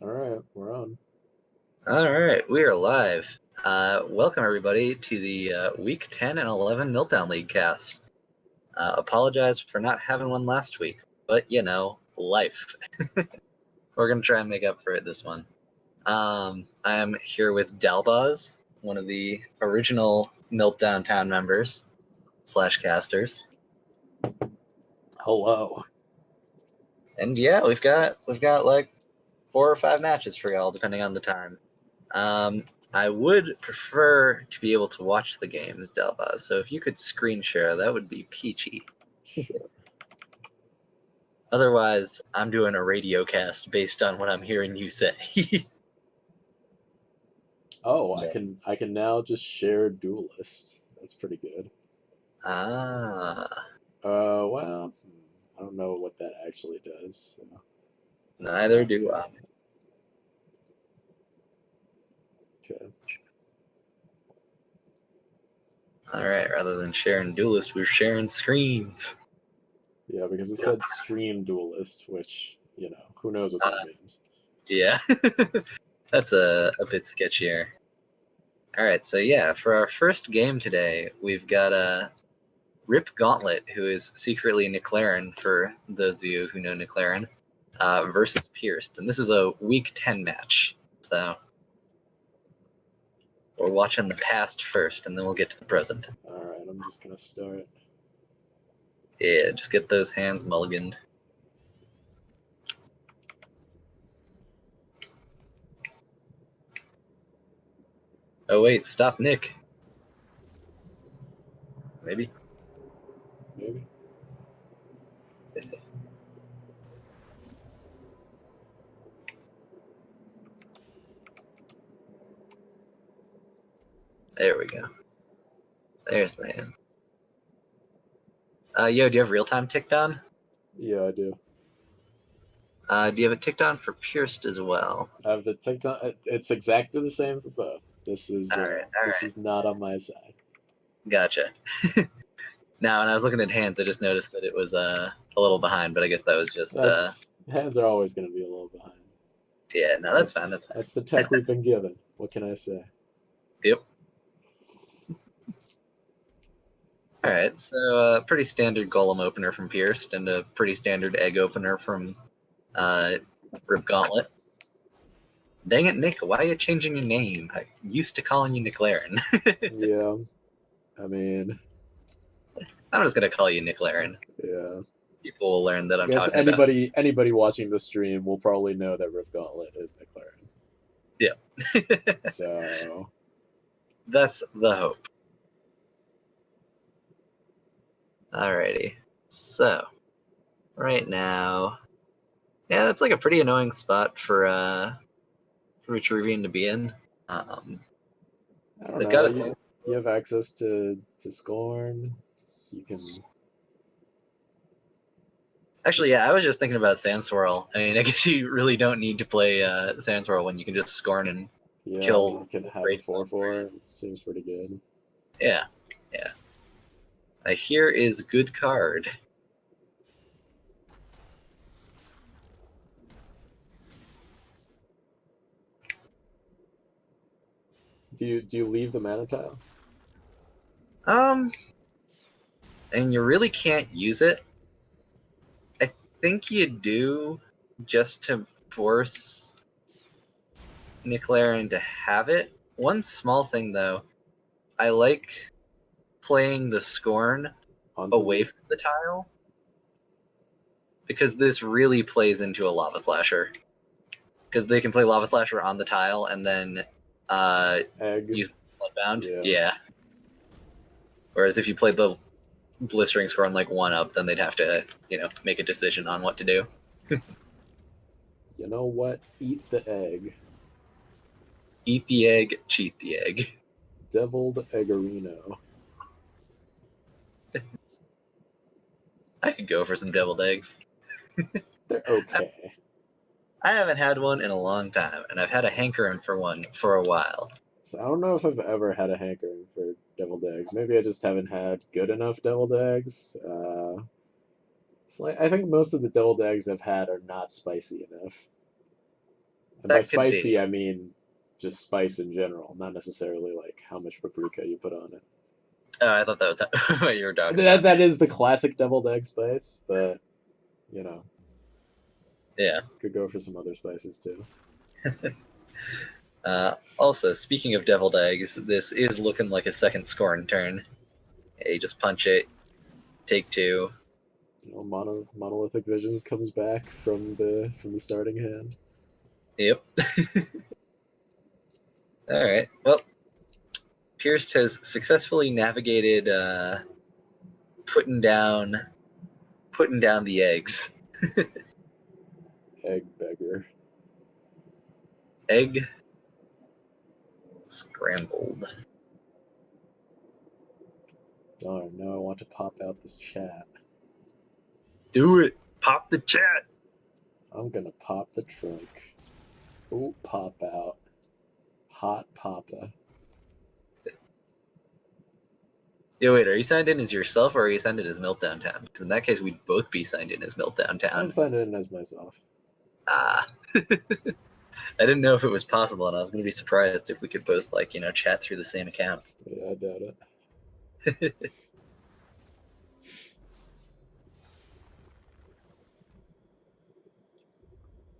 All right, we're on. All right, we are live. Welcome everybody to the Week 10 and 11 Meltdown League cast. Apologize for not having one last week, but you know, life. We're gonna try and make up for it this one. I'm here with Dalboz, one of the original Meltdown Town members / casters, Hello. and yeah, we've got like 4 or 5 matches for y'all, depending on the time. I would prefer to be able to watch the games, Delbaz. So if you could screen share, that would be peachy. Sure. Otherwise, I'm doing a radio cast based on what I'm hearing you say. Oh, Yeah. I can now just share Duelyst. That's pretty good. Ah, Well, I don't know what that actually does. So let's neither not do do I. that. Okay. All right, rather than sharing Duelyst, we're sharing screens. Yeah, because it said stream Duelyst, which who knows what that means. Yeah, that's a bit sketchier. All right, so yeah, for our first game today, we've got Rip Gauntlet, who is secretly McLaren, for those of you who know McLaren, versus Pierced. And this is a Week 10 match. So we're watching the past first, and then we'll get to the present. All right, I'm just gonna start. Yeah, just get those hands mulliganed. Oh, wait, stop Nick. Maybe. Maybe. There we go. There's the hands. Yo, do you have real-time ticked on? Yeah, I do. Do you have it ticked on for Pierced as well? I have it ticked on. It's exactly the same for both. This is All right. this is not on my side. Gotcha. Now, when I was looking at hands, I just noticed that it was a little behind, but I guess that was just Hands are always going to be a little behind. yeah. No, that's fine. That's fine. That's the tech we've been given. What can I say? Yep. All right, so pretty standard golem opener from Pierced, and a pretty standard egg opener from Rip Gauntlet. Dang it, Nick! Why are you changing your name? I'm used to calling you Nick Laren. Yeah, I mean, I'm just gonna call you Nick Laren. yeah. People will learn that I I'm guess talking about. anybody watching the stream will probably know that Rip Gauntlet is McLaren. Yeah. So That's the hope. Alrighty. So, right now, yeah, that's like a pretty annoying spot for Vitruvian to be in. I don't They've know. got it. You have access to Scorn. You can. Actually, yeah, I was just thinking about Sand Swirl. I mean, I guess you really don't need to play Sand Swirl when you can just scorn and kill. You can have a 4/4. It seems pretty good. Yeah, yeah. Here is good card. Do you leave the mana tile? And you really can't use it. I think you do just to force Nick Laren to have it. One small thing though, I like playing the Scorn away from the tile, because this really plays into a Lava Slasher. Because they can play Lava Slasher on the tile and then use Bloodbound. Yeah. Whereas if you played the Blistering Scorn like 1-up, then they'd have to, make a decision on what to do. You know what? Eat the egg. Eat the egg, cheat the egg. Deviled Eggerino. I could go for some deviled eggs. They're okay. I haven't had one in a long time, and I've had a hankering for one for a while. So I don't know if I've ever had a hankering for deviled eggs. Maybe I just haven't had good enough deviled eggs. I think most of the deviled eggs I've had are not spicy enough. And by That could be. spicy, I mean just spice in general, not necessarily like how much paprika you put on it. I thought that was what you were talking That about. that is the classic deviled egg spice, but you know, Yeah. could go for some other spices too. Also, speaking of deviled eggs, this is looking like a second scoring turn. Yeah, you just punch it, take 2. You know, monolithic visions comes back from the starting hand. Yep. All right. Well, Pierce has successfully navigated putting down the eggs. Egg beggar. Egg scrambled. Darn, now I want to pop out this chat. Do it. Pop the chat. I'm gonna pop the trunk. Ooh, pop out. Hot papa. Yo, wait, are you signed in as yourself or are you signed in as Meltdown Town? Because in that case, we'd both be signed in as Meltdown I'm Town. signed in as myself. Ah. I didn't know if it was possible, and I was going to be surprised if we could both, like, chat through the same account. Yeah, I doubt it.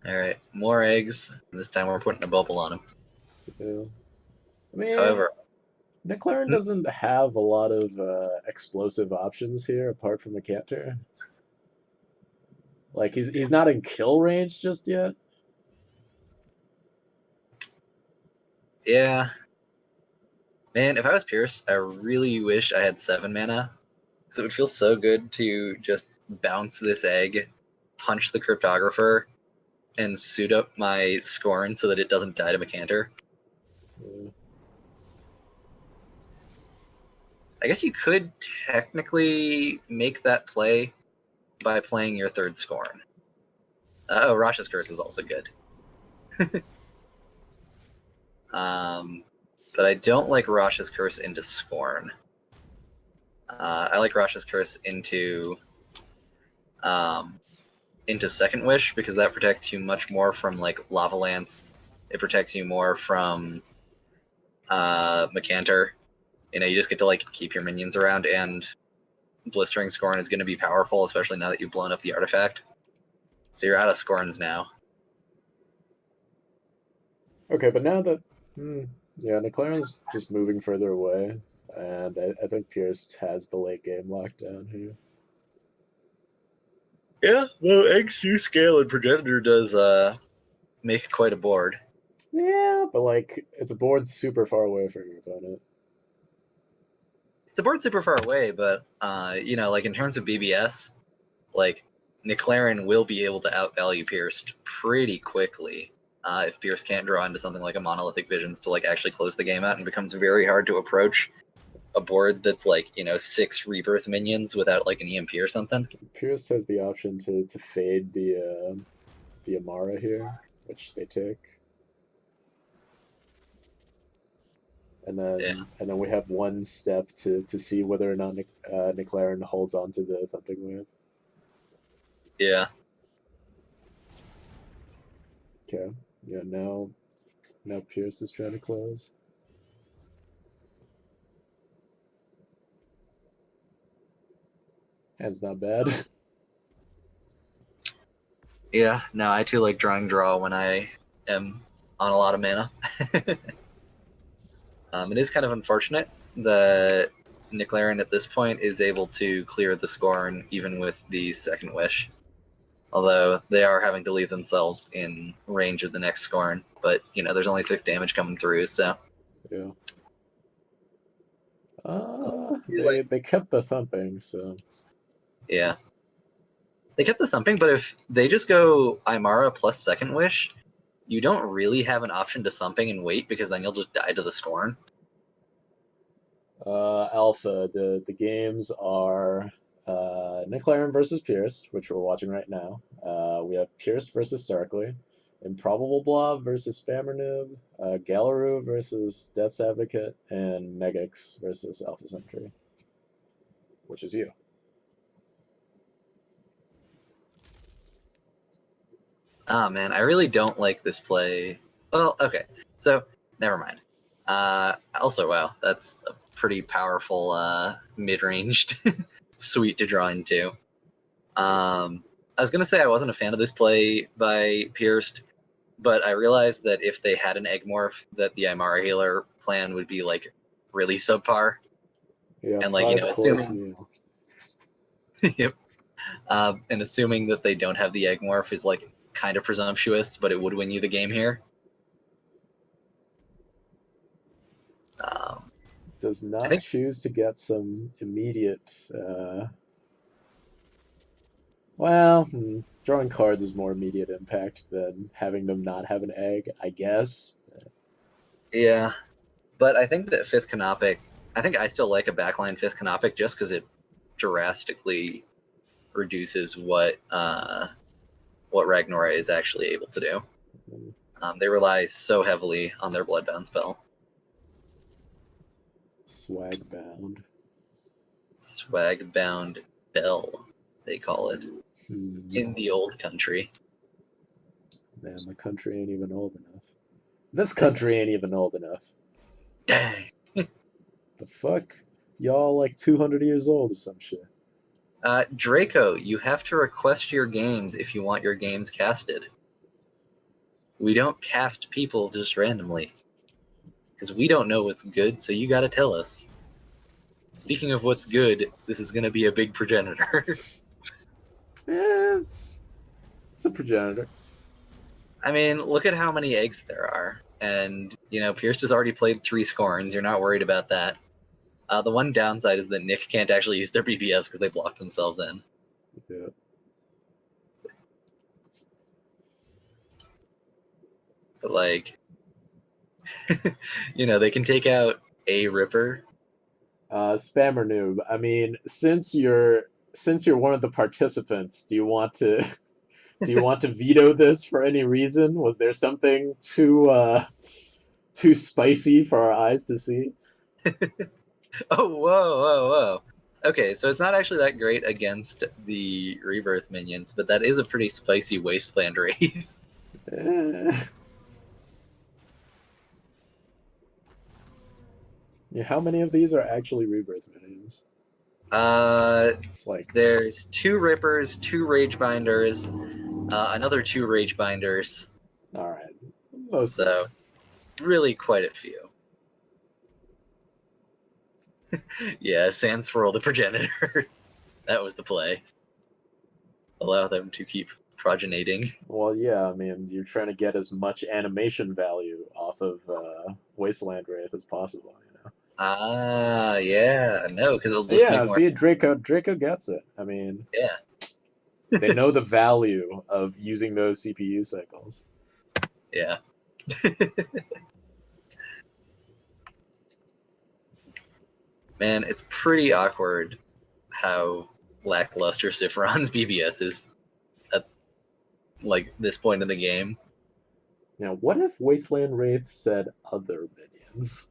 Alright, more eggs. This time we're putting a bubble on them. Yeah. I mean, However, McLaren doesn't have a lot of explosive options here apart from the canter. Like he's not in kill range just yet. yeah. Man, if I was Pierce, I really wish I had 7 mana. Because it would feel so good to just bounce this egg, punch the Cryptographer, and suit up my Scorn so that it doesn't die to Macanter. Yeah. I guess you could technically make that play by playing your 3rd Scorn. Oh, Rasha's Curse is also good. But I don't like Rasha's Curse into Scorn. I like Rasha's Curse into Second Wish because that protects you much more from like Lava Lance. It protects you more from Macanter. You just get to like keep your minions around, and Blistering Scorn is going to be powerful, especially now that you've blown up the artifact. So you're out of Scorns now. Okay, but now that yeah, McLaren's just moving further away, and I think Pierce has the late game locked down here. Yeah, though XU scale and Progenitor does make quite a board. Yeah, but like it's a board super far away from your opponent. It's a board super far away, but like in terms of BBS, like McLaren will be able to outvalue Pierce pretty quickly if Pierce can't draw into something like a Monolithic Visions to like actually close the game out, and becomes very hard to approach a board that's like 6 Rebirth minions without like an EMP or something. Pierce has the option to fade the Amara here, which they take. And Yeah. then we have one step to see whether or not McLaren holds on to the thumping wave. Yeah. Okay. Yeah, now Pierce is trying to close. Hand's not bad. Yeah. No, I too like drawing draw when I am on a lot of mana. It is kind of unfortunate that McLaren at this point is able to clear the Scorn even with the Second Wish. Although they are having to leave themselves in range of the next Scorn. But, there's only 6 damage coming through, so. Yeah. They kept the thumping, so. Yeah. They kept the thumping, but if they just go Aymara plus Second Wish, you don't really have an option to thumping and wait, because then you'll just die to the Scorn. Alpha, the games are McLaren versus Pierce, which we're watching right now. We have Pierce versus Starkly, Improbable Blob versus Spammer Noob, Galaroo versus Death's Advocate, and Megix versus Alpha Sentry, which is you. Ah, man, I really don't like this play. Well, okay, so never mind. Also, wow, that's a pretty powerful mid-ranged suite to draw into. I was gonna say I wasn't a fan of this play by Pierced, but I realized that if they had an egg morph, that the Aymara Healer plan would be like really subpar. Yeah, And like, you know, 5 course assuming meal. yep. And assuming that they don't have the egg morph is like kind of presumptuous, but it would win you the game here. Um, Does I not think, choose to get some immediate. Well, drawing cards is more immediate impact than having them not have an egg, I guess. yeah, but I think that fifth Canopic. I think I still like a backline fifth Canopic just because it drastically reduces what Ragnora is actually able to do. Mm, They rely so heavily on their Bloodbound spell. Swag bound. Swagbound Bell, they call it Hmm. in the old country. Man, my country ain't even old enough. This country ain't even old enough. Dang. The fuck? Y'all like 200 years old or some shit. Draco, you have to request your games if you want your games casted. We don't cast people just randomly. Because we don't know what's good, so you gotta tell us. Speaking of what's good, this is gonna be a big progenitor. Eh, it's a progenitor. I mean, look at how many eggs there are. And, you know, Pierce has already played 3 Scorns, you're not worried about that. The one downside is that Nick can't actually use their BBS because they block themselves in. Yeah. But, like, you know, they can take out a Ripper. Spammer noob. I mean, since you're one of the participants, do you want to veto this for any reason? Was there something too spicy for our eyes to see? Oh, whoa, whoa, whoa. Okay, so it's not actually that great against the Rebirth minions, but that is a pretty spicy Wasteland Wraith. Eh. Yeah, how many of these are actually rebirth minions? It's like, There's 2 Rippers, 2 Ragebinders, another 2 Ragebinders, all right, most of so them. really quite a few. Yeah, Sand Swirl the Progenitor. That was the play. Allow them to keep progeniting. Well, yeah, I mean, you're trying to get as much animation value off of Wasteland Wraith as possible, you know? Ah, yeah, no, because it'll just make Yeah, more. see, Draco gets it. I mean, Yeah, they know the value of using those CPU cycles. yeah. Man, it's pretty awkward how lackluster Sifron's BBS is at like this point in the game. Now, what if Wasteland Wraith said other minions?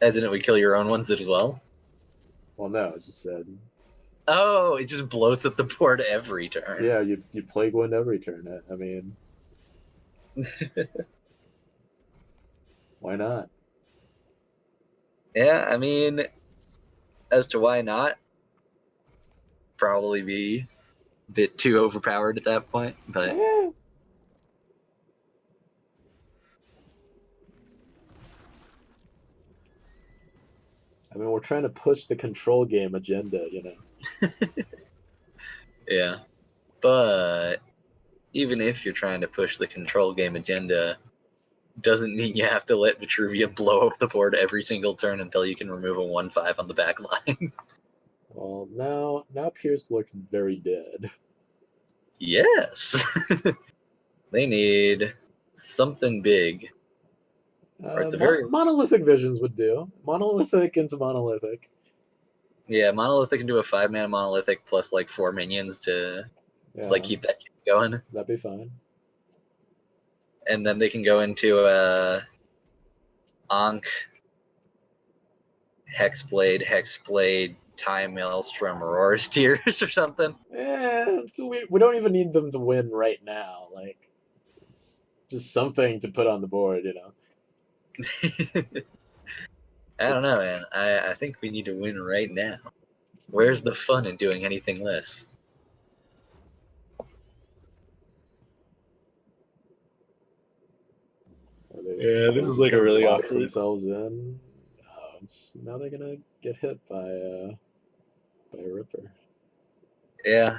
As in, it would kill your own ones as well. Well, no, it just said, Oh, it just blows up the board every turn. yeah, you'd Plague Wind every turn. I mean, why not? Yeah, I mean, as to why not, probably be a bit too overpowered at that point. But Eh. I mean, we're trying to push the control game agenda, you know? yeah, but even if you're trying to push the control game agenda, doesn't mean you have to let Vitruvian blow up the board every single turn until you can remove a 1/5 on the back line. Well, now Pierce looks very dead. Yes. They need something big. Or at the very Monolithic Visions would do. Monolithic into Monolithic. yeah, Monolithic can do a 5-mana Monolithic plus like 4 minions to just like Yeah, keep that going. that'd be fine. And then they can go into Ankh, Hexblade, Time Maelstrom Aurora's Tears or something. So we don't even need them to win right now. Like, just something to put on the board, you know. I don't know, man. I think we need to win right now. Where's the fun in doing anything less? Yeah, this is like a really box awkward. themselves in. Now they're gonna get hit by a Ripper. Yeah.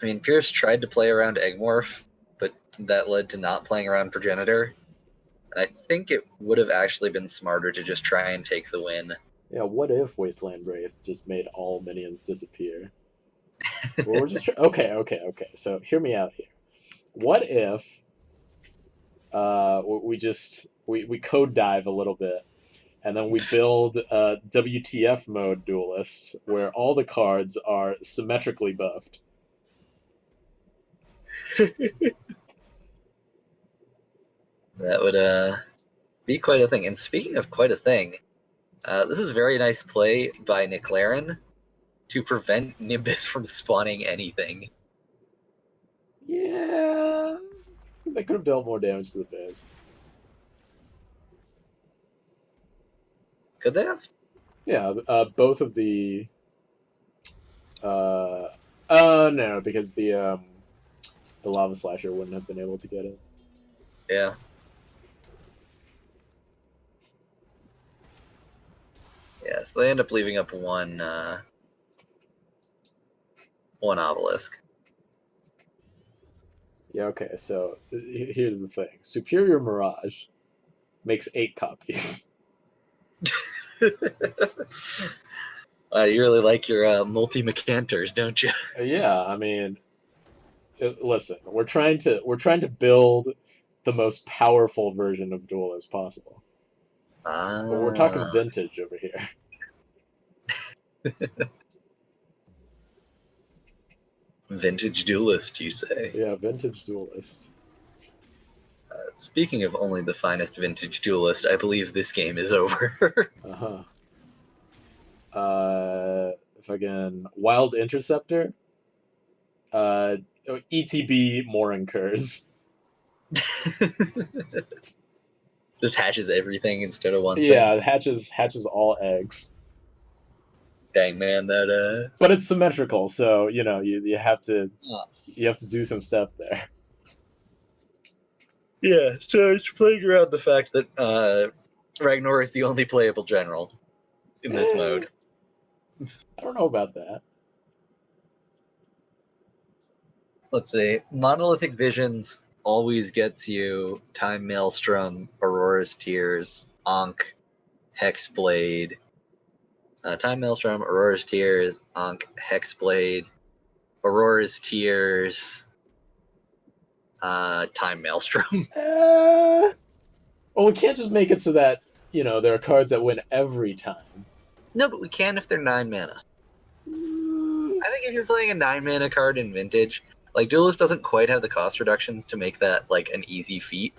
I mean, Pierce tried to play around Eggmorph, but that led to not playing around Progenitor. And I think it would have actually been smarter to just try and take the win. Yeah, what if Wasteland Wraith just made all minions disappear? Well, we're just okay. So hear me out here. What if we code dive a little bit, and then we build a WTF mode Duelyst where all the cards are symmetrically buffed? That would be quite a thing. And speaking of quite a thing, this is a very nice play by Nick Laren to prevent Nimbus from spawning anything. Yeah, they could have dealt more damage to the face. Could they have? Yeah, both of the. No, because the Lava Slasher wouldn't have been able to get it. Yeah. Yeah, so they end up leaving up one obelisk. Yeah, okay, so here's the thing. Superior Mirage makes 8 copies. You really like your multi-mechanters, don't you? Yeah, I mean, listen, we're trying to build the most powerful version of Duel as possible. But we're talking vintage over here. Vintage Duelyst, you say? Yeah, vintage Duelyst. Speaking of only the finest vintage Duelyst, I believe this game is over. Fucking Wild Interceptor. ETB Mooring Curse. Just hatches everything instead of one thing. Yeah, hatches all eggs. Dang man, that But it's symmetrical, so you know you have to do some stuff there. Yeah, so it's playing around the fact that Ragnar is the only playable general in this mode. I don't know about that. Let's see. Monolithic Visions always gets you Time Maelstrom, Aurora's Tears, Ankh, Hexblade. Time Maelstrom, Aurora's Tears, Ankh, Hexblade, Aurora's Tears, Time Maelstrom. Well, we can't just make it so that there are cards that win every time. No, but we can if they're 9 mana. I think if you're playing a 9 mana card in Vintage, like Duelyst doesn't quite have the cost reductions to make that like an easy feat.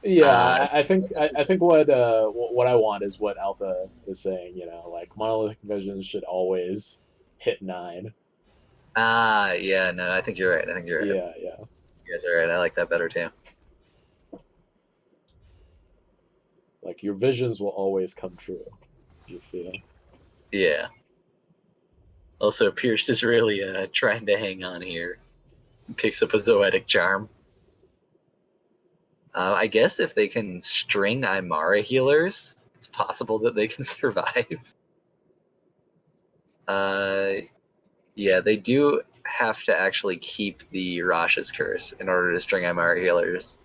Yeah, I think what I want is what Alpha is saying. Like Monolithic Visions should always hit 9. Yeah, no, I think you're right. Yeah. You guys are right. I like that better too. Like your visions will always come true. You feel? Yeah. Also, Pierce is really trying to hang on here. Picks up a Zoetic Charm. I guess if they can string Imara healers, it's possible that they can survive. Yeah, they do have to actually keep the Rasha's Curse in order to string Imara healers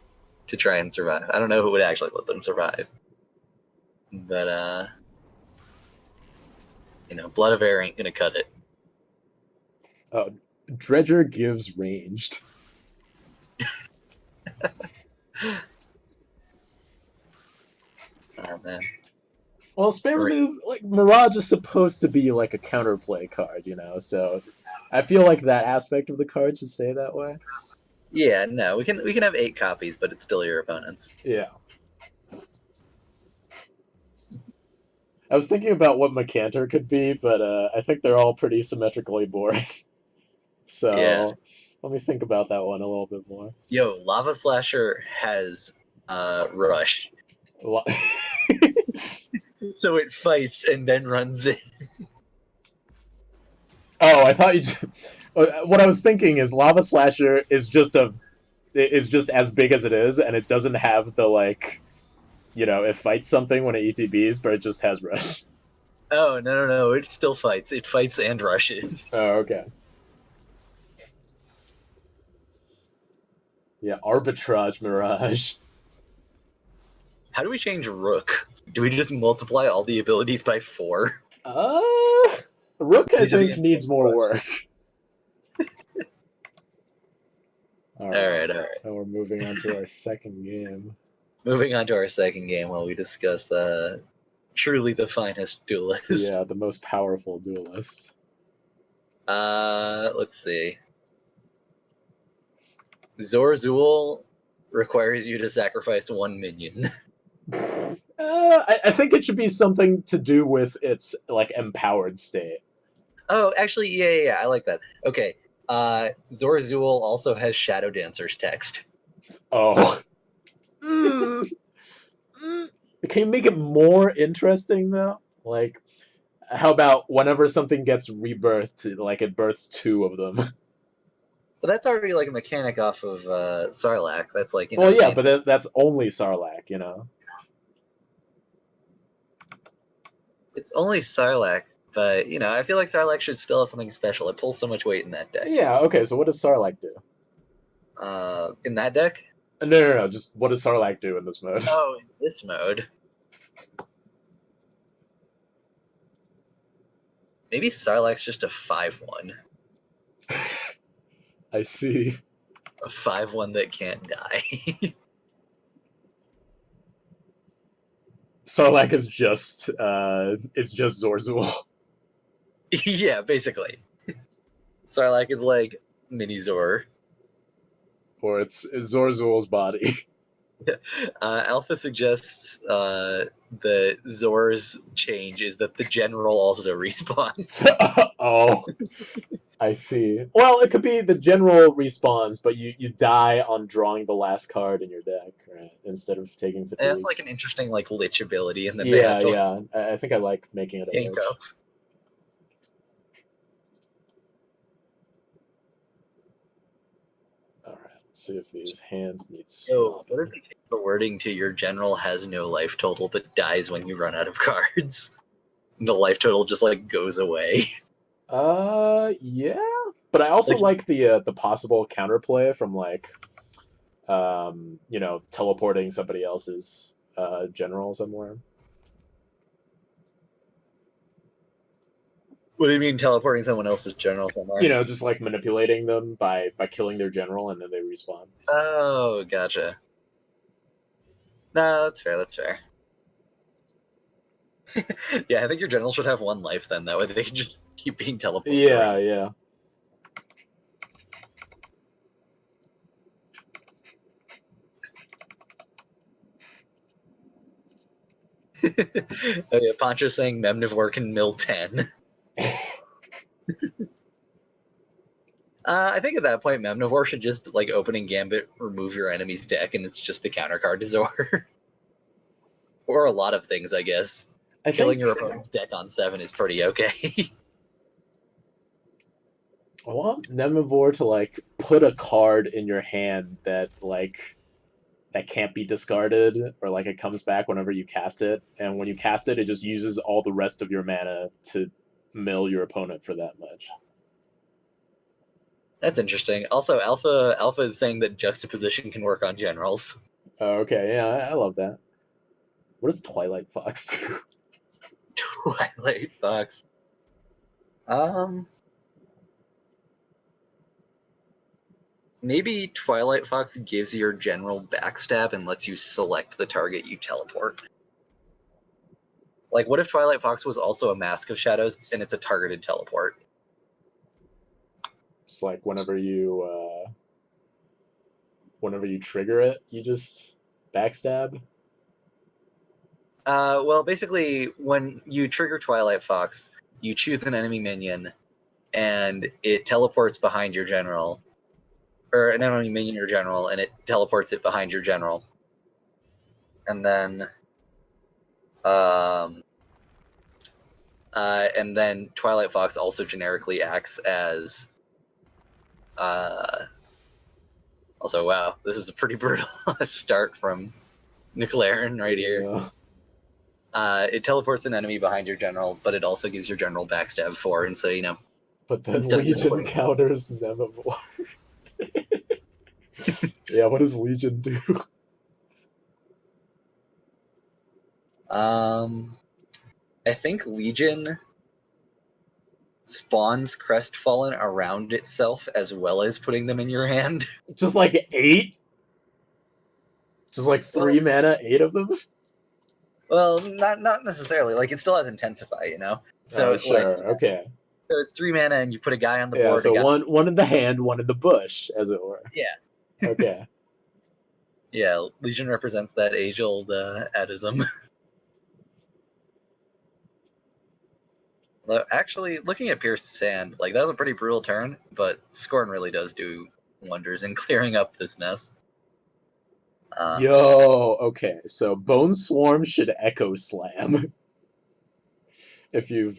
to try and survive. I don't know who would actually let them survive. But, Blood of Air ain't gonna cut it. Oh, Dredger gives ranged. Oh, man. Well, Spammer Noob, like, Mirage is supposed to be like a counterplay card, so I feel like that aspect of the card should stay that way. Yeah, no, we can have 8 copies, but it's still your opponent's. Yeah. I was thinking about what Mccanter could be, but I think they're all pretty symmetrically boring. Yeah. So let me think about that one a little bit more. Yo, Lava Slasher has Rush. Lo- So it fights and then runs in. Oh, I thought you. What I was thinking is Lava Slasher is just as big as it is, and it doesn't have the like, it fights something when it ETBs, but it just has rush. Oh, no. It still fights. It fights and rushes. Oh, okay. Yeah, Arbitrage Mirage. How do we change Rook? Do we just multiply all the abilities by 4? Uh, Rook, I These are the think, needs more work. All right. All right. And we're moving on to our second game. Moving on to our second game while we discuss truly the finest duelist. Yeah, the most powerful duelist. Let's see. Zorzul requires you to sacrifice 1 minion. I think it should be something to do with its like empowered state. Oh, actually, yeah, I like that. Okay. Zorzul also has Shadow Dancer's text. Oh. Can you make it more interesting though? Like, how about whenever something gets rebirthed, like it births 2 of them? But that's already like a mechanic off of Sarlacc. That's like, Well, yeah, but that's only Sarlacc, It's only Sarlacc, but I feel like Sarlacc should still have something special. It pulls so much weight in that deck. Yeah, okay, so what does Sarlacc do? In that deck? No, just what does Sarlacc do in this mode? Oh, in this mode. Maybe Sarlacc's just a 5/1. I see. A 5/1 that can't die. Sarlacc is just it's just Zorzul. Yeah, basically. Sarlacc is like mini Zor. Or it's Zorzul's body. Alpha suggests the Zor's change is that the general also respawns. Oh, I see. Well, it could be the general respawns, but you die on drawing the last card in your deck, right? Instead of taking fatigue. That's like an interesting like lich ability, and then yeah, they have to yeah. I think I like making it a tank lich. up. All right, let's see if these hands need So, swapping. what if you change the wording to your general has no life total but dies when you run out of cards? The life total just like goes away. Yeah, but I also like the possible counterplay from like, teleporting somebody else's general somewhere. What do you mean teleporting someone else's general somewhere? Just like manipulating them by killing their general and then they respawn. Oh, gotcha. No, that's fair. That's fair. Yeah, I think your general should have 1 life then. That way they can just keep being teleported. Yeah, yeah. Oh yeah, Poncho's saying Memnivore can mill 10. I think at that point, Memnivore should just, like, opening Gambit, remove your enemy's deck, and it's just the counter card to Zor. Or a lot of things, I guess. Killing your opponent's deck on 7 is pretty okay. I want Nemivore to like put a card in your hand that can't be discarded, or like it comes back whenever you cast it, and when you cast it, it just uses all the rest of your mana to mill your opponent for that much. That's interesting. Also, Alpha is saying that juxtaposition can work on generals. Oh, okay, yeah, I love that. What does Twilight Fox do? Twilight Fox. Maybe Twilight Fox gives your general backstab and lets you select the target you teleport. Like, what if Twilight Fox was also a Mask of Shadows and it's a targeted teleport? Just like whenever you trigger it, you just backstab. Well, basically, when you trigger Twilight Fox, you choose an enemy minion, and it teleports behind your general, or an enemy minion or general, and it teleports it behind your general, and then, Twilight Fox also generically acts as. Also, wow, this is a pretty brutal start from McLaren right here. Yeah. It teleports an enemy behind your general, but it also gives your general backstab 4, and so, But then instead of Legion counters Memavor. Yeah, what does Legion do? I think Legion spawns Crestfallen around itself as well as putting them in your hand. Just like 8? Just like 3 mana, 8 of them? Well, not necessarily. Like, it still has Intensify, So, Oh, sure, okay. So it's 3 mana, and you put a guy on the Yeah, board. so one in the hand, one in the bush, as it were. Yeah. Okay. Yeah, Legion represents that age-old adism. Actually, looking at Pierce Sand, like, that was a pretty brutal turn, but Scorn really does do wonders in clearing up this mess. Yo, okay, so Bone Swarm should Echo Slam. If you've,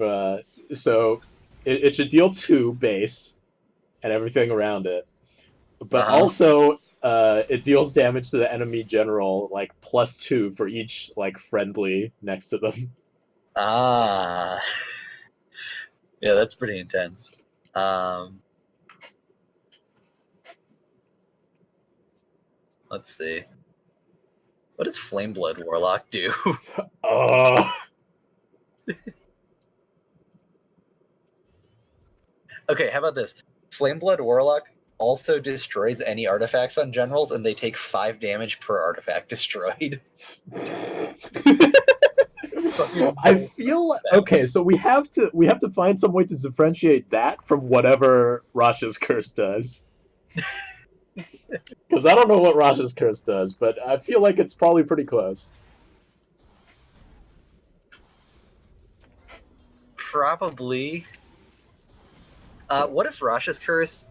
so it should deal 2 base and everything around it. But also, it deals damage to the enemy general, like, +2 for each, like, friendly next to them. Ah. Yeah, that's pretty intense. Let's see. What does Flameblood Warlock do? Okay, how about this? Flameblood Warlock also destroys any artifacts on generals, and they take 5 damage per artifact destroyed. I feel okay, so we have to find some way to differentiate that from whatever Rasha's Curse does. Because I don't know what Rasha's Curse does, but I feel like it's probably pretty close. Probably. What if Rasha's Curse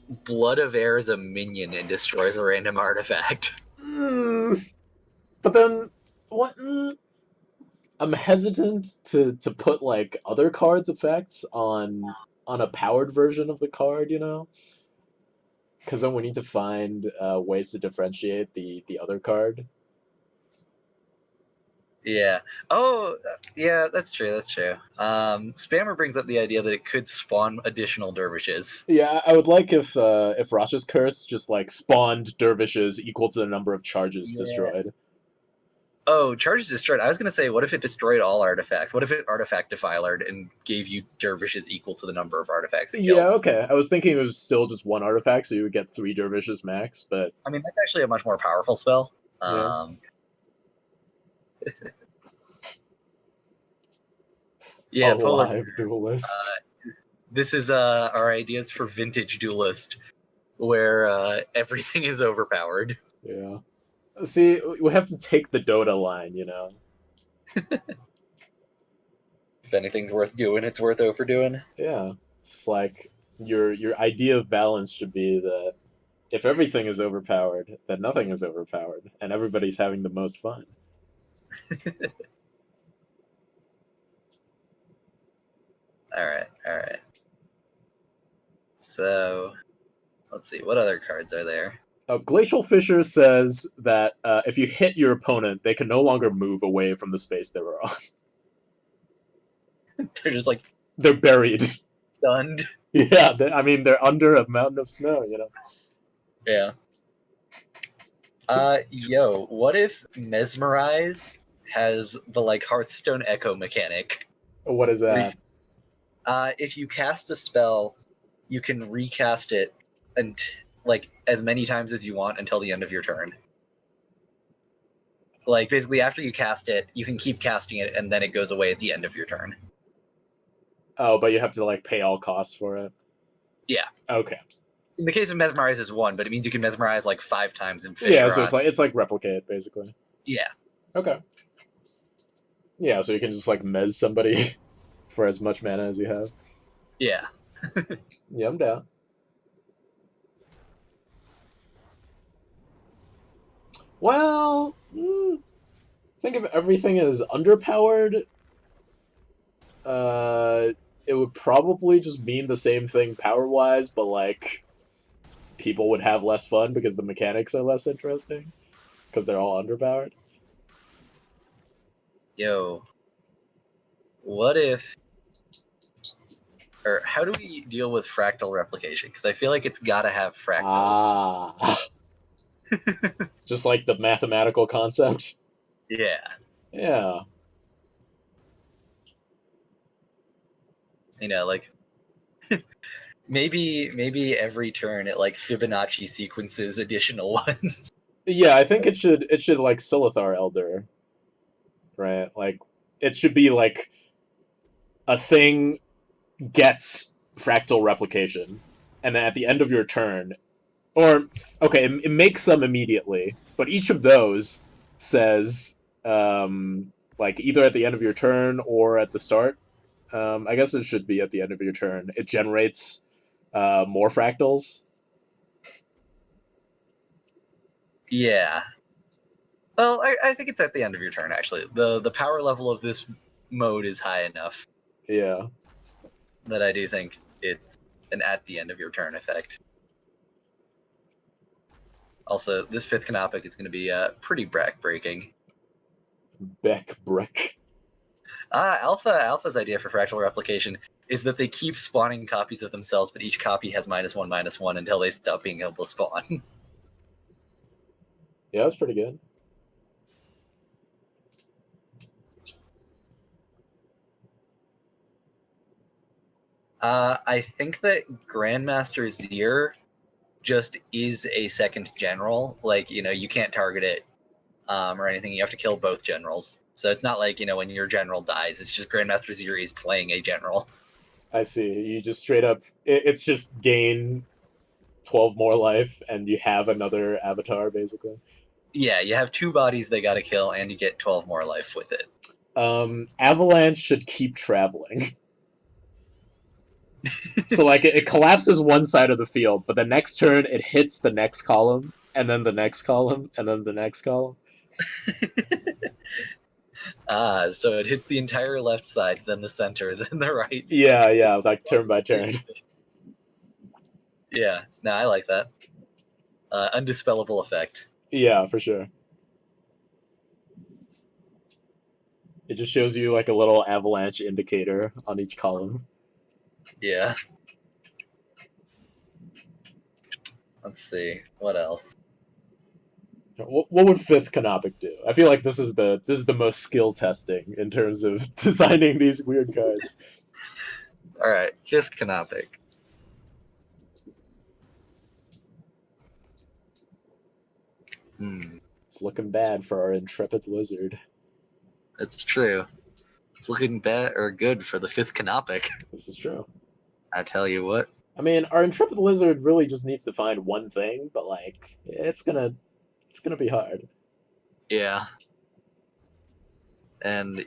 Blood of Air is a minion and destroys a random artifact? But then, what? I'm hesitant to put like other cards' effects on a powered version of the card, because then we need to find ways to differentiate the other card. Yeah. Oh, yeah, that's true. That's true. Spammer brings up the idea that it could spawn additional dervishes. Yeah, I would like if Rasha's Curse just like spawned dervishes equal to the number of charges destroyed. Oh, charges destroyed. I was gonna say, what if it destroyed all artifacts? What if it artifact defilered and gave you dervishes equal to the number of artifacts it killed? Yeah, okay. I was thinking it was still just 1 artifact, so you would get 3 dervishes max. But I mean, that's actually a much more powerful spell. Yeah. Yeah, Alive Duelyst. This is our ideas for vintage Duelyst, where everything is overpowered. Yeah. See, we have to take the Dota line, If anything's worth doing, it's worth overdoing. Yeah. It's like your idea of balance should be that if everything is overpowered, then nothing is overpowered, and everybody's having the most fun. All right. So, let's see. What other cards are there? Glacial Fissure says that if you hit your opponent, they can no longer move away from the space they were on. They're just like... They're buried. Stunned. Yeah, they're under a mountain of snow, Yeah. Yo, what if Mesmerize has the, like, Hearthstone Echo mechanic? What is that? If you cast a spell, you can recast it and like as many times as you want until the end of your turn. Like, basically, after you cast it, you can keep casting it, and then it goes away at the end of your turn. Oh, but you have to like pay all costs for it. Yeah. Okay. In the case of Mesmerize is 1, but it means you can Mesmerize like 5 times in Fisher. Yeah, so it's like Replicate basically. Yeah. Okay. Yeah, so you can just like mez somebody for as much mana as you have. Yeah. Yeah, I'm down. Well, think if everything is underpowered, uh, it would probably just mean the same thing power wise, but like people would have less fun because the mechanics are less interesting because they're all underpowered. Yo, what if, or how do we deal with fractal replication? Because I feel like it's got to have fractals. Ah, just like the mathematical concept. Yeah. Yeah, You know, like maybe every turn it like Fibonacci sequences additional ones. yeah. I think it should like Silithar Elder, right? Like it should be like a thing gets fractal replication, and then at the end of your turn, or okay, it makes some immediately, but each of those says like either at the end of your turn or at the start. I guess it should be at the end of your turn. It generates more fractals. Yeah. Well, I think it's at the end of your turn actually. The power level of this mode is high enough Yeah, that I do think it's an at the end of your turn effect. Also, this fifth Canopic is going to be pretty breaking. Beck Brick. Alpha's idea for fractal replication is that they keep spawning copies of themselves, but each copy has -1/-1 until they stop being able to spawn. Yeah, that's pretty good. I think that Grandmaster Zir just is a second general. Like, you can't target it or anything. You have to kill both generals. So it's not like, when your general dies, it's just Grandmaster Zir is playing a general. I see. You just straight up. It's just gain 12 more life, and you have another avatar basically. Yeah, you have two bodies they gotta kill, and you get 12 more life with it. Avalanche should keep traveling. So like it collapses one side of the field, but the next turn it hits the next column, and then the next column, and then the next column. So it hits the entire left side, then the center, then the right. Yeah, yeah, like turn by turn. Yeah, no, I like that. Undispellable effect. Yeah, for sure. It just shows you like a little avalanche indicator on each column. Yeah. Let's see. What else? What would fifth Canopic do? I feel like this is the most skill testing in terms of designing these weird cards. Alright, fifth Canopic. It's looking bad for our intrepid lizard. It's true. It's looking bad or good for the fifth Canopic. This is true. I tell you what. I mean, our intrepid lizard really just needs to find one thing, but like it's gonna be hard. Yeah. And,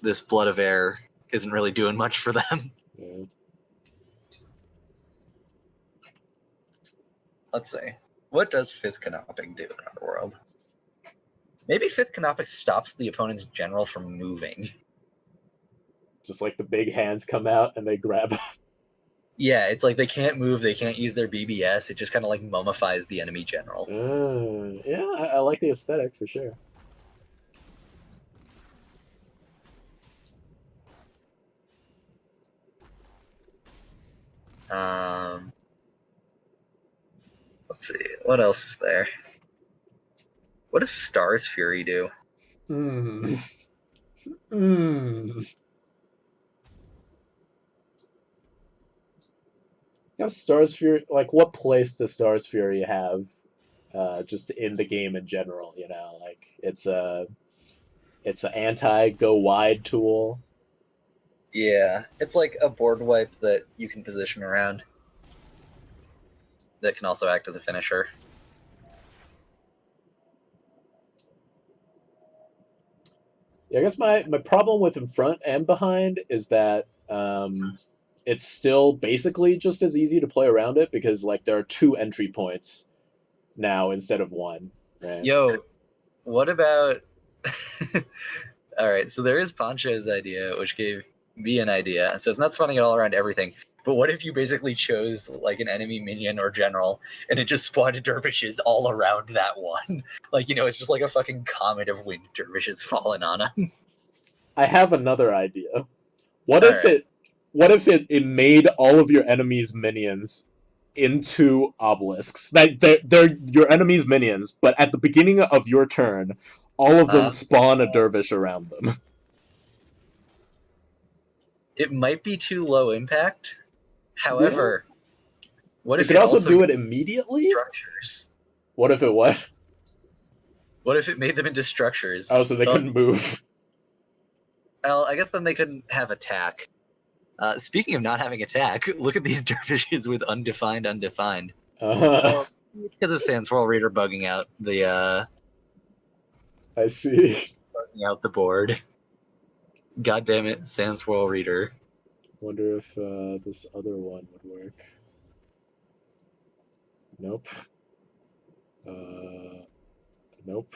this Blood of Air isn't really doing much for them. Yeah. Let's see. What does fifth Canopic do in our world? Maybe fifth Canopic stops the opponent's general from moving. Just like the big hands come out and they grab. Yeah, it's like they can't move, they can't use their BBS, it just kind of like mummifies the enemy general. Yeah, I like the aesthetic for sure. Let's see, what else is there? What does Star's Fury do? Hmm. Hmm. Guess Stars Fury. Like, what place does Stars Fury have? Just in the game in general, like it's an anti go wide tool. Yeah, it's like a board wipe that you can position around. That can also act as a finisher. Yeah, I guess my problem with in front and behind is that it's still basically just as easy to play around it because like there are two entry points now instead of one, right? Yo, what about? All right, so there is Poncho's idea, which gave me an idea. So it's not spawning it all around everything. But what if you basically chose like an enemy minion or general, and it just spawned dervishes all around that one? Like, it's just like a fucking comet of wind dervishes falling on him. I have another idea. What All if right. it made all of your enemies' minions into obelisks? That they're your enemies' minions, but at the beginning of your turn, all of them Uh, spawn a dervish around them. it might be too low impact. Yeah. However, what It if could it also also do made it immediately. structures? What if it what? What if it made them into structures? Oh, so they couldn't move. Well, I guess then they couldn't have attack. Speaking of not having attack, look at these dervishes with undefined. Uh, Well, because of Sans Swirl Reader I see. bugging out the board. God damn it, Sans Swirl Reader. Wonder if this other one would work. Nope. Uh, nope.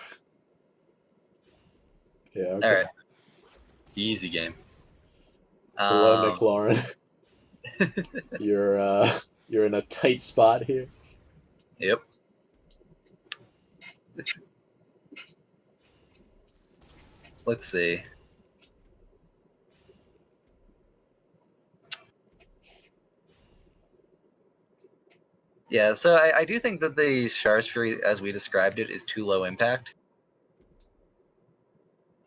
Yeah. All Okay. right, easy game. Hello, Nick Um, Lauren. You're in a tight spot here. yep. Let's see. Yeah, so I do think that the Shard's Fury, as we described it, is too low impact.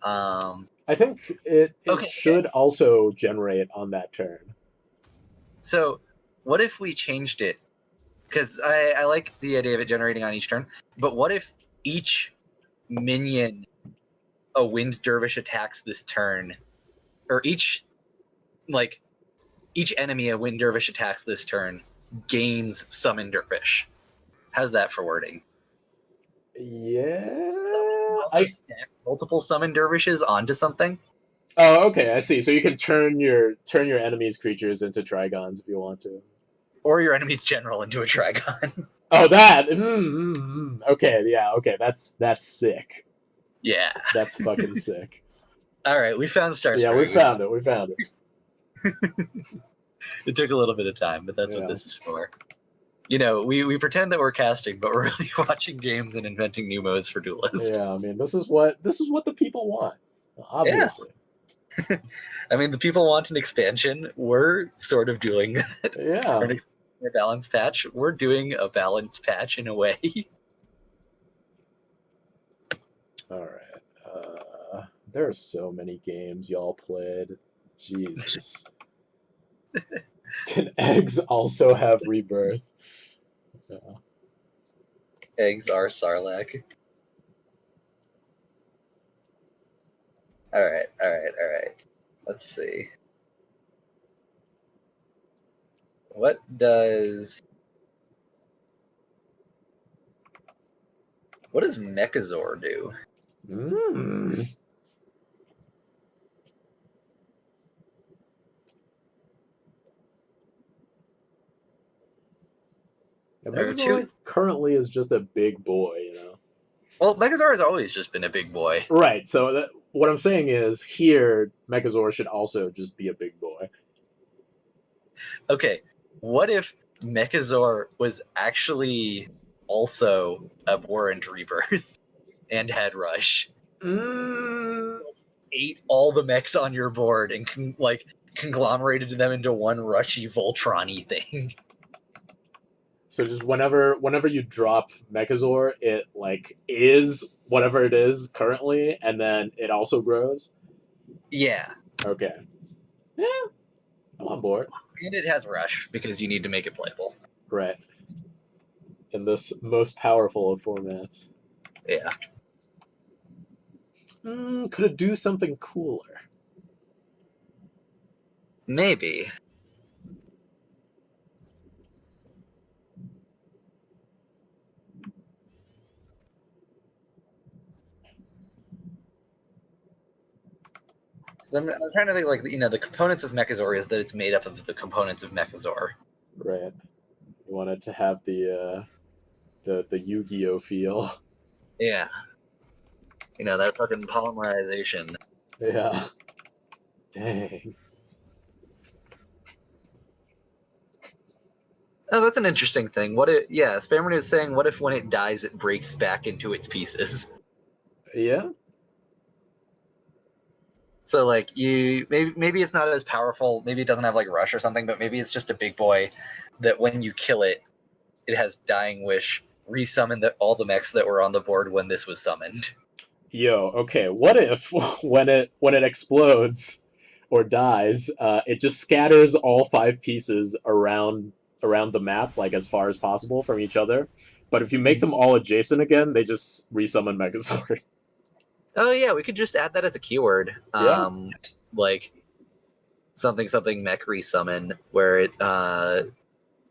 I think it Okay. should also generate on that turn. So what if we changed it? Because I like the idea of it generating on each turn, but what if each minion a wind dervish attacks this turn, or like each enemy a wind dervish attacks this turn gains summon dervish? How's that for wording? So we can Yeah. also stack multiple summon dervishes onto something, Oh, okay. I see. So you can turn your enemy's creatures into trigons if you want to. or your enemy's general into a Trigon. Oh, that. Okay. Yeah. Okay. That's sick. Yeah. That's fucking sick. All right, we found Star Yeah, we Fury. found it. We found it. It took a little bit of time, but that's what Yeah. this is for. We pretend that we're casting, but we're really watching games and inventing new modes for Duelyst. Yeah. I mean, this is what the people want. Yeah. Obviously. I mean, the people want an expansion. We're sort of doing that. Or Yeah. a balance patch. We're doing a balance patch in a way. All right. There are so many games y'all played. Jesus. Can eggs also have rebirth? Yeah. Eggs are Sarlacc. All right, all right, all right. Let's see. What does Mechazor do? Mm. Yeah, There are two. Megazord currently is just a big boy. Well, Mechazor has always just been a big boy. Right. So what I'm saying is here, Megazord should also just be a big boy. Okay, what if Mechazor was actually also Abhorrent Rebirth and had Rush? Mm. Ate all the mechs on your board and conglomerated them into one rushy Voltron-y thing. So just whenever you drop Megazord, it like is whatever it is currently, and then it also grows. Yeah, Okay. Yeah, I'm on board. and it has Rush because you need to make it playable. Right. In this most powerful of formats. Yeah. Could it do something cooler? Maybe. So I'm trying to think, like, the components of Mechazor is that it's made up of the components of Mechazor. Right. You want it to have the Yu-Gi-Oh feel. Yeah. That fucking polymerization. Yeah. Dang. Oh, that's an interesting thing. Spammer is saying, what if when it dies, it breaks back into its pieces? Yeah. So, like, maybe it's not as powerful. Maybe it doesn't have, like, Rush or something, but maybe it's just a big boy that when you kill it, it has Dying Wish, resummon all the mechs that were on the board when this was summoned. Yo, okay, what if when it explodes or dies, it just scatters all 5 pieces around the map, like as far as possible from each other. But if you make them all adjacent again, they just resummon Megazord. Oh yeah, we could just add that as a keyword. Yeah. Like something mech resummon, where it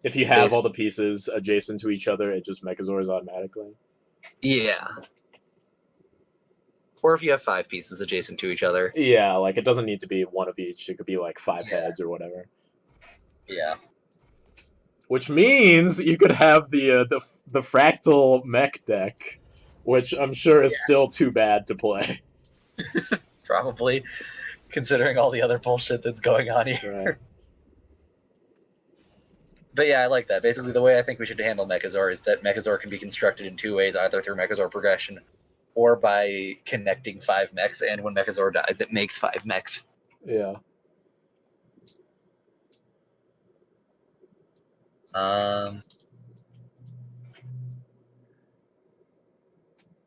If you have all the pieces adjacent to each other, it just Megazords automatically. Yeah. Or if you have 5 pieces adjacent to each other. Yeah, like it doesn't need to be one of each. It could be like 5 heads or whatever. Yeah. Which means you could have the fractal mech deck, which I'm sure is still too bad to play. Probably, considering all the other bullshit that's going on here. Right. But yeah, I like that. Basically, the way I think we should handle Mechazor is that Mechazor can be constructed in 2 ways, either through Mechazor progression or by connecting 5 mechs, and when Mechazor dies, it makes 5 mechs. Yeah.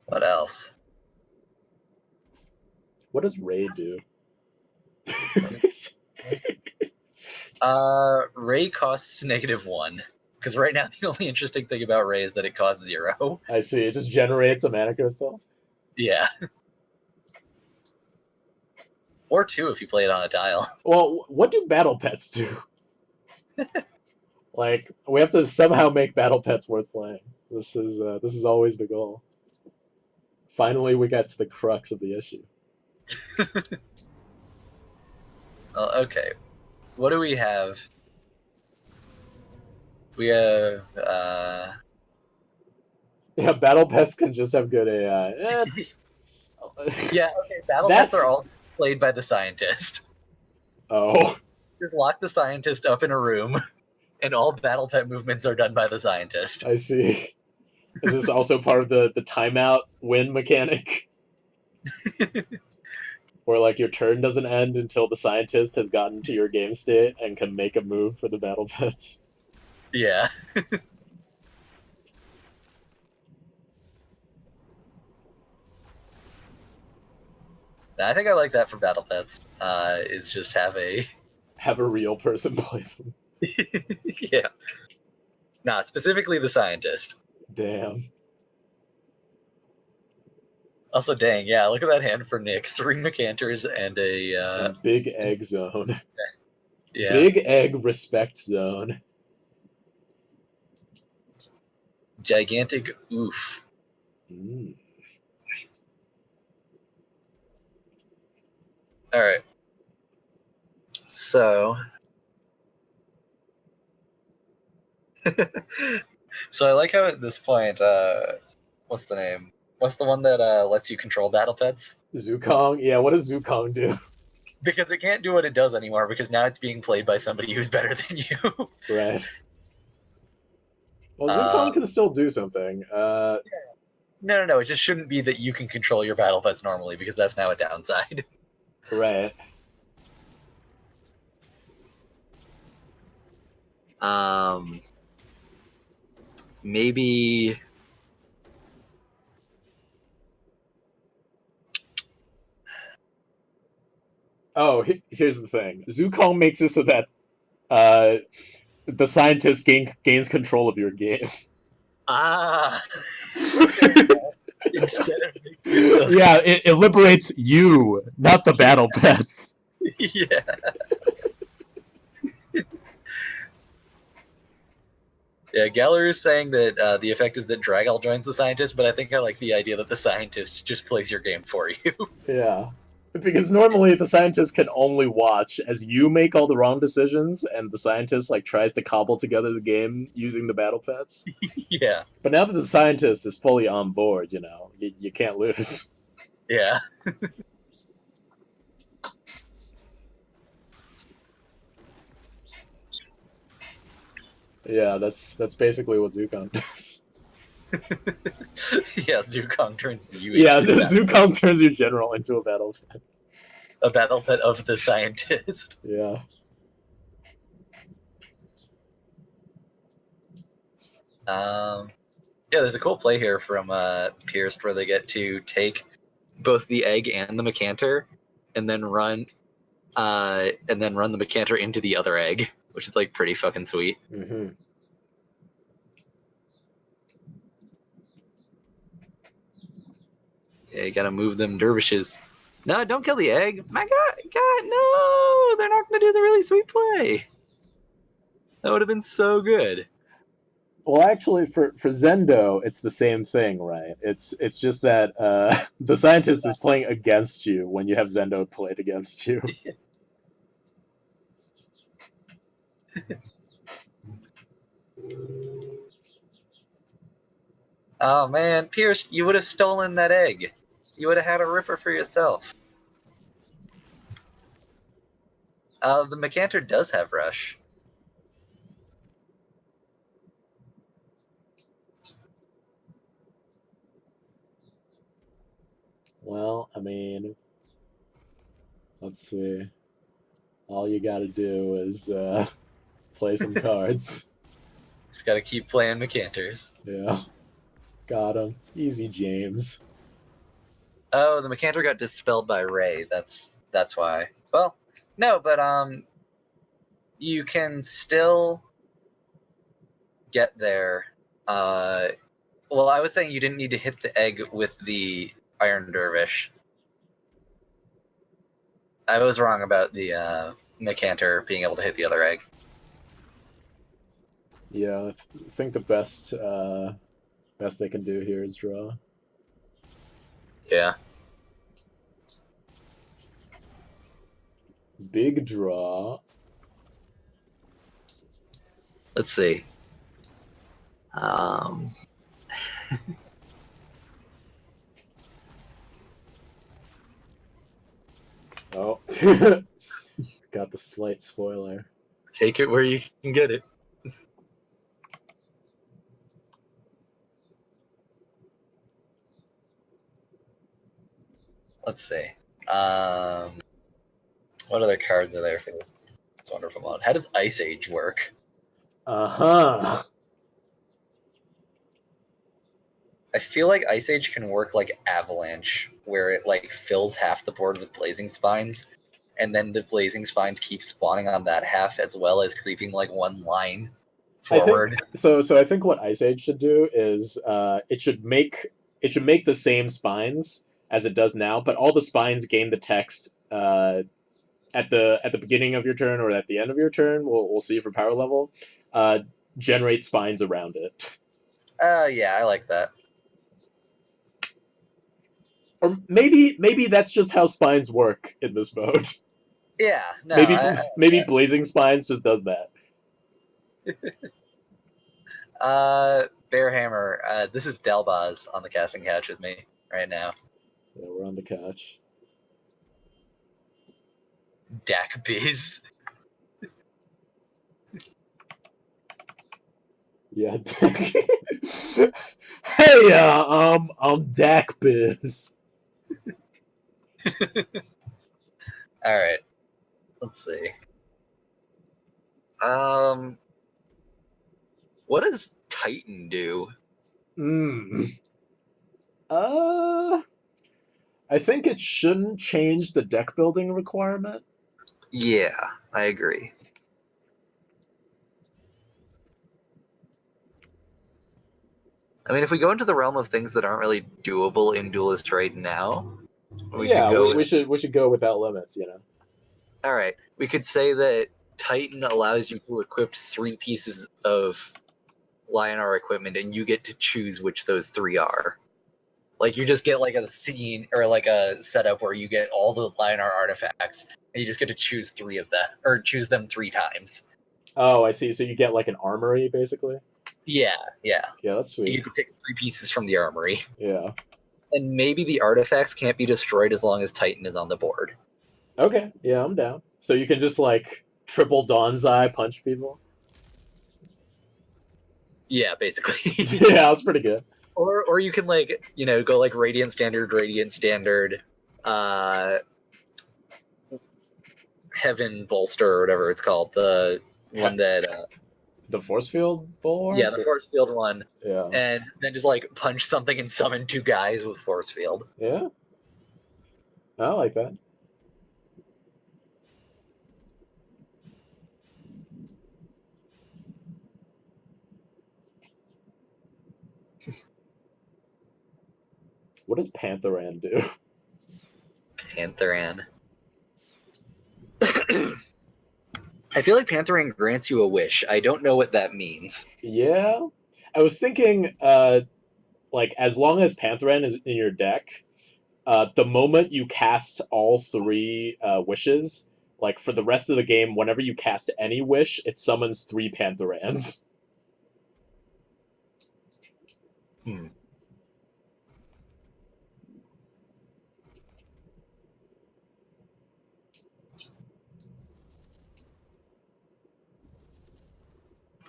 What else? What does Ray do? Ray costs -1. Because right now, the only interesting thing about Ray is that it costs 0. I see. It just generates a mana crystal? Yeah. Or 2 if you play it on a tile. Well, what do battle pets do? Like, we have to somehow make battle pets worth playing. This is always the goal. Finally, we got to the crux of the issue. Okay. What do we have? We have, Yeah, battle pets can just have good AI. It's... yeah, okay, battle pets are all played by the scientist. Oh. Just lock the scientist up in a room, and all battle pet movements are done by the scientist. I see. Is this also part of the timeout win mechanic? Where, like, your turn doesn't end until the scientist has gotten to your game state and can make a move for the battle pets? Yeah. I think I like that for battle pets. Is just have a real person play them. Yeah. Nah, specifically the scientist. Damn. Also, dang, yeah, look at that hand for Nick. 3 Mechanters and a Big Egg Zone. Yeah. Big Egg Respect Zone. Gigantic Oof. Mm. Alright. So... so I like how at this point, what's the name? What's the one that lets you control battle pets? Zukong? Yeah, what does Zukong do? Because it can't do what it does anymore, because now it's being played by somebody who's better than you. Right. Well, Zukong can still do something. No, it just shouldn't be that you can control your battle pets normally, because that's now a downside. Right. Maybe... Oh, here's the thing. Zukong makes it so that the scientist gains control of your game. Ah! Instead of yeah, it liberates you, not the battle pets. Yeah. Yeah, Galler is saying that the effect is that Dragal joins the scientist, but I think I like the idea that the scientist just plays your game for you. Yeah. Because normally the scientist can only watch as you make all the wrong decisions, and the scientist like tries to cobble together the game using the battle pets. Yeah. But now that the scientist is fully on board, you can't lose. Yeah. Yeah, that's basically what Zukon does. Yeah, Zukong turns you Yeah, into Zukon turns your general into a battle pet. a battle pet of the scientist. Yeah. Yeah, there's a cool play here from Pierced where they get to take both the egg and the Mecanter, and then run the Mecanter into the other egg, which is like pretty fucking sweet. Mm-hmm. Yeah, you gotta move them dervishes. No, don't kill the egg. My God, no! They're not gonna do the really sweet play. That would have been so good. Well, actually, for Zendo, it's the same thing, right? It's just that the scientist is playing against you when you have Zendo played against you. Oh man, Pierce, you would have stolen that egg. You would have had a ripper for yourself. The Mecanter does have Rush. Well, I mean, let's see. All you gotta do is play some cards. Just gotta keep playing Mecanters. Yeah, got him. Easy, James. Oh, the Mecanter got dispelled by Ray. That's why. Well, no, but you can still get there. Well, I was saying you didn't need to hit the egg with the Iron Dervish. I was wrong about the Mecanter being able to hit the other egg. Yeah, I think the best they can do here is draw. Yeah. Big draw. Let's see. Oh, got the slight spoiler. Take it where you can get it. Let's see. What other cards are there for this wonderful mode? How does Ice Age work? Uh-huh. I feel like Ice Age can work like Avalanche, where it like fills half the board with Blazing Spines, and then the Blazing Spines keep spawning on that half as well as creeping like one line I think forward. so. So I think what Ice Age should do is it should make the same spines as it does now, but all the spines gain the text at the beginning of your turn or at the end of your turn. We'll see for power level. Uh, generate spines around it, Yeah, I like that. or maybe that's just how spines work in this mode. Yeah, no, Maybe Blazing Spines just does that. Bearhammer, this is Dalboz on the casting couch with me right now. Yeah, we're on the couch. Dak Bees. Yeah. Hey, I'm Dak Biz. All right, let's see. What does Titan do? I think it shouldn't change the deck building requirement. Yeah, I agree. I mean, if we go into the realm of things that aren't really doable in Duelyst right now, we could Yeah, go. we should go without limits. All right, we could say that Titan allows you to equip 3 pieces of Lionar equipment, and you get to choose which those 3 are. Like you just get like a scene or like a setup where you get all the Lionar artifacts, and you just get to choose 3 of them, or choose them 3 times. Oh, I see. So you get like an armory, basically. Yeah. Yeah, that's You sweet. get to pick 3 pieces from the armory. Yeah. And maybe the artifacts can't be destroyed as long as Titan is on the board. Okay. Yeah, I'm down. So you can just like triple Dawn's Eye punch people. Yeah, basically. Yeah, that's pretty good. Or you can like, go like Radiant Standard, Heaven Bolster or whatever it's called. The one that The force field bulwark. yeah, the force field one. Yeah. And then just like punch something and summon 2 guys with force field. Yeah. I like that. What does Pantheran do? Pantheran. I feel like Pantheran grants you a wish. I don't know what that means. Yeah. I was thinking, like, as long as Pantheran is in your deck, the moment you cast all 3 wishes, like, for the rest of the game, whenever you cast any wish, it summons 3 Pantherans.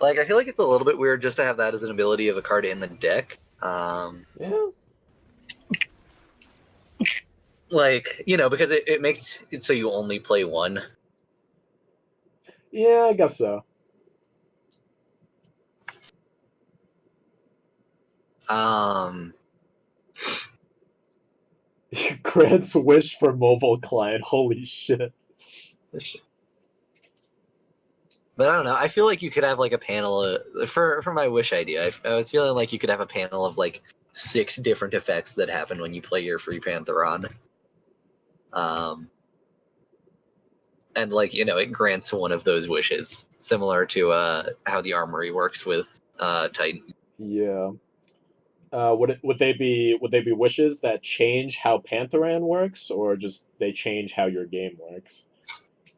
Like, I feel like it's a little bit weird just to have that as an ability of a card in the deck. Yeah. Like, because it makes it so you only play 1. Yeah, I guess so. Grants wish for mobile client. Holy shit. But I don't know. I feel like you could have like a panel for my wish idea. I was feeling like you could have a panel of like 6 different effects that happen when you play your free Pantheron. And like it grants one of those wishes, similar to how the armory works with Titan. Yeah. Would they be wishes that change how Pantheran works, or just they change how your game works?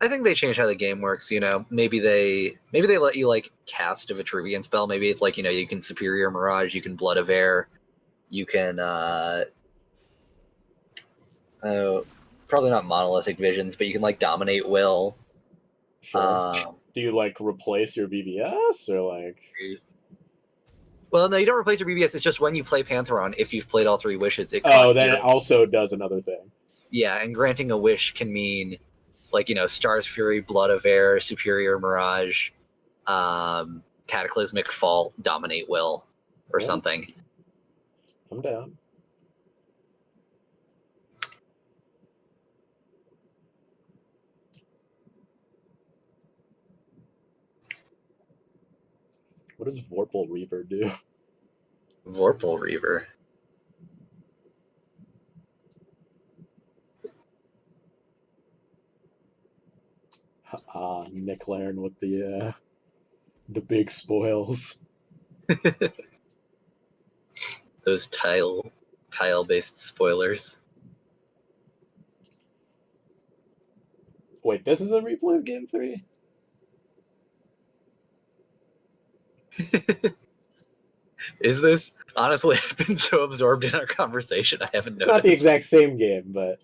I think they change how the game works. Maybe they let you like cast a Vitruvian spell. Maybe it's like you can Superior Mirage, you can Blood of Air, you can probably not Monolithic Visions, but you can like Dominate Will. Sure. Do you like replace your BBS or like? Well, no, you don't replace your BBS. It's just when you play Pantheron, if you've played all 3 wishes, it Oh, costs then 0. it also does another thing. Yeah, and granting a wish can mean like Star's Fury, Blood of Air, Superior Mirage, Cataclysmic Fault, Dominate Will, or something. I'm down. What does Vorpal Reaver do? Vorpal Reaver. Nick Laren with the big spoils. Those tile-based spoilers. Wait, this is a replay of Game 3? Is this? Honestly, I've been so absorbed in our conversation, I haven't noticed. It's not the exact same game, but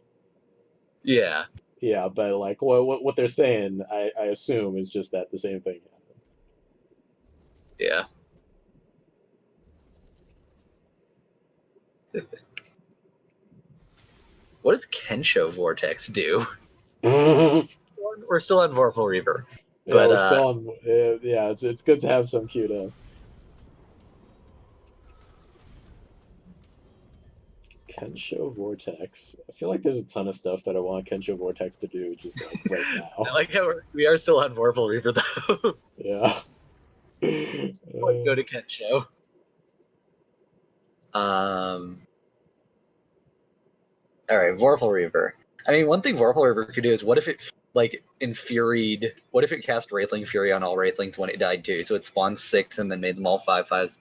yeah. Yeah, but like what they're saying, I assume is just that the same thing happens. Yeah. What does Kensho Vortex do? We're still on Vorpal Reaver. Yeah, but, we're still on. Yeah, it's good to have some queued up. Kensho Vortex. I feel like there's a ton of stuff that I want Kensho Vortex to do just like right now. I like how we are still on Vorpal Reaver though. Yeah. Go to Kensho. All right, Vorpal Reaver. I mean, one thing Vorpal Reaver could do is what if it like infuried? What if it cast Wraithling Fury on all Wraithlings when it died too? So it spawns 6 and then made them all 5/5s,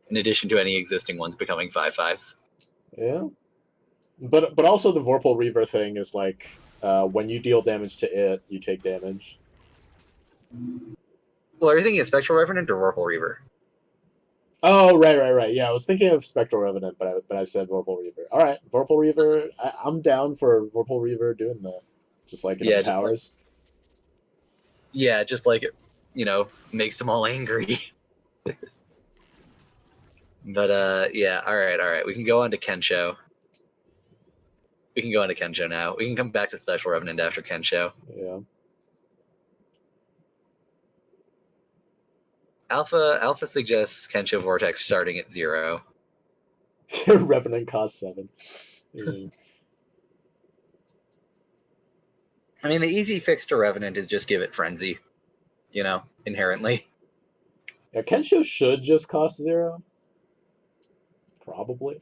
in addition to any existing ones becoming 5/5s. Yeah. But also the Vorpal Reaver thing is like when you deal damage to it, you take damage. Well, are you thinking of Spectral Revenant or Vorpal Reaver? Oh, right. Yeah, I was thinking of Spectral Revenant, but I said Vorpal Reaver. All right, Vorpal Reaver. I'm down for Vorpal Reaver doing that. Just like it Yeah, just like empowers. just like makes them all angry. But yeah, all right. We can go on to Kensho. We can go on to Kensho now. We can come back to Special Revenant after Kensho. Yeah. Alpha suggests Kensho Vortex starting at 0. Revenant costs 7. Yeah. I mean, the easy fix to Revenant is just give it Frenzy, inherently. Yeah, Kensho should just cost 0. Probably.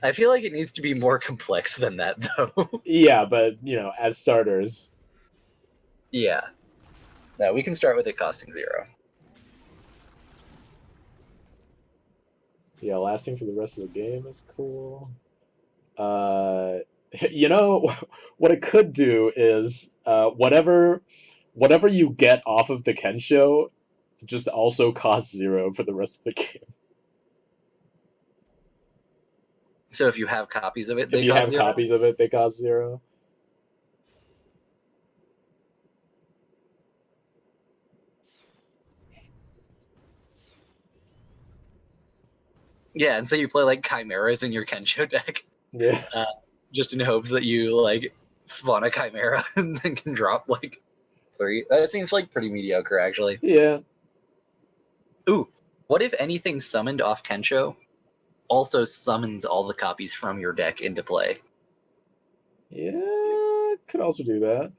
I feel like it needs to be more complex than that, though. Yeah, but as starters. Yeah. No, we can start with it costing 0. Yeah, lasting for the rest of the game is cool. Uh, you know what it could do is whatever you get off of the Kensho just also costs 0 for the rest of the game. So if you have copies of it, If they you cost have 0? copies of it, they cost 0. Yeah, and so you play like Chimeras in your Kensho deck, Yeah. just in hopes that you like spawn a Chimera and then can drop like 3. That seems like pretty mediocre, actually. Yeah. Ooh, what if anything summoned off Kensho also summons all the copies from your deck into play? Yeah, could also do that.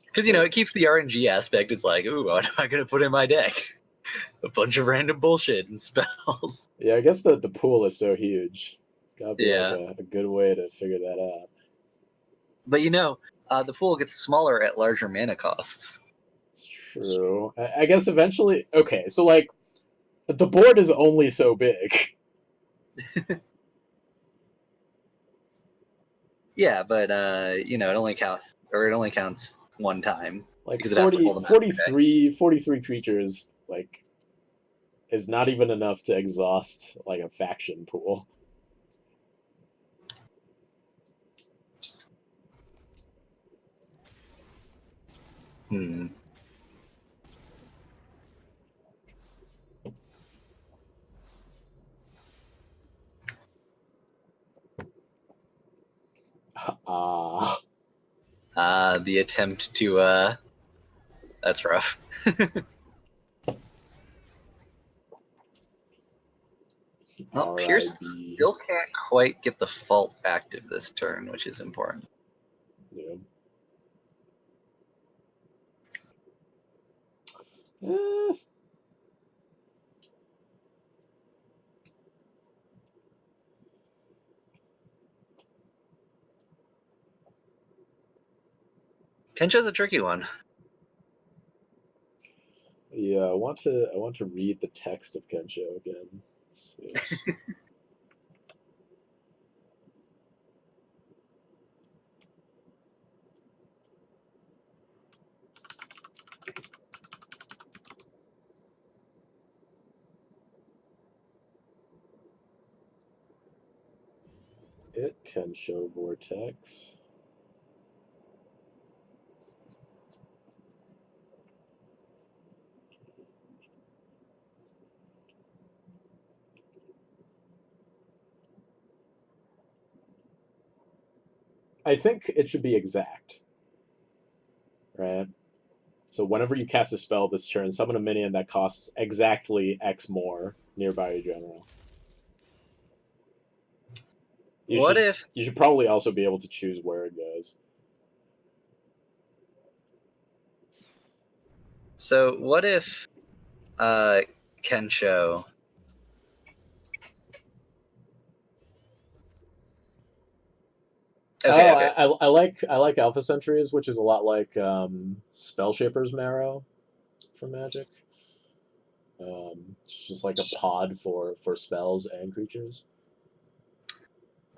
Because it keeps the RNG aspect. It's like, ooh, what am I gonna put in my deck? A bunch of random bullshit and spells. Yeah, I guess the pool is so huge. It's gotta be like Yeah, a good way to figure that out. but the pool gets smaller at larger mana costs. It's true. I guess eventually. Okay, so like the board is only so big. Yeah, but it only counts one time Like because it has to pull them out of your deck. 43 creatures, like, is not even enough to exhaust like a faction pool. Hmm. Ah. The attempt to that's rough. Well, Pierce R.I.B. still can't quite get the fault active this turn, which is important. Yeah. Eh, Kensho's a tricky one. yeah, I want to read the text of Kensho again. It's it Kensho Vortex. I think it should be exact, right? So whenever you cast a spell this turn, summon a minion that costs exactly X more nearby your general. You What should if you should probably also be able to choose where it goes. what if Kensho Oh, Okay, okay. I like Alpha Sentries, which is a lot like Spell Shaper's Marrow from Magic. It's just like a pod for spells and creatures.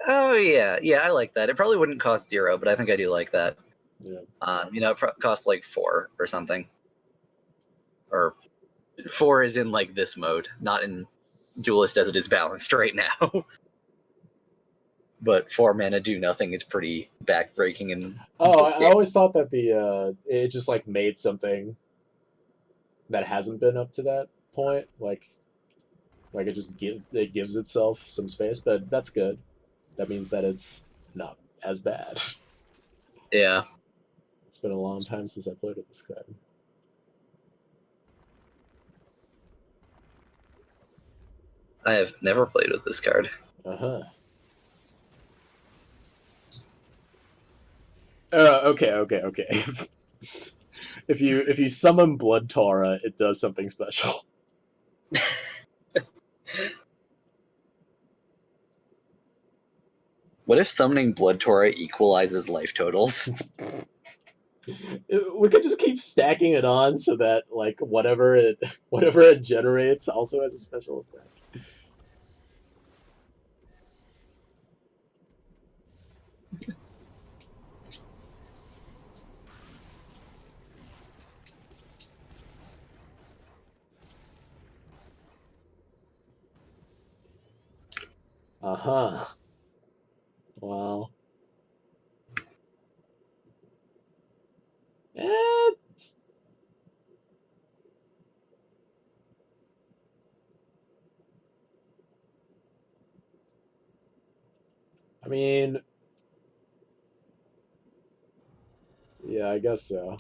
Oh yeah, yeah, I like that. It probably wouldn't cost 0, but I think I do like that. Yeah. It costs like 4 or something, or 4 is in like this mode, not in Duelyst as it is balanced right now. But 4 mana do nothing is pretty backbreaking and Oh, I scary. always thought that it just like made something that hasn't been up to that point, like it gives itself some space, but that's good. That means that it's not as bad. Yeah, It's been a long time since I played with this card. I have never played with this card. Uh-huh. Okay. If you summon Blood Tora, it does something special. What if summoning Blood Tora equalizes life totals? We could just keep stacking it on so that like whatever it generates also has a special effect. Uh-huh. Well. Eh, I mean, yeah, I guess so.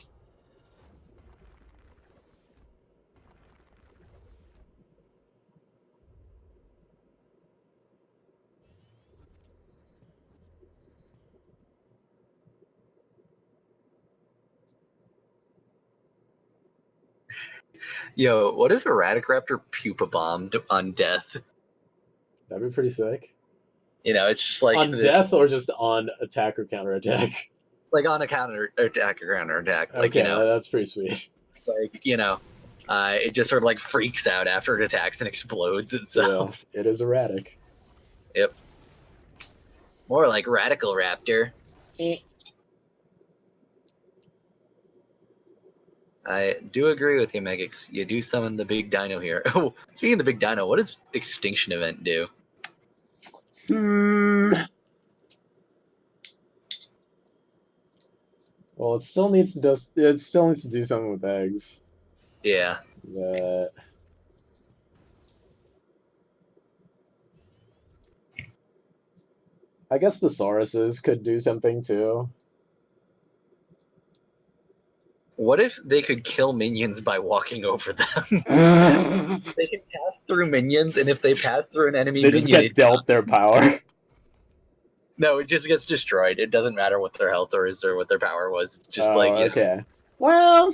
Yo, what if Erraticraptor pupa bombed on death? That'd be pretty sick. It's just like On this, death or just on attack or counter attack? like on a counter attack or counter attack, like Okay, that's pretty sweet. like it just sort of like freaks out after it attacks and explodes Yeah, itself. it is erratic. Yep. More like Radical Raptor. Eh. I do agree with you, Megix. You do summon the big dino here. Oh, speaking of the big dino, what does Extinction Event do? Hmm. Well, it still needs to do something with eggs. Yeah. That I guess the Sauruses could do something too. What if they could kill minions by walking over them? They can pass through minions, and if they pass through an enemy They just minion, get dealt their power. no, it just gets destroyed. It doesn't matter what their health is or what their power was. It's just Oh, like, okay. Well,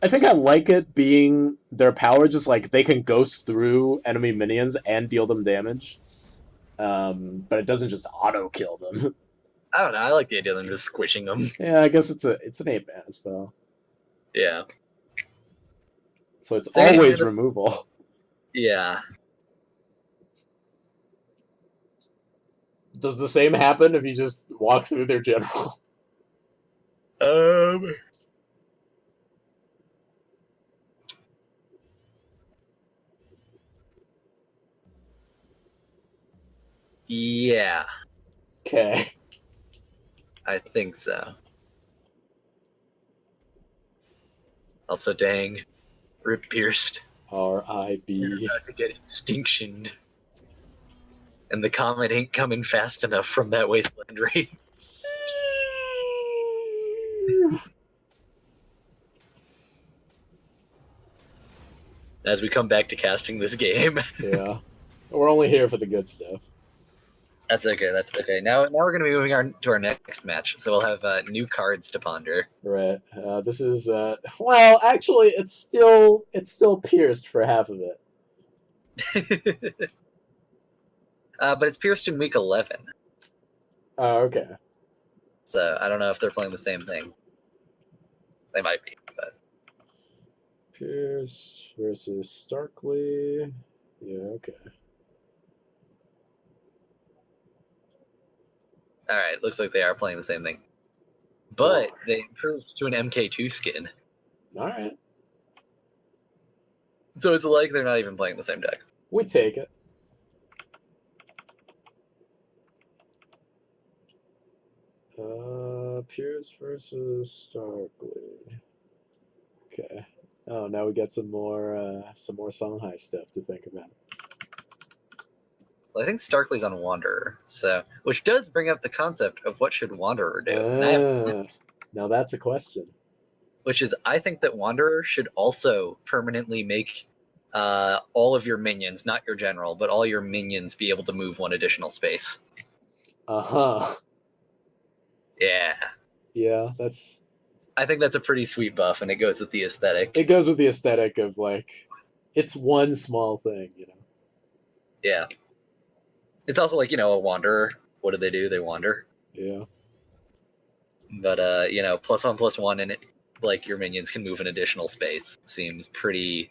I think I like it being their power just like they can ghost through enemy minions and deal them damage. But it doesn't just auto kill them. I don't know. I like the idea of them just squishing them. Yeah, I guess it's an 8 mana spell. Yeah. So it's So anything always that is, removal. yeah. Does the same happen if you just walk through their general? Um. Yeah, Okay. I think so. Also, dang, rip pierced. You're R.I.B. about to get extinctioned. And the comet ain't coming fast enough from that wasteland raid. As we come back to casting this game. Yeah. We're only here for the good stuff. That's okay, that's okay. Now we're going to be moving on to our next match. So we'll have new cards to ponder. Right. This is well, actually it's still pierced for half of it. But it's pierced in week 11. Oh, okay. So I don't know if they're playing the same thing. They might be, but Pierce versus Starkly. Yeah, okay. All right, looks like they are playing the same thing, but they improved to an MK2 skin, All right, so it's like they're not even playing the same deck. we take it. Pierce versus Starkly. Okay. Oh, now we got some more Songhai stuff to think about. Well, I think Starkly's on Wanderer, so which does bring up the concept of what should Wanderer do. And Now that's a question. which is, I think that Wanderer should also permanently make all of your minions, not your general, but all your minions be able to move one additional space. Uh-huh. Yeah. Yeah, that's... I think that's a pretty sweet buff, and it goes with the aesthetic. It goes with the aesthetic of, like, it's one small thing, you know? Yeah. It's also like, a Wanderer. What do? They wander. Yeah. But, +1/+1, and like, your minions can move an additional space. Seems pretty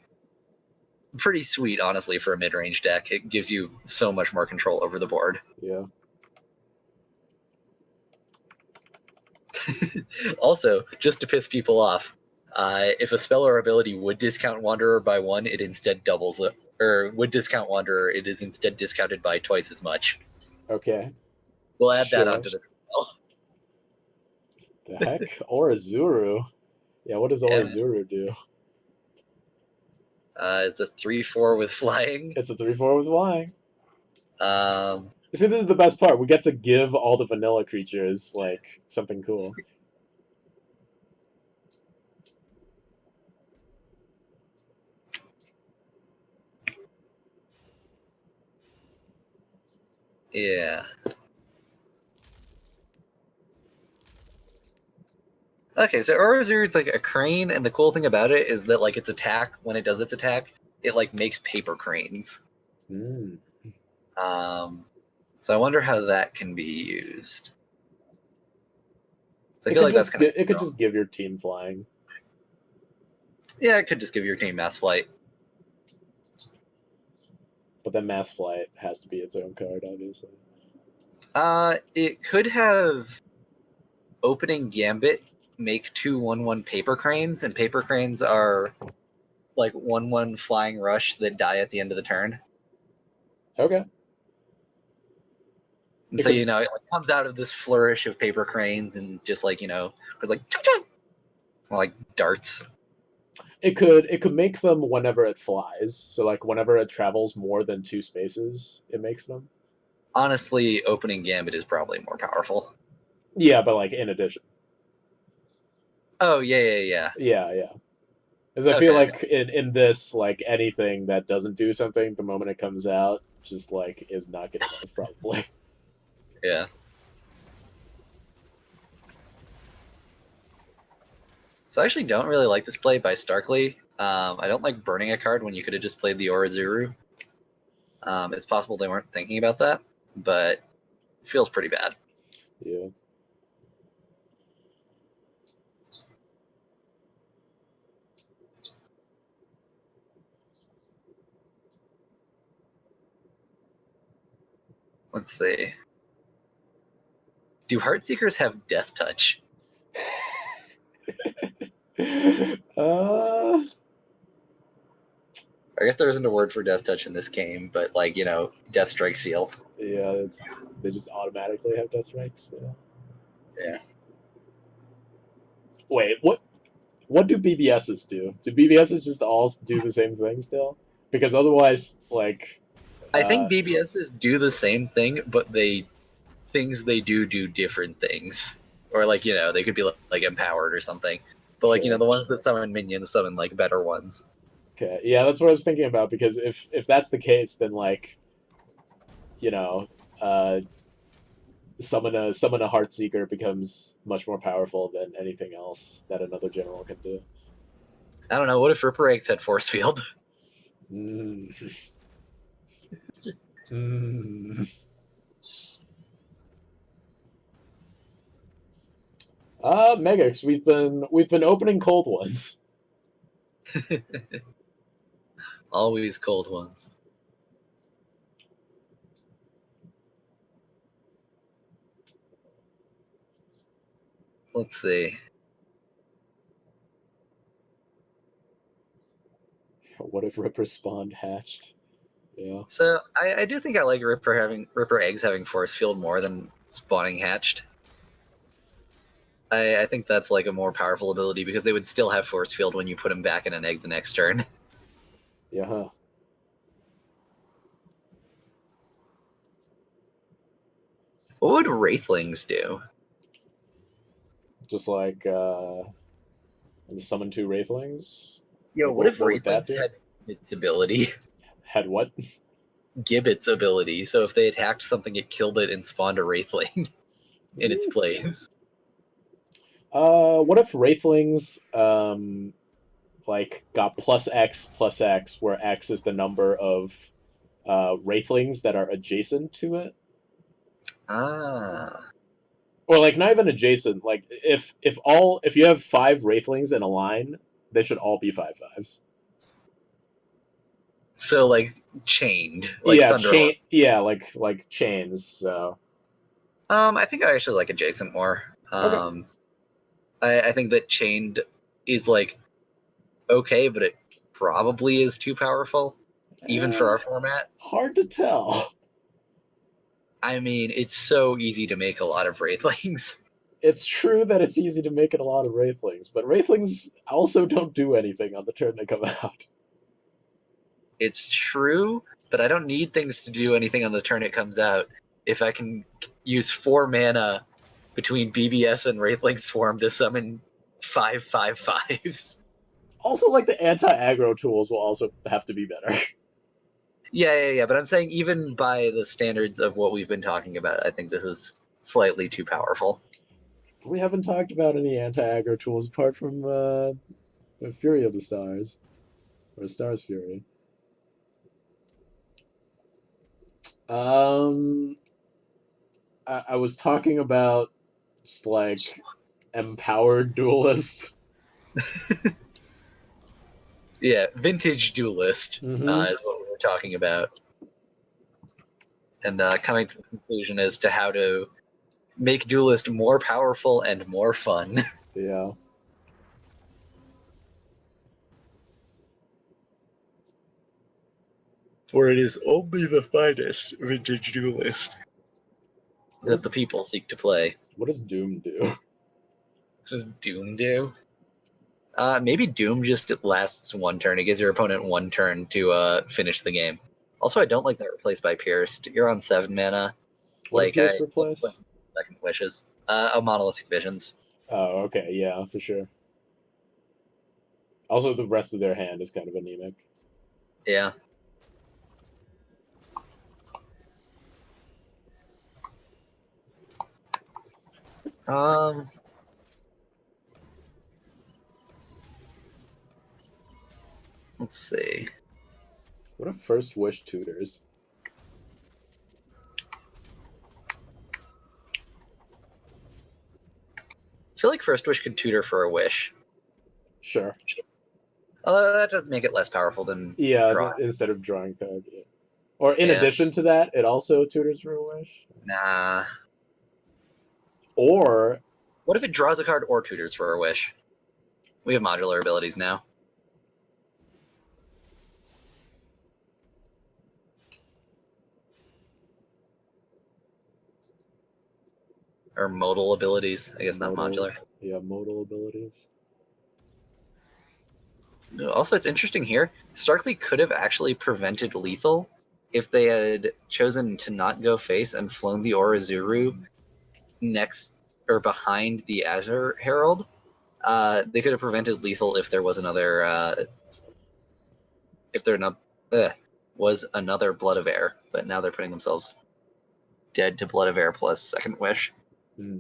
sweet, honestly, for a mid-range deck. It gives you so much more control over the board. Yeah. Also, just to piss people off, if a spell or ability would discount Wanderer by 1, it instead doubles it. Or would discount Wanderer, it is instead discounted by twice as much. Okay. We'll add that Sure. onto the spell. The heck? Orizuru? Yeah, what does Orizuru do? It's a 3/4 with flying. It's a 3/4 with flying. Um, You see, this is the best part. We get to give all the vanilla creatures, like, something cool. yeah. Okay, so Orizuru, it's like a crane, and the cool thing about it is that, like, its attack, when it does its attack, it, like, makes paper cranes. Mm. So I wonder how that can be used. So I It feel could like that's just kind it could just give your team flying. Yeah, it could just give your team mass flight. But then Mass Flight has to be its own card, obviously. It could have opening Gambit make 2 1/1 paper cranes, and paper cranes are like 1/1 flying rush that die at the end of the turn. Okay. And It so, could- it like comes out of this flourish of paper cranes and just like, it's like darts. It could make them whenever it flies. So like whenever it travels more than 2 spaces, it makes them. Honestly, opening Gambit is probably more powerful. Yeah, but like in addition. Oh, yeah. Yeah. Because I feel like in this, like anything that doesn't do something the moment it comes out, just like is not good enough, probably. Yeah. So I actually don't really like this play by Starkly. I don't like burning a card when you could have just played the Orizuru. It's possible they weren't thinking about that, but it feels pretty bad. Yeah. Let's see. Do Heartseekers have Death Touch? uh, I guess there isn't a word for Death Touch in this game, but like, Death Strike Seal. yeah, they just automatically have death strikes. Yeah. Wait, what do BBSs do? Do BBSs just all do the same thing still? Because otherwise, like, I think BBSs do the same thing, but things they do different things. Or like, they could be like empowered or something. But like, sure. the ones that summon minions summon like better ones. Okay, yeah, that's what I was thinking about. Because if that's the case, then like, uh, summon a Heartseeker becomes much more powerful than anything else that another general can do. I don't know. What if Ripper Eggs had Force Field? Mm. Megax, we've been opening cold ones. Always cold ones. let's see. What if Ripper spawned hatched? Yeah. So I do think I like Ripper eggs having force field more than spawning hatched. I think that's like a more powerful ability because they would still have force field when you put them back in an egg the next turn. Yeah. Huh. What would Wraithlings do? Just like summon 2 Wraithlings. Yo, Like what if what would that Wraithlings do? had its ability? Had what? Gibbet's ability. So if they attacked something, it killed it and spawned a Wraithling in its place. What if Wraithlings like got +X, where X is the number of Wraithlings that are adjacent to it? Ah. Or like not even adjacent. Like if you have 5 Wraithlings in a line, they should all be 5/5s. So like chained, like Yeah, Thunderlord. Yeah, like chains. So I think I actually like adjacent more. okay. I think that chained is like okay, but it probably is too powerful, even for Eh, our format. hard to tell. I mean, it's so easy to make a lot of Wraithlings. It's true that it's easy to make it a lot of Wraithlings, but Wraithlings also don't do anything on the turn they come out. It's true, but I don't need things to do anything on the turn it comes out. If I can use 4 mana between BBS and Wraithling Swarm to summon 5/5/5s. Also, like the anti-aggro tools will also have to be better. Yeah. But I'm saying even by the standards of what we've been talking about, I think this is slightly too powerful. We haven't talked about any anti-aggro tools apart from Fury of the Stars, or Stars Fury. Um, I was talking about just like empowered duelist. Yeah, vintage Duelyst Mm-hmm. is what we were talking about. And coming to a conclusion as to how to make Duelyst more powerful and more fun. Yeah. For it is only the finest vintage Duelyst that the people seek to play. What does Doom do? What does Doom do? Maybe Doom just lasts 1 turn. It gives your opponent 1 turn to finish the game. Also, I don't like that replaced by Pierced. You're on 7 mana. What did Like, Pierce I replace? second wishes. A Monolithic Visions. Oh, okay, yeah, for sure. Also, the rest of their hand is kind of anemic. Yeah. Let's see. What if First Wish tutors? I feel like First Wish could tutor for a wish. Sure. Although that does make it less powerful than Yeah, draw. instead of drawing card. Yeah. Or in Yeah. addition to that, it also tutors for a wish. Nah. Or What if it draws a card or tutors for a wish? We have modular abilities now. Or modal abilities. I guess not modular. Yeah, modal abilities. Also, it's interesting here. Starkly could have actually prevented lethal if they had chosen to not go face and flown the Orazuru next or behind the Azure Herald. They could have prevented lethal if there was another if there not, was another Blood of Air, but now they're putting themselves dead to Blood of Air plus Second Wish. Hmm.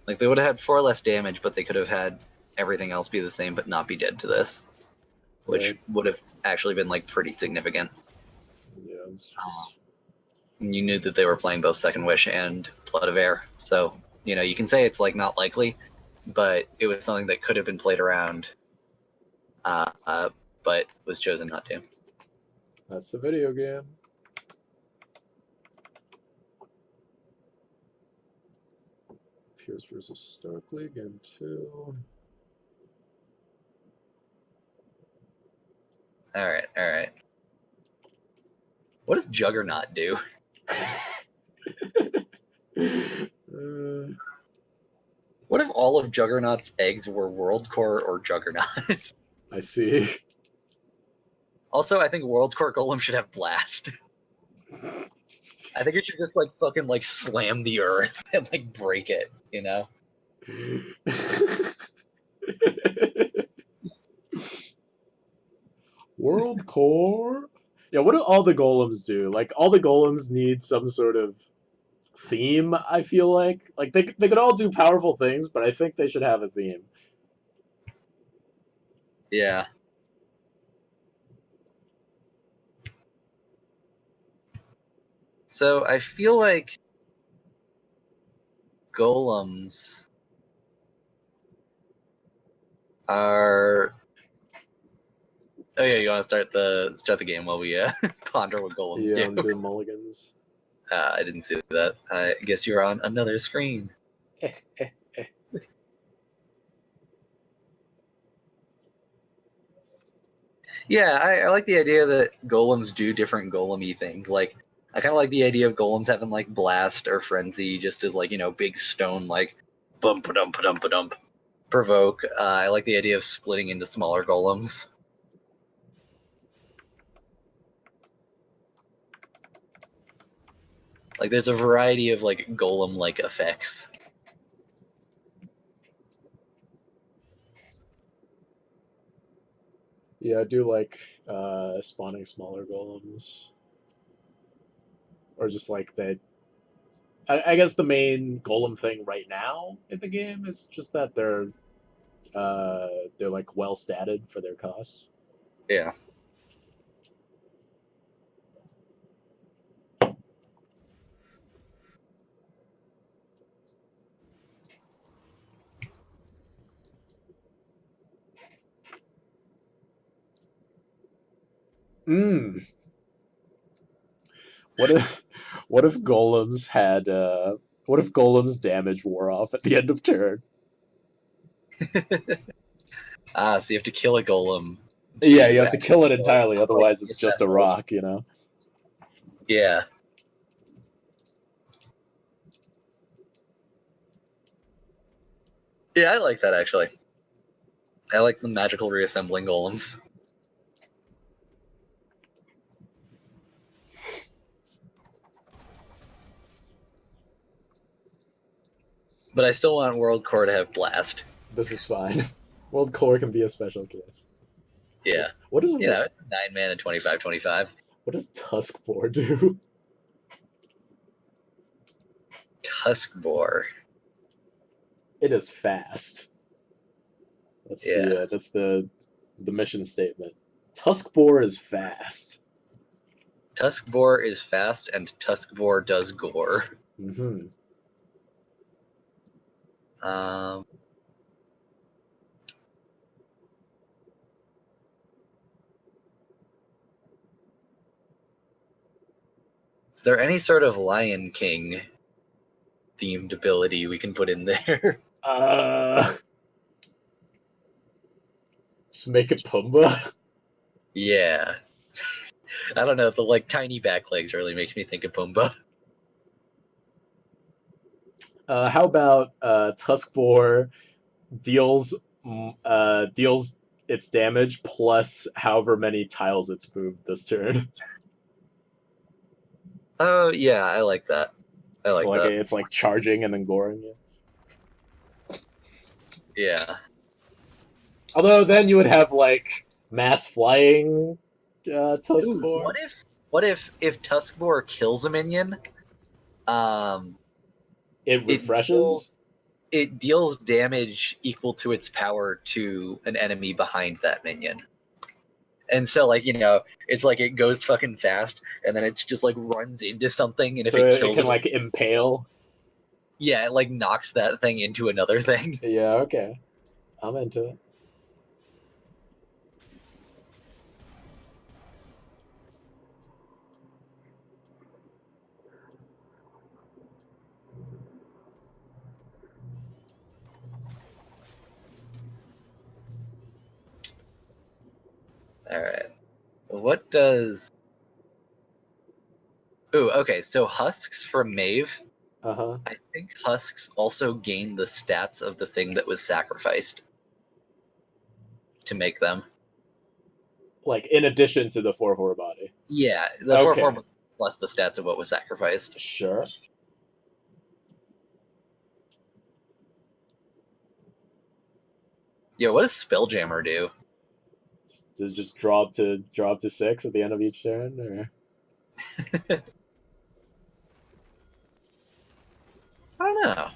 Like they would have had 4 less damage, but they could have had everything else be the same but not be dead to this, which Right. would have actually been like pretty significant. Yeah, it's just... You knew that they were playing both Second Wish and Blood of Air, so you can say it's like not likely, but it was something that could have been played around, but was chosen not to. That's the video game. Pierce versus Starkly, game 2. All right. What does Juggernaut do? What if all of Juggernaut's eggs were World Core or Juggernaut? I see. Also, I think World Core Golem should have Blast. I think it should just like fucking like slam the earth and like break it, you know? World Core? Yeah, what do all the golems do? Like, all the golems need some sort of theme, I feel like. Like, they could all do powerful things, but I think they should have a theme. Yeah. So I feel like golems are. Oh yeah, you want to start the game while we ponder what golems Yeah, do? I'm doing mulligans. I didn't see that. I guess you're on another screen. Yeah, I like the idea that golems do different golem-y things. Like, I kind of like the idea of golems having like blast or frenzy, just as like big stone like bump dump dump dump provoke. I like the idea of splitting into smaller golems. Like, there's a variety of like golem-like effects. Yeah, I do like spawning smaller golems. Or just like that. I guess the main golem thing right now in the game is just that they're like well statted for their cost. Yeah. Mm. What if golems had what if golems damage wore off at the end of turn? So you have to kill a golem. Yeah, you To have to kill it entirely, like, otherwise it's get just that a rock, you know? Yeah. Yeah, I like that actually. I like the magical reassembling golems. But I still want World Core to have blast. This is fine. World Core can be a special case. Yeah. What is It's 9 mana 25/25. what does Tusk Boar do? Tusk Boar. It is fast. That's Yeah. the mission statement. Tusk Boar is fast. Tusk Boar is fast and Tusk Boar does gore. Mm-hmm. Um Is there any sort of Lion King themed ability we can put in there? Just make it Pumbaa. Yeah. I don't know, the like tiny back legs really makes me think of Pumbaa. How about Tusk Boar deals deals its damage plus however many tiles it's moved this turn. Oh yeah, I like that. I So like like that. it's like charging and then goring you. Yeah. Although then you would have like mass flying Tusk Ooh, Boar. what if Tusk Boar kills a minion? Um It it deals refreshes. it deals damage equal to its power to an enemy behind that minion. And so, like, it's like it goes fucking fast, and then it just like runs into something, and if So it it kills can it, like impale. yeah, it like knocks that thing into another thing. Yeah, okay. I'm into it. what does... Ooh, okay, so husks from Mave. Uh-huh. I think husks also gain the stats of the thing that was sacrificed to make them. Like, in addition to the 4/4 body. Yeah, the Okay. 4/4 plus the stats of what was sacrificed. Sure. Yo, what does Spelljammer do? Does it just draw up to 6 at the end of each turn, or? I don't know.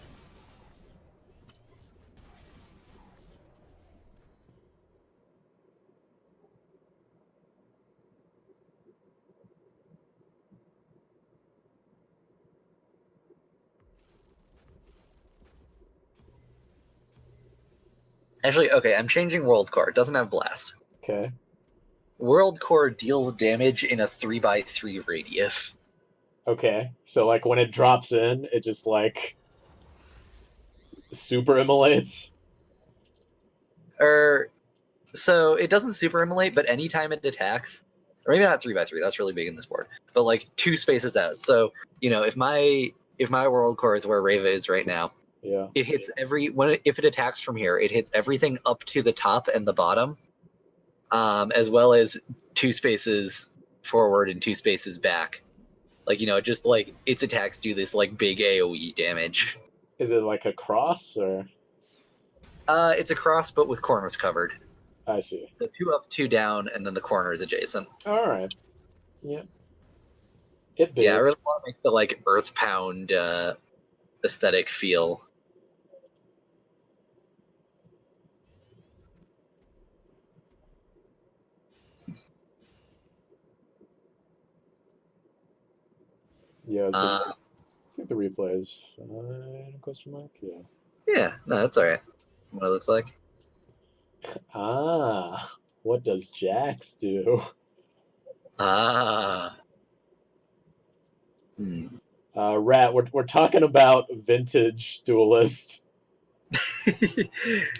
Actually, okay, I'm changing World Core. It doesn't have Blast. Okay. World Core deals damage in a 3x3 radius. Okay. So, like, when it drops in, it just, like, super immolates? So it doesn't super immolate, but anytime it attacks, or maybe not 3x3, that's really big in this board, but like 2 spaces out. So, if my World Core is where Reva is right now, Yeah. it hits if it attacks from here, it hits everything up to the top and the bottom, as well as 2 spaces forward and 2 spaces back. Like, just like its attacks do this like big AoE damage. Is it like a cross, or? It's a cross, but with corners covered. I see. So 2 up, 2 down, and then the corner is adjacent. Alright. Yeah. It big. Yeah, I really want to make the like Earth Pound aesthetic feel. Yeah, I think the replay is fine, question mark? Yeah. Yeah, no, that's alright. What it looks like. Ah, what does Jax do? Ah. Rat, we're talking about vintage Duelyst.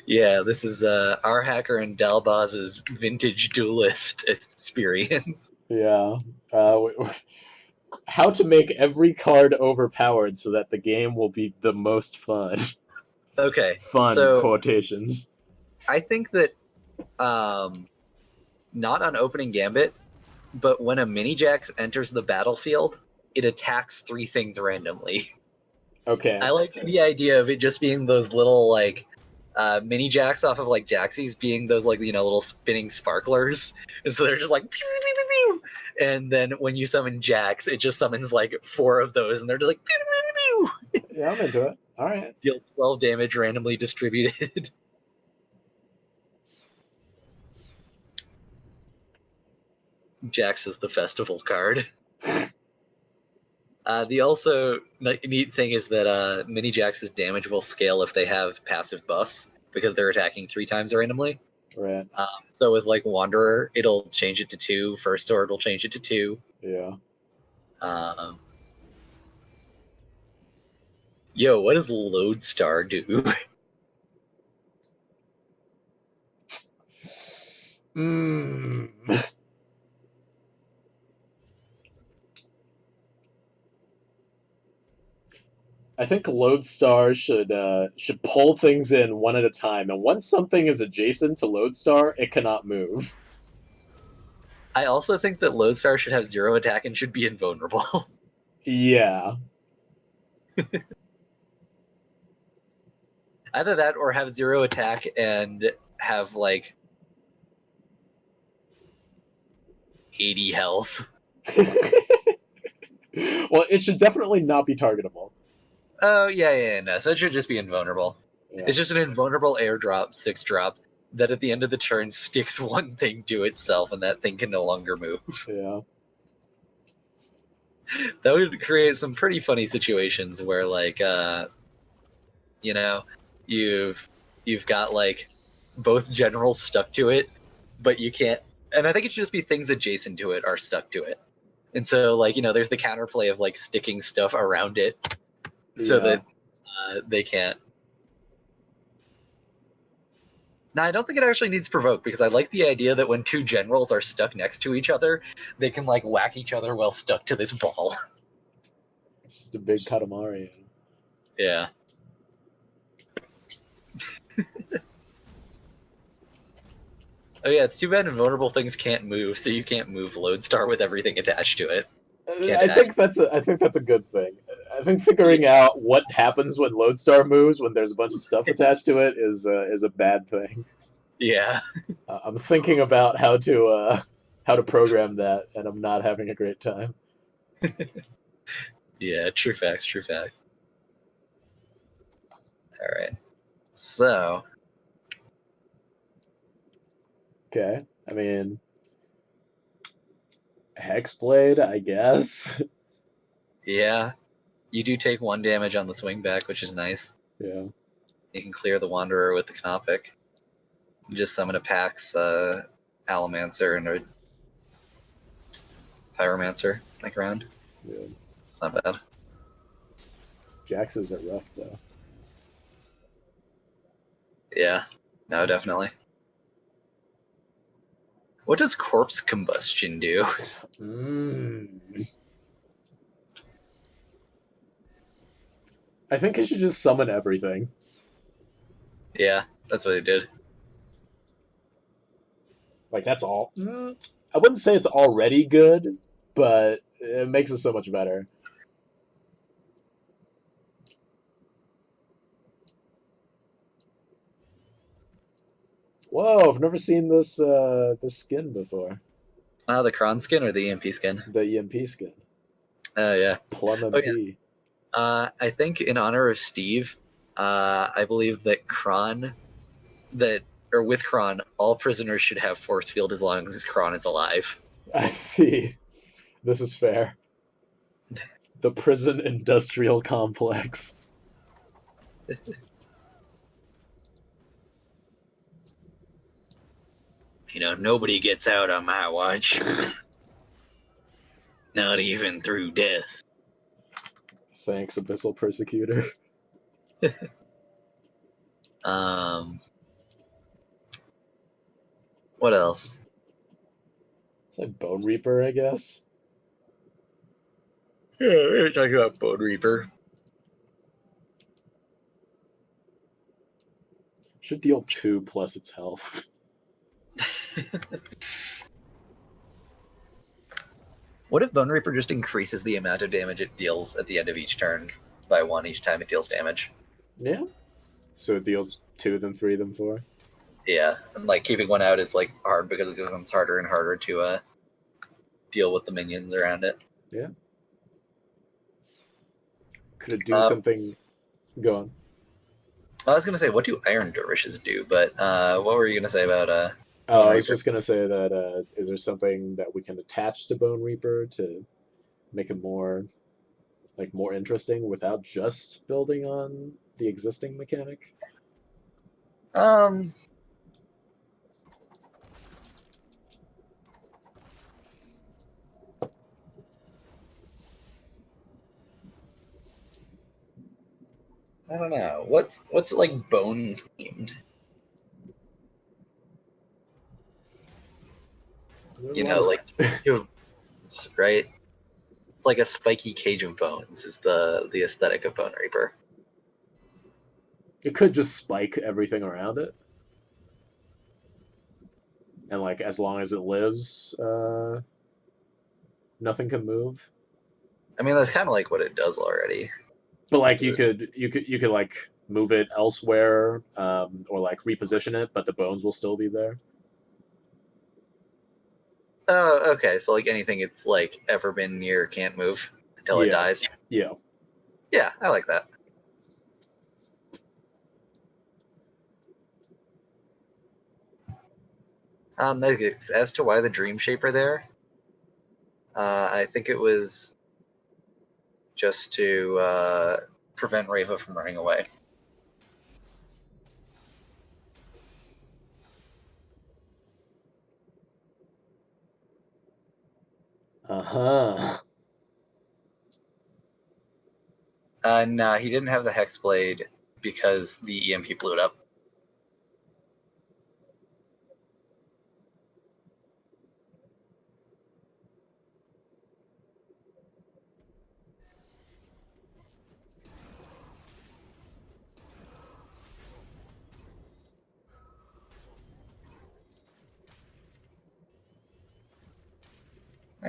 Yeah, this is RHacker and Dalboz's vintage Duelyst experience. Yeah. How to make every card overpowered so that the game will be the most fun. Okay, Fun so quotations. I think that not on opening gambit, but when a mini Jax enters the battlefield, it attacks 3 things randomly. Okay. I like the idea of it just being those little like mini Jacks off of like Jaxies being those like little spinning sparklers, and so they're just like pew, pew, pew, pew, pew. And then when you summon Jax, it just summons like 4 of those, and they're just like pew, pew, pew, pew. Yeah, I'm into it. All right. Deals 12 damage randomly distributed. Jax is the festival card. The also neat thing is that mini Jax's damage will scale if they have passive buffs because they're attacking 3 times randomly. Right. So with like Wanderer, it'll change it to 2. First Sword will change it to 2. Yeah. Yo, what does Lodestar do? I think Lodestar should pull things in one at a time, and once something is adjacent to Lodestar, it cannot move. I also think that Lodestar should have 0 attack and should be invulnerable. Yeah. Either that or have 0 attack and have like 80 health. Well, it should definitely not be targetable. Oh, yeah, no. So it should just be invulnerable. Yeah. It's just an invulnerable airdrop, 6-drop, that at the end of the turn sticks 1 thing to itself, and that thing can no longer move. Yeah. That would create some pretty funny situations where, like, you've got, like, both generals stuck to it, but you can't... And I think it should just be things adjacent to it are stuck to it. And so, like, there's the counterplay of, like, sticking stuff around it so that they can't. No, I don't think it actually needs provoke, because I like the idea that when two generals are stuck next to each other, they can like whack each other while stuck to this ball. It's just a big Katamari. Yeah. Oh yeah, it's too bad invulnerable things can't move, so you can't move Lodestar with everything attached to it. Can't I act. think that's a good thing. I think figuring out what happens when Lodestar moves when there's a bunch of stuff attached to it is a bad thing. Yeah. I'm thinking about how to program that, and I'm not having a great time. Yeah, true facts, true facts. Alright. So, Okay, I mean, Hexblade, I guess. yeah. You do take 1 damage on the swing back, which is nice. Yeah. You can clear the Wanderer with the Knopic. You just summon a Pax, Alamancer and a Pyromancer, like round. Yeah. It's not bad. Jaxos are rough though. Yeah. No, definitely. What does Corpse Combustion do? I think I should just summon everything. Yeah, that's what it did. Like that's all. I wouldn't say it's already good, but it makes it so much better. Whoa, I've never seen this skin before. The Kron skin or the EMP skin? The EMP skin. Oh, yeah. Plum Oh, yeah. MP. I think in honor of Steve, I believe that with Kron, all prisoners should have force field as long as Kron is alive. I see. This is fair. The prison industrial complex. Nobody gets out on my watch. Not even through death. Thanks, Abyssal Persecutor. What else? It's like Bone Reaper, I guess. Yeah, we were talking about Bone Reaper. Should deal 2 plus its health. What if Bone Reaper just increases the amount of damage it deals at the end of each turn by 1 each time it deals damage? Yeah. So it deals 2, then 3, then 4. Yeah, and like keeping 1 out is like hard because it becomes harder and harder to deal with the minions around it. Yeah. Could it do something? Go on. I was gonna say, what do Iron Dervishes do? But what were you gonna say about Oh, Bone I was Reaper? just gonna say that is there something that we can attach to Bone Reaper to make it more interesting without just building on the existing mechanic? Um, I don't know. What's like bone themed? There's a lot of Like right? It's like a spiky cage of bones is the aesthetic of Bone Reaper. it could just spike everything around it, and like as long as it lives, nothing can move. I mean, that's kind of like what it does already. But like you could like move it elsewhere, or like reposition it, but the bones will still be there. Oh, okay. So like anything it's like ever been near can't move until it Yeah, dies. yeah. Yeah, I like that. As to why the Dream Shaper there, I think it was just to prevent Reva from running away. Uh-huh. No, he didn't have the Hexblade because the EMP blew it up.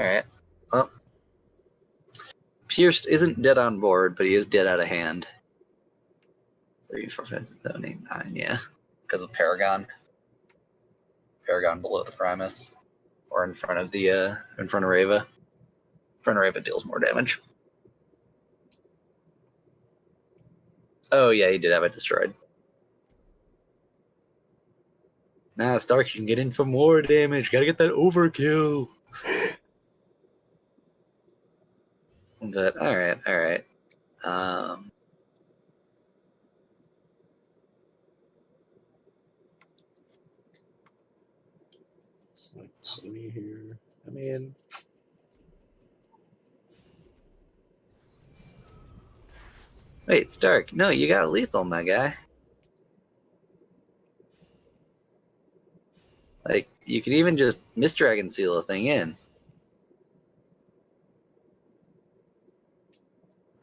Alright. Well, Pierced isn't dead on board, but he is dead out of hand. 3, 4, 5, 6, 7, 8, 9, yeah. Because of Paragon. Paragon below the Primus. Or in front of Reva. In front of Reva deals more damage. Oh yeah, he did have it destroyed. Now Stark can get in for more damage. Gotta get that overkill. But alright. It's like pony here. I mean, wait, Stark. No, you got lethal, my guy. Like, you could even just Dragon Seal a thing in.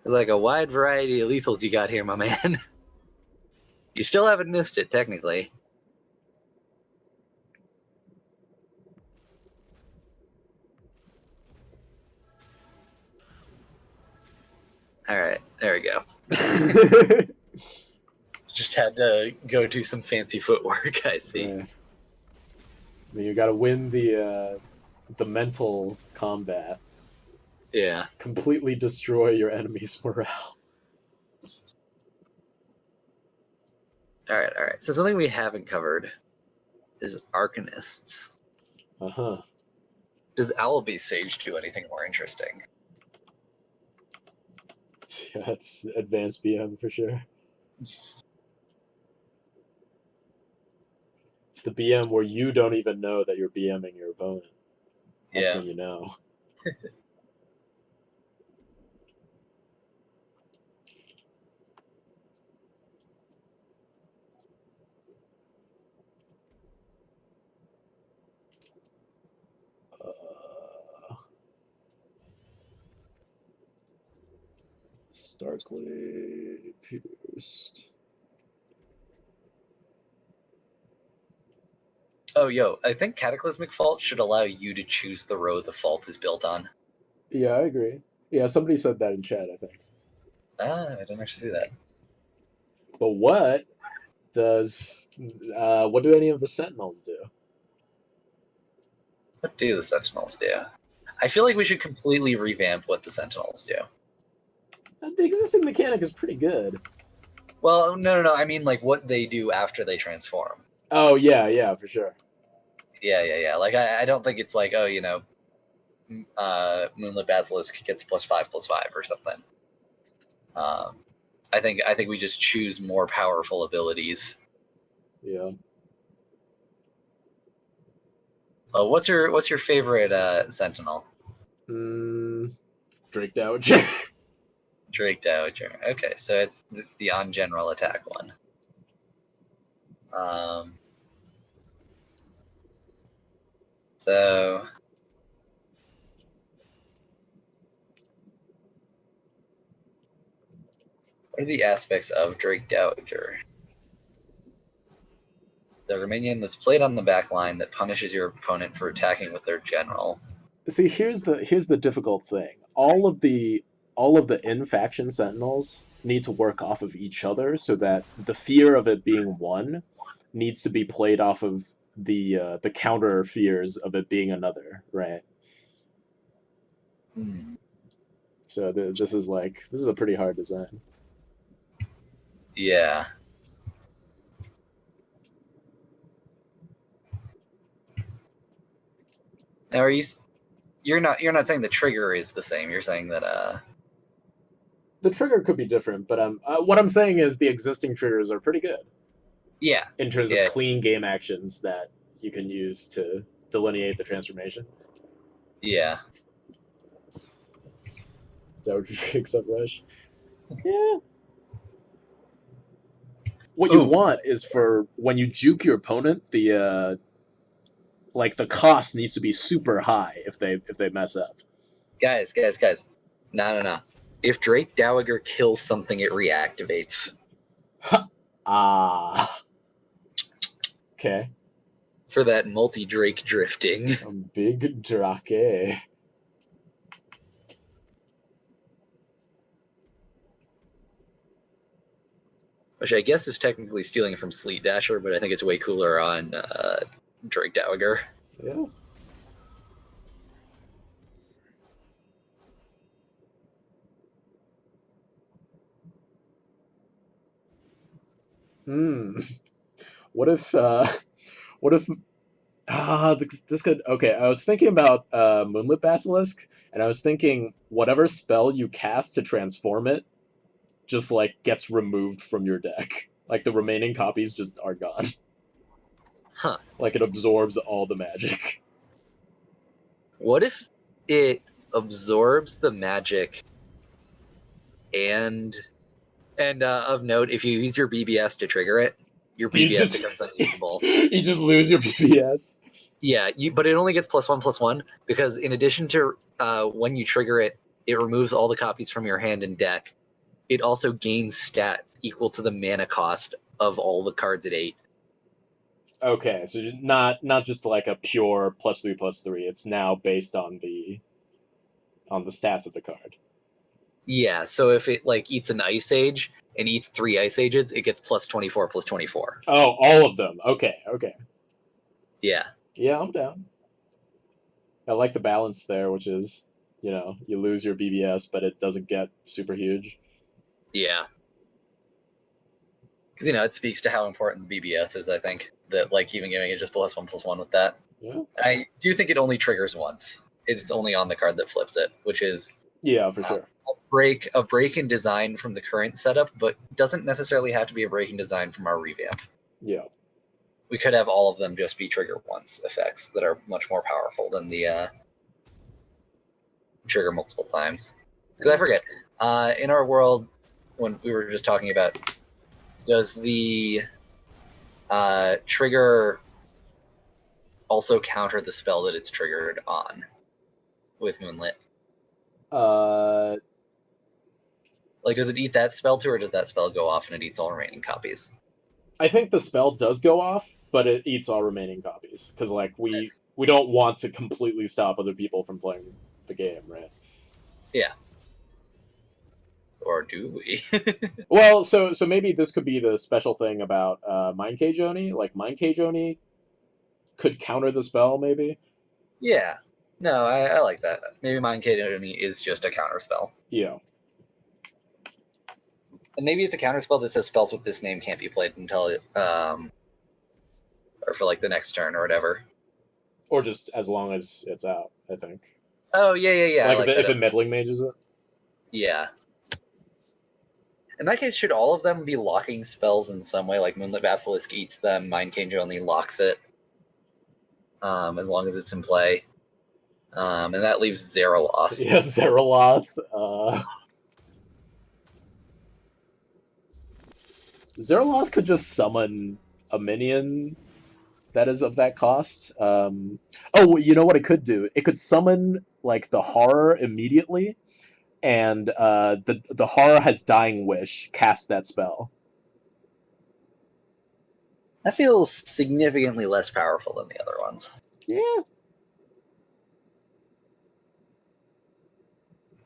There's like a wide variety of lethals you got here, my man. You still haven't missed it, technically. Alright, there we go. Just had to go do some fancy footwork, I see. Yeah. I mean, you got to win the mental combat. Yeah. Completely destroy your enemy's morale. Alright. So something we haven't covered is Arcanists. Uh-huh. Does Owlbeast Sage do anything more interesting? Yeah, it's advanced BM for sure. It's the BM where you don't even know that you're BMing your opponent. That's when you know. Starkly Pierced. Oh, yo, I think Cataclysmic Fault should allow you to choose the row the fault is built on. Yeah, I agree. Yeah, somebody said that in chat, I think. Ah, I didn't actually see that. But what do any of the Sentinels do? What do the Sentinels do? I feel like we should completely revamp what the Sentinels do. The existing mechanic is pretty good. Well, no. I mean, like, what they do after they transform. Oh, yeah, for sure. Yeah. Like, I don't think it's like, oh, you know, Moonlit Basilisk gets +5/+5 or something. I think we just choose more powerful abilities. Yeah. What's your favorite Sentinel? Drake Dowager. Drake Dowager. Okay, so it's the on general attack one. So what are the aspects of Drake Dowager? The minion that's played on the back line that punishes your opponent for attacking with their general. See, here's the difficult thing. All of the in-faction Sentinels need to work off of each other so that the fear of it being one needs to be played off of the counter fears of it being another, right? So this is a pretty hard design. Yeah. Now, you're not saying the trigger is the same. You're saying that the trigger could be different, but what I'm saying is the existing triggers are pretty good. Yeah. In terms of clean game actions that you can use to delineate the transformation. Yeah. Dowager Drake's up rush. Yeah. What you want is for when you juke your opponent, the cost needs to be super high if they mess up. Guys. No. If Drake Dowager kills something, it reactivates. Okay. For that multi-Drake drifting. Big Drake. which I guess is technically stealing from Sleet Dasher, but I think it's way cooler on Drake Dowager. Yeah. Hmm. What if what if this could okay, I was thinking about Moonlit Basilisk, and I was thinking whatever spell you cast to transform it just like gets removed from your deck. Like the remaining copies just are gone. Huh. Like it absorbs all the magic. What if it absorbs the magic and of note, if you use your BBS to trigger it, your Do you BBS just becomes unusable. you just lose your PPS? Yeah, but it only gets +1/+1 because in addition to when you trigger it, it removes all the copies from your hand and deck. It also gains stats equal to the mana cost of all the cards at 8. Okay, so not just like a pure +3/+3. It's now based on the stats of the card. Yeah, so if it like eats an Ice Age and eats 3 Ice Ages, it gets +24/+24. Oh, all of them. Okay, okay. Yeah. Yeah, I'm down. I like the balance there, which is, you lose your BBS, but it doesn't get super huge. Yeah. Because, it speaks to how important the BBS is, I think. That, like, even giving it just +1/+1 with that. Yeah. I do think it only triggers once. It's only on the card that flips it, which is Yeah, for sure. a break in design from the current setup, but doesn't necessarily have to be a break in design from our revamp. Yeah. We could have all of them just be trigger once effects that are much more powerful than the trigger multiple times. Because I forget, in our world, when we were just talking about, does the trigger also counter the spell that it's triggered on with Moonlit? Uh, Like, does it eat that spell too, or does that spell go off and it eats all remaining copies? I think the spell does go off, but it eats all remaining copies because like we don't want to completely stop other people from playing the game, right? Yeah. Or do we? Well, so maybe this could be the special thing about Mind Cage Oni. Like Mind Cage Oni could counter the spell, maybe. Yeah. No, I like that. Maybe Mind Cage Enemy is just a counter spell. Yeah. And maybe it's a counter spell that says spells with this name can't be played until or for like the next turn or whatever. Or just as long as it's out, I think. Oh yeah. Like, like if it meddling mages it. Yeah. In that case, should all of them be locking spells in some way? Like Moonlit Basilisk eats them, Mind Cage only locks it, as long as it's in play. And that leaves Zeraloth. Yeah, Zeraloth. Zeraloth could just summon a minion that is of that cost. Oh, you know what it could do? It could summon like the horror immediately, and the horror has Dying Wish. Cast that spell. That feels significantly less powerful than the other ones. Yeah.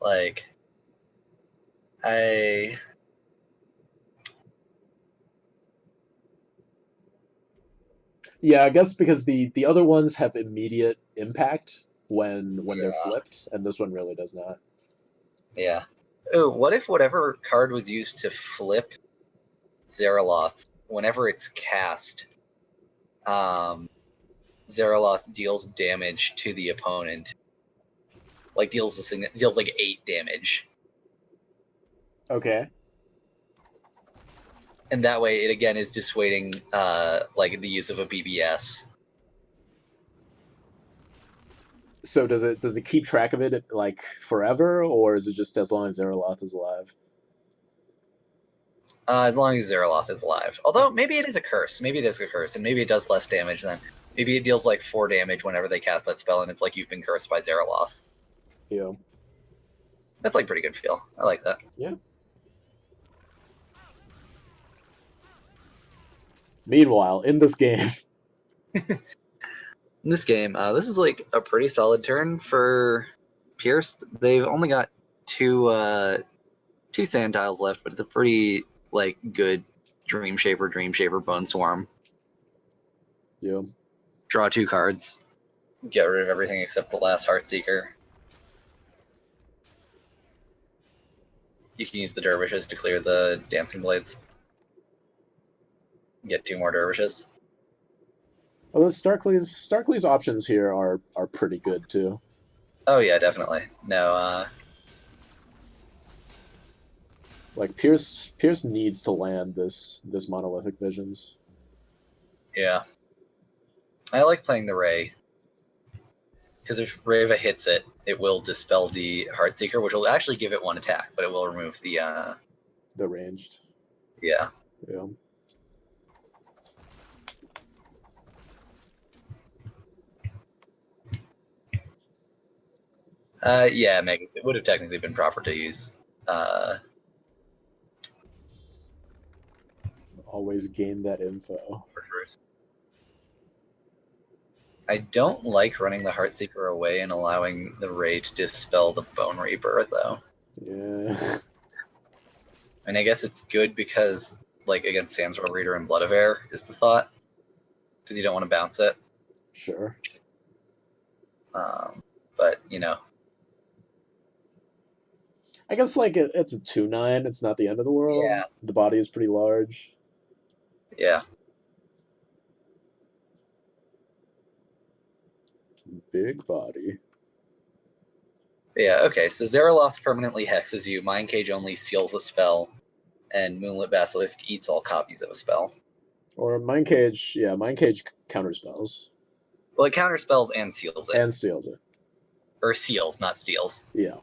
Like, Yeah, I guess because the other ones have immediate impact when they're Yeah. flipped, and this one really does not. Yeah. Oh, what if whatever card was used to flip Zeraloth, whenever it's cast, Zeraloth deals damage to the opponent, like deals like 8 damage, Okay. and that way it again is dissuading like the use of a BBS. So does it keep track of it like forever, or is it just as long as Zeraloth is alive? As long as Zeraloth is alive. Although maybe it is a curse. Maybe it is a curse, and maybe it does less damage then. Maybe it deals like 4 damage whenever they cast that spell, and it's like you've been cursed by Zeraloth. Yeah. That's like pretty good feel. I like that. Yeah. Meanwhile, in this game, In this game, this is like a pretty solid turn for Pierced. They've only got two sand tiles left, but it's a pretty like good Dream Shaper, Bone Swarm. Yeah. Draw 2 cards. Get rid of everything except the last Heartseeker. You can use the Dervishes to clear the Dancing Blades. Get 2 more Dervishes. Although Starkly's options here are pretty good too. Oh yeah, definitely. No, Like Pierce needs to land this Monolithic Visions. yeah. I like playing the Ray. Because if Reva hits it, it will dispel the Heartseeker, which will actually give it 1 attack, but it will remove the, The ranged. yeah. Yeah. Yeah, Megas. It would have technically been proper to use, Always gain that info. I don't like running the Heartseeker away and allowing the Ray to dispel the Bone Reaper, though. Yeah. And I guess it's good because, like, against Sandstorm Reader and Blood of Air is the thought. Because you don't want to bounce it. Sure. But, you know. I guess like it's a 2/9. It's not the end of the world. Yeah. The body is pretty large. Yeah. Big body. Yeah, okay, so Zeraloth permanently hexes you, Mind Cage only seals a spell, and Moonlit Basilisk eats all copies of a spell. Or Mind Cage, yeah, Mind Cage counterspells. Well, it counterspells and seals it. And steals it. Or seals, not steals. Yeah.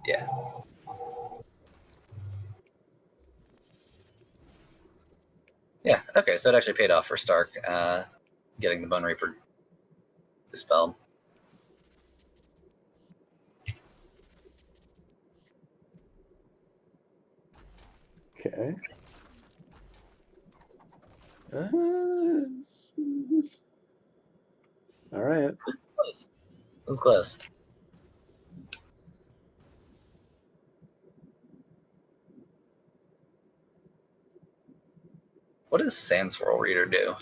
Yeah. Yeah, okay, so it actually paid off for Stark, getting the Bone Reaper dispelled. Okay. All right. Close. That was close. What does Sandswirl Reader do?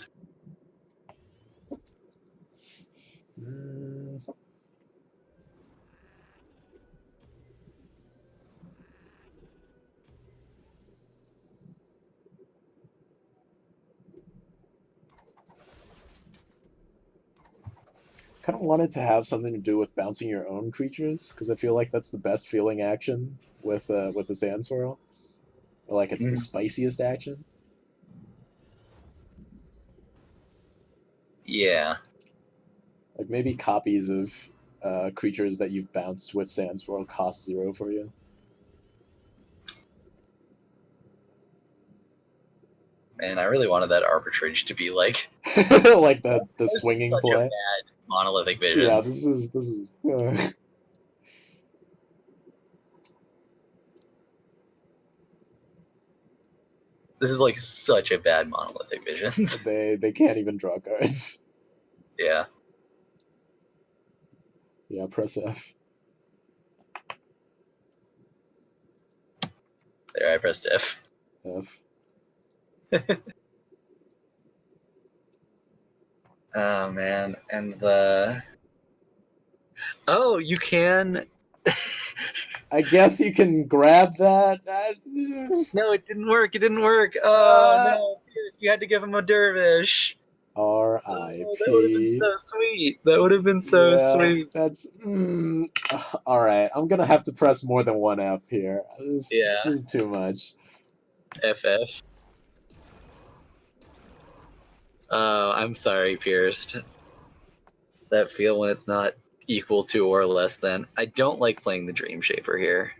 Kind of wanted to have something to do with bouncing your own creatures because I feel like that's the best feeling action with the Sand Swirl. Or like it's the spiciest action. Yeah. Like maybe copies of creatures that you've bounced with Sand Swirl cost 0 for you. Man, I really wanted that Arbitrage to be like Like the swinging such a play. bad Monolithic Visions. Yeah, this is. This is like such a bad Monolithic Visions. They can't even draw cards. Yeah. Yeah, press F. There, I pressed F. F. Oh man, and the you can. I guess you can grab that. No, it didn't work. It didn't work. Oh no, you had to give him a dervish. R.I.P. Oh, that would have been so sweet. That would have been so sweet. That's all right. I'm gonna have to press more than one F here. This is too much. FF. Oh, I'm sorry, Pierced. That feel when it's not equal to or less than. I don't like playing the Dream Shaper here.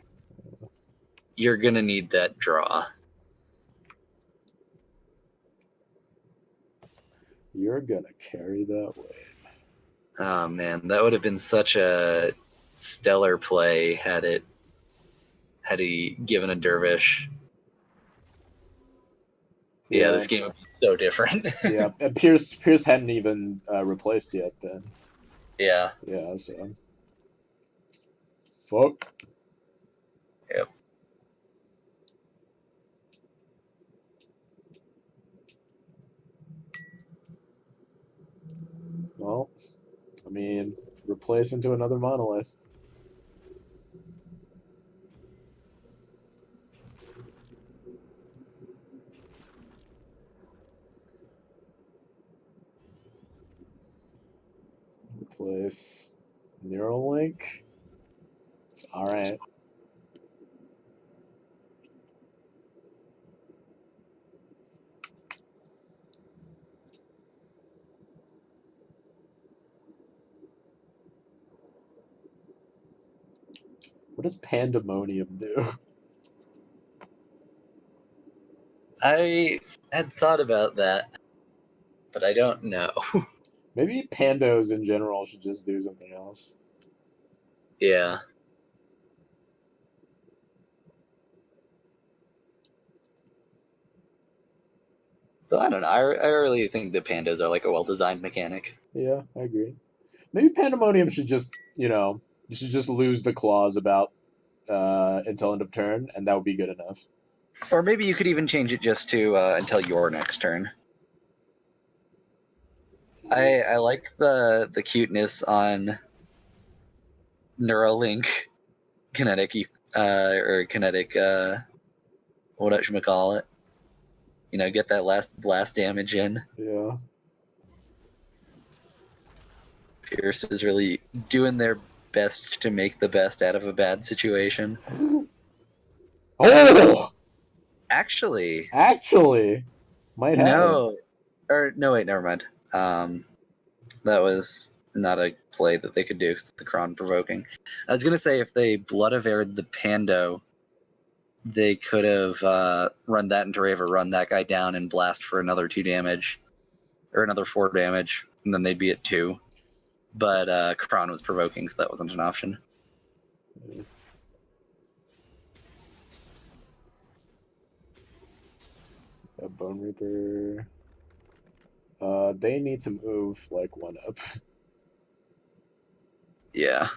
You're gonna need that draw. You're gonna carry that weight. Oh man, that would have been such a stellar play had he given a dervish. Yeah, this game would be so different. Yeah, and Pierce hadn't even replaced yet then. Yeah. Yeah, so. Fuck. Yep. I mean, replace into another monolith. Replace Neuralink. All right. What does Pandemonium do? I had thought about that, but I don't know. Maybe Pandos in general should just do something else. Yeah. But I don't know. I really think the pandas are like a well-designed mechanic. Yeah, I agree. Maybe Pandemonium should just, you should just lose the clause about until end of turn, and that would be good enough. Or maybe you could even change it just to until your next turn. I like the cuteness on Neuralink kinetic or kinetic what should we call it? Get that last blast damage in. Yeah. Pierce is really doing their best to make the best out of a bad situation. Oh! Actually, Actually, might have it. no, wait, never mind. That was not a play that they could do because the Kron provoking. I was gonna say if they Blood of Air the Pando, they could have run that into Raver, run that guy down, and blast for another 2 damage or another 4 damage, and then they'd be at 2. But Kron was provoking, so that wasn't an option. A Bone Reaper. They need to move like 1 up. Yeah.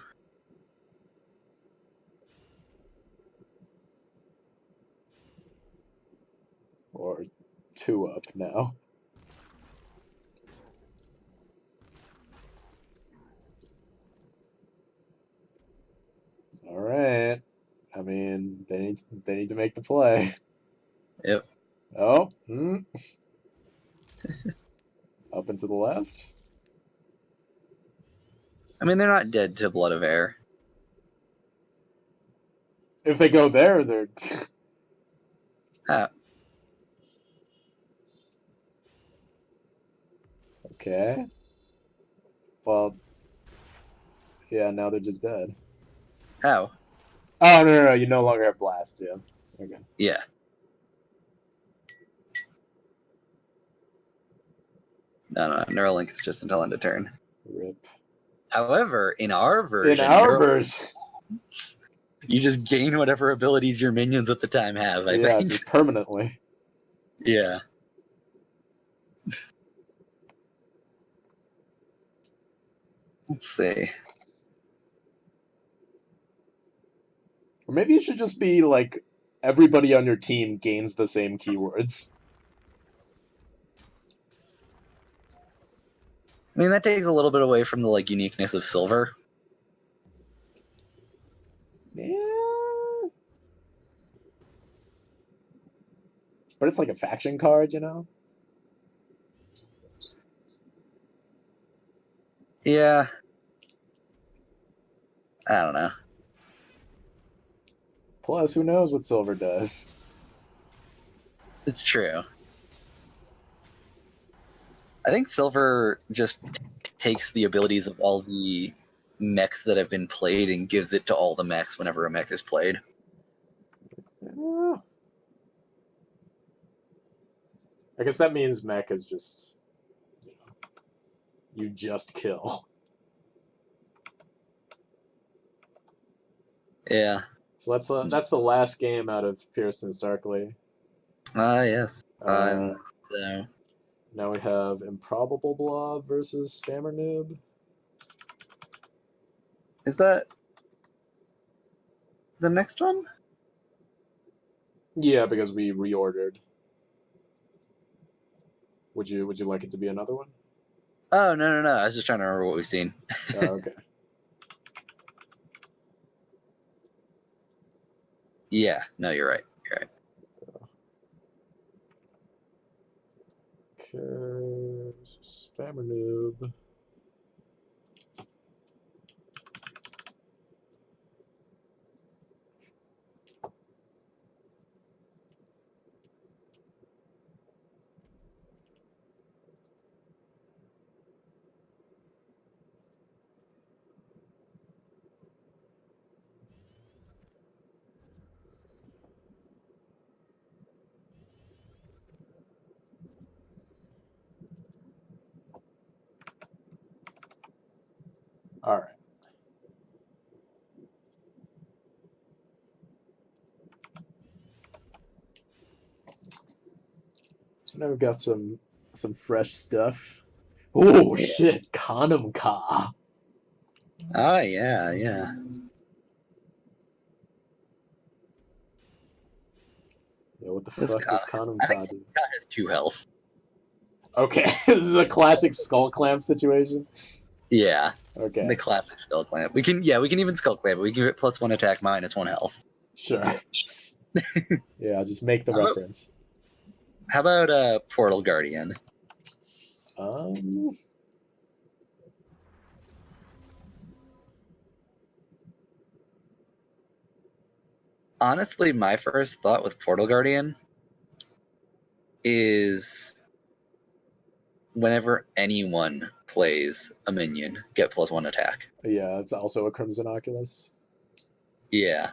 Or 2 up now. All right. I mean, they need to make the play. Yep. Oh. Up and to the left. I mean, they're not dead to Blood of Air. If they go there, they're. Huh. Okay. Well, yeah, now they're just dead. How? Oh, no. You no longer have Blast, yeah. Okay. Yeah. No. Neuralink is just until end of turn. Rip. However, in our In version, our version. you just gain whatever abilities your minions at the time have, I Yeah, think. just permanently. Yeah. Let's see. Or maybe it should just be like everybody on your team gains the same keywords. I mean, that takes a little bit away from the uniqueness of silver. Yeah. But it's like a faction card, Yeah. I don't know. Plus, who knows what silver does? It's true. I think silver just takes the abilities of all the mechs that have been played and gives it to all the mechs whenever a mech is played. Yeah. I guess that means mech is just, you just kill. Yeah. So that's the last game out of Pearson Starkly. Yes. Uh, So now we have Improbable Blob versus Spammer Noob. is that the next one? Yeah, because we reordered. Would you like it to be another one? Oh, no. I was just trying to remember what we've seen. Oh, okay. Yeah, no, you're right. Okay, spammer noob. All right. So now we've got some fresh stuff. Oh Yeah. shit, Condom Ka. Oh, yeah. Yeah, what the This fuck guy, does Condom I think Ka do? this guy has 2 health. Okay, this is a classic skull clamp situation. Yeah, Okay, the classic skull clamp. We can even skull clamp. We give it +1 attack, -1 health. sure. Yeah, I'll just make the reference. How about Portal Guardian? Um, Honestly, my first thought with Portal Guardian is whenever anyone plays a minion, get +1 attack. yeah, it's also a Crimson Oculus. Yeah.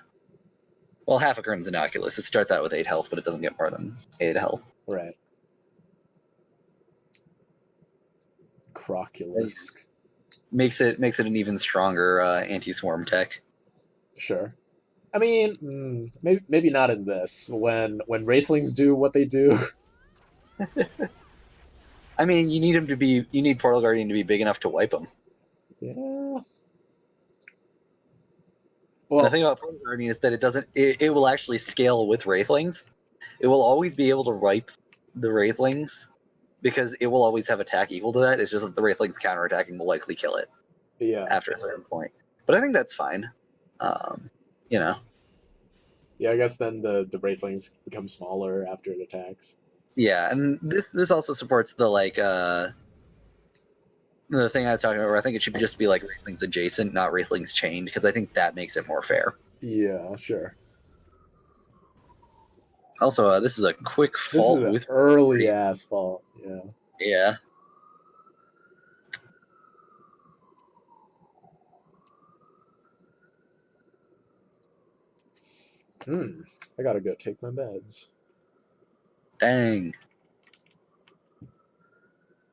Well, half a Crimson Oculus. It starts out with 8 health, but it doesn't get more than 8 health. Right. Croculus. Makes it an even stronger anti-swarm tech. Sure. I mean, maybe not in this. When Wraithlings do what they do. I mean, you need Portal Guardian to be big enough to wipe them. Yeah. The Well, thing about Portal Guardian is that it will actually scale with Wraithlings. It will always be able to wipe the Wraithlings because it will always have attack equal to that. It's just that the Wraithlings counterattacking will likely kill it yeah. after a certain point. But I think that's fine. You know. Yeah, I guess then the Wraithlings become smaller after it attacks. Yeah, and this also supports the the thing I was talking about where I think it should just be like Wraithlings adjacent, not Wraithlings chained, because I think that makes it more fair. Yeah, sure. Also, this is a quick This is fault an with early ass fault. Yeah. Yeah. I gotta go take my meds. Dang.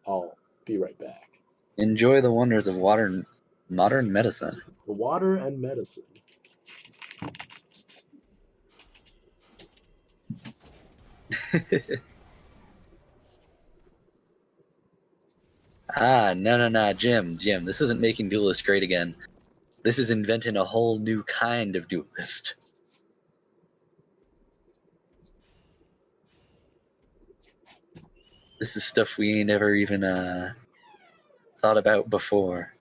I'll be right back. Enjoy the wonders of modern medicine. The water and medicine. No, Jim. This isn't making Duelyst great again. This is inventing a whole new kind of Duelyst. This is stuff we ain't ever even thought about before.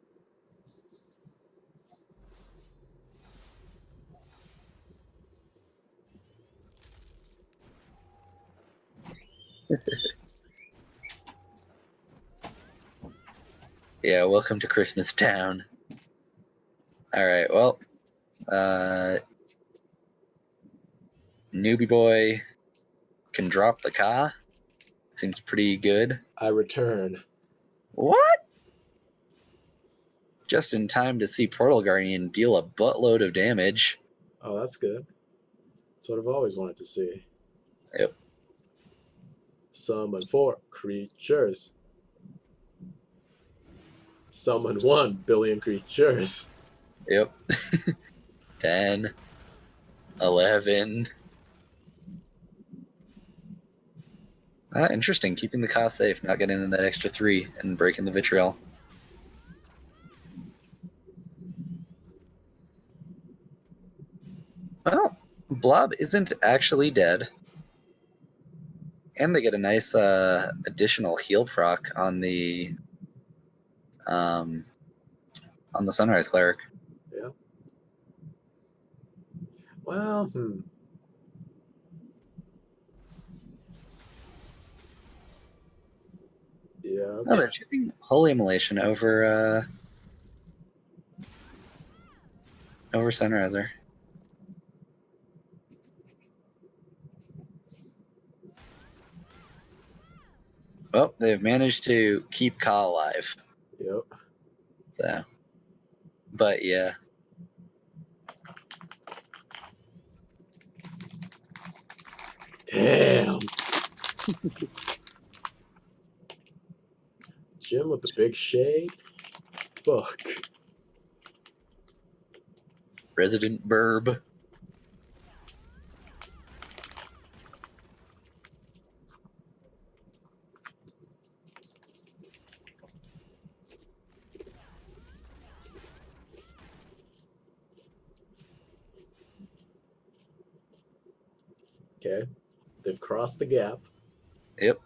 Yeah, welcome to Christmas Town. Alright, well, Newbie Boy can drop the Ka. Seems pretty good. I return. What? Just in time to see Portal Guardian deal a buttload of damage. Oh, that's good. That's what I've always wanted to see. Yep. Summon 4 creatures. Summon 1 billion creatures. Yep. 10, 11. Interesting. Keeping the cost safe, not getting in that extra 3 and breaking the vitriol. Well, Blob isn't actually dead. And they get a nice additional heal proc on the on the Sunrise Cleric. Yeah. Well, Yeah. Okay. Oh, they're choosing Holy Immolation over Sunriser. Well, they've managed to keep Ka alive. Yep. So, but yeah. Damn. Jim with the big shade. Fuck. Resident Burb. Okay. They've crossed the gap. Yep.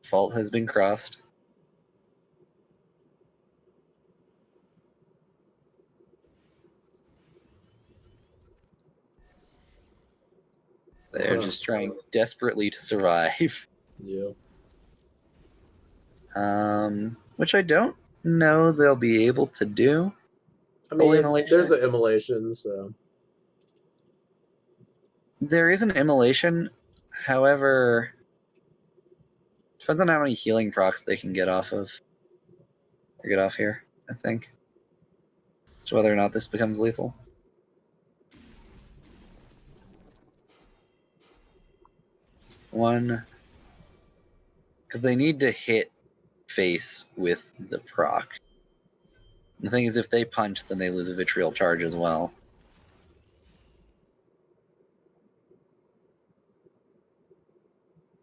Fault has been crossed. They're just trying desperately to survive. Yep. Which I don't know they'll be able to do. I Holy mean, Immolation. there's an immolation, so. There is an immolation, however, depends on how many healing procs they can get off of. Or get off here, I think. As to whether or not this becomes lethal. It's one. Because they need to hit face with the proc. The thing is, if they punch, then they lose a vitriol charge as well.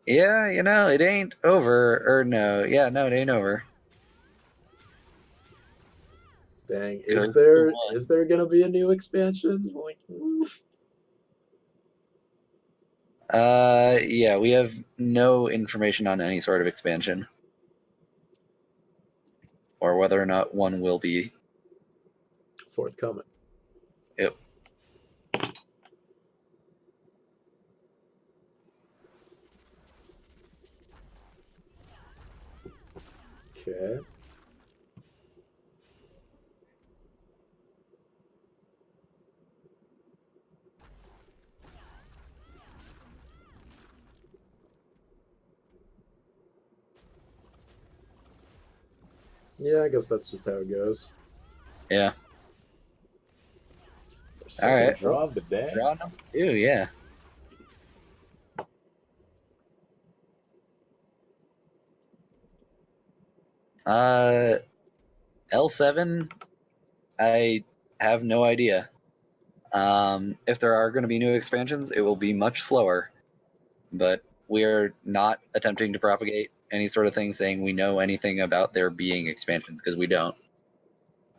Yeah, you know, it ain't over. Or no, yeah, no, it ain't over. Dang, Goes is to there gonna be a new expansion? Like, yeah, we have no information on any sort of expansion. Or whether or not one will be. forthcoming. Yep. Okay. Yeah, I guess that's just how it goes. Yeah. Second Alright. draw of the day. Draw number 2, yeah. L7, I have no idea. If there are going to be new expansions, it will be much slower. But we're not attempting to propagate any sort of thing saying we know anything about there being expansions, because we don't.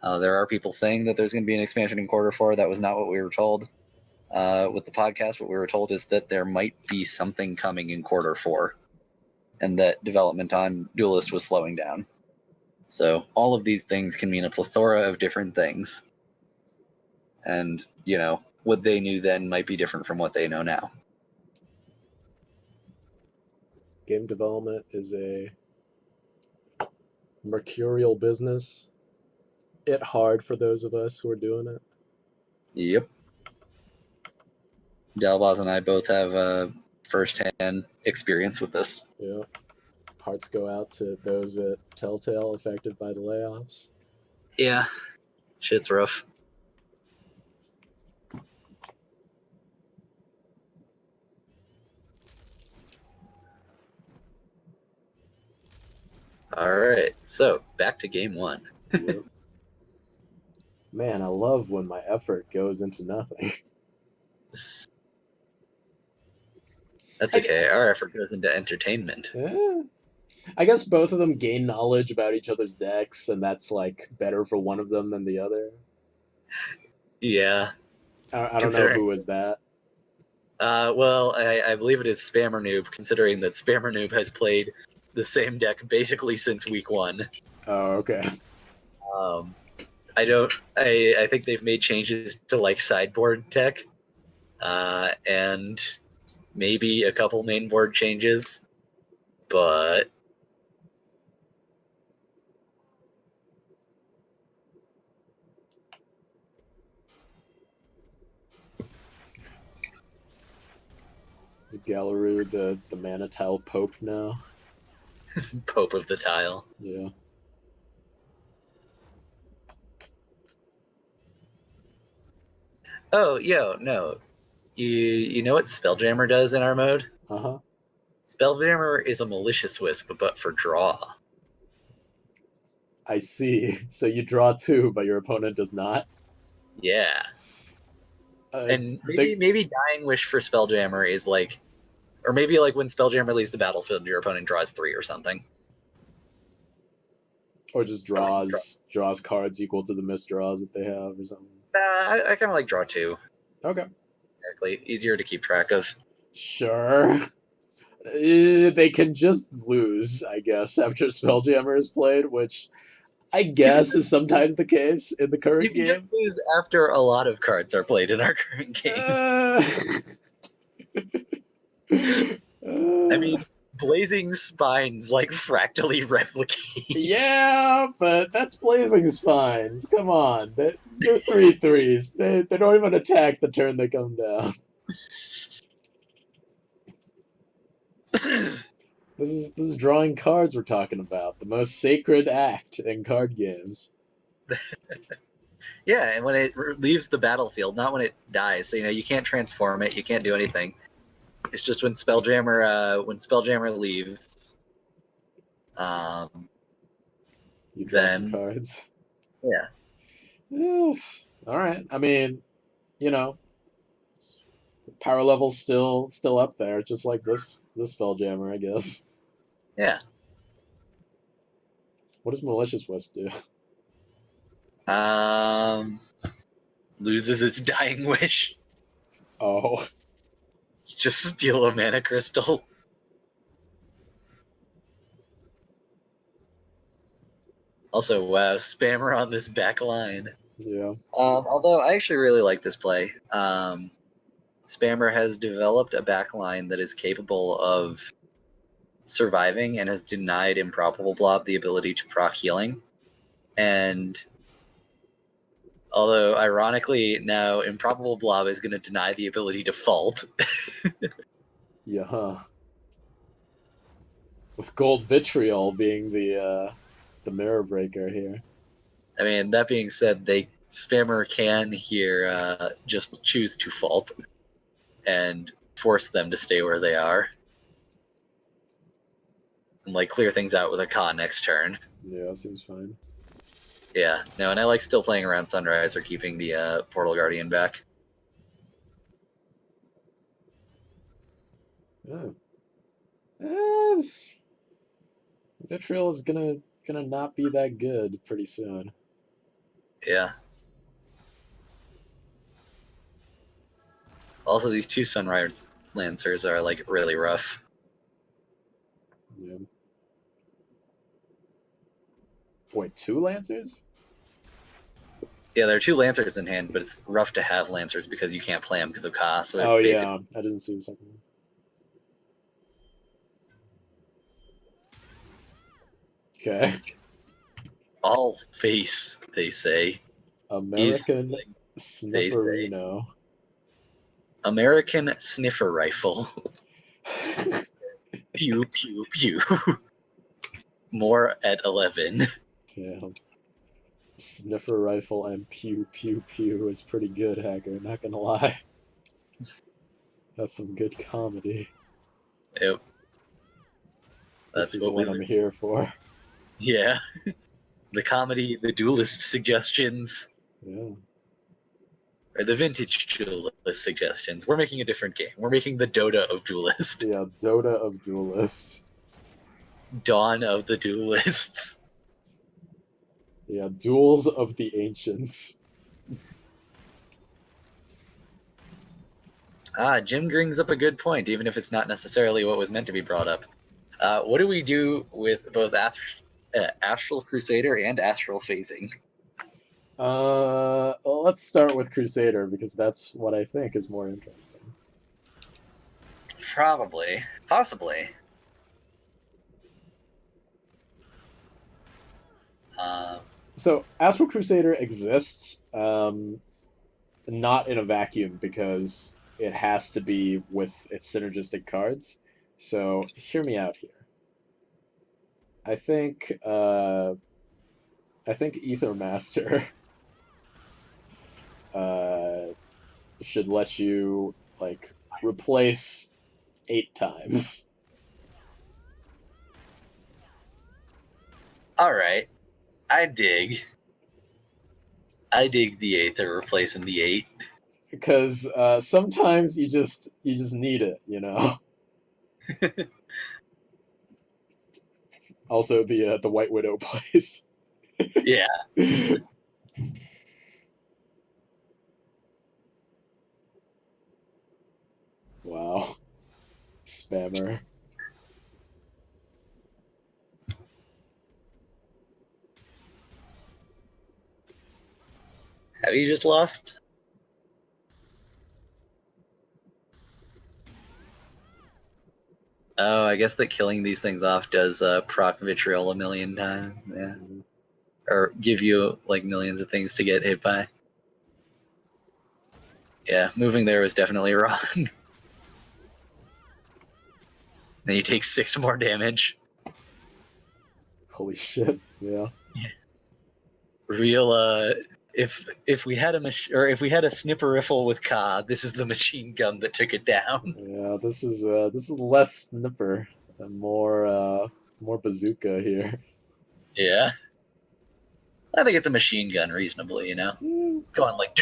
There are people saying that there's going to be an expansion in quarter 4. That was not what we were told. With the podcast, what we were told is that there might be something coming in quarter 4, and that development on Duelyst was slowing down. So all of these things can mean a plethora of different things. And, you know, what they knew then might be different from what they know now. Game development is a mercurial business. It hard for those of us who are doing it. Yep. Dalboz and I both have first-hand experience with this. Yeah. Hearts go out to those at Telltale affected by the layoffs. Yeah. Shit's rough. Alright, so back to game 1. Yep. Man, I love when my effort goes into nothing. That's okay. Our effort goes into entertainment. Yeah. I guess both of them gain knowledge about each other's decks, and that's like better for one of them than the other. Yeah. I don't know who was that. Well, I believe it is Spammer Noob, considering that Spammer Noob has played the same deck basically since week 1. Oh, okay. I think they've made changes to like sideboard tech, and maybe a couple mainboard changes, but Is Galaroo the mana tile pope now? Pope of the Tile. Yeah. Oh, no. You know what Spelljammer does in our mode? Uh-huh. Spelljammer is a malicious wisp, but for draw. I see. So you draw 2, but your opponent does not? Yeah. And The maybe Dying Wish for Spelljammer is like, or maybe like when Spelljammer leaves the battlefield, your opponent draws 3 or something. Or just draws cards equal to the misdraws that they have or something. I kind of like draw 2. Okay. Easier to keep track of. Sure. They can just lose, I guess, after Spelljammer is played, which I guess is sometimes the case in the You current can just game. lose after a lot of cards are played in our current game. Uh, I uh, mean, Blazing Spines like fractally replicate. yeah, but that's Blazing Spines. Come on. They're 3/3s. They don't even attack the turn they come down. This is drawing cards we're talking about. The most sacred act in card games. Yeah, and when it leaves the battlefield, not when it dies. So you can't transform it, you can't do anything. It's just when Spelljammer leaves, You draw some then cards. yeah, Yes. All right. I mean, you know, power level's still up there, just like this Spelljammer, I guess. yeah. What does Malicious Wisp do? Um, Loses its Dying Wish. Oh, It's just steal a mana crystal. Also, wow, spammer on this back line. yeah. Although I actually really like this play. Spammer has developed a backline that is capable of surviving and has denied Improbable Blob the ability to proc healing. And although, ironically, now Improbable Blob is going to deny the ability to fault. Yeah, huh. With Gold Vitriol being the mirror breaker here. I mean, that being said, Spammer can here just choose to fault and force them to stay where they are. And like clear things out with a Ka next turn. Yeah, seems fine. Yeah, no, and I like still playing around Sunrise or keeping the Portal Guardian back. Oh. Vitriol is gonna not be that good pretty soon. Yeah. Also, these 2 Sunrise Lancers are like really rough. Yeah. Wait, 2 Lancers? Yeah, there are 2 Lancers in hand, but it's rough to have Lancers because you can't play them because of cost. So Oh basically, yeah, I didn't see the second one. Okay. all face, they say. American Like, they say. Snifferino. American Sniffer Rifle. Pew, pew, pew. More at 11. Damn. Sniffer rifle and pew pew pew is pretty good, Hacker, not gonna lie. That's some good comedy. Yep. This That's is what I'm here for. Yeah. The comedy, the Duelyst suggestions, Yeah. or the vintage Duelyst suggestions. We're making a different game. We're making the Dota of Duelyst. Yeah, Dota of Duelyst. Dawn of the Duelists. Yeah, Duels of the Ancients. Jim brings up a good point, even if it's not necessarily what was meant to be brought up. What do we do with both Astral Crusader and Astral Phasing. Well, let's start with Crusader because that's what I think is more interesting. Probably. Possibly. So Astral Crusader exists, not in a vacuum because it has to be with its synergistic cards. So hear me out here. I think Ether Master should let you like replace 8 times. All right. I dig the 8th or replacing the 8. Because sometimes you just need it, you know. Also, the White Widow plays. Yeah. Wow, spammer. Have you just lost? Oh, I guess that killing these things off does proc Vitriol a million times. Yeah. Or give you like millions of things to get hit by. Yeah, moving there was definitely wrong. Then you take 6 more damage. Holy shit! Yeah. Real. If we had if we had a Snipperiffle with Ka, this is the machine gun that took it down. Yeah, this is less snipper and more bazooka here. Yeah. I think it's a machine gun, reasonably, you know? Going like.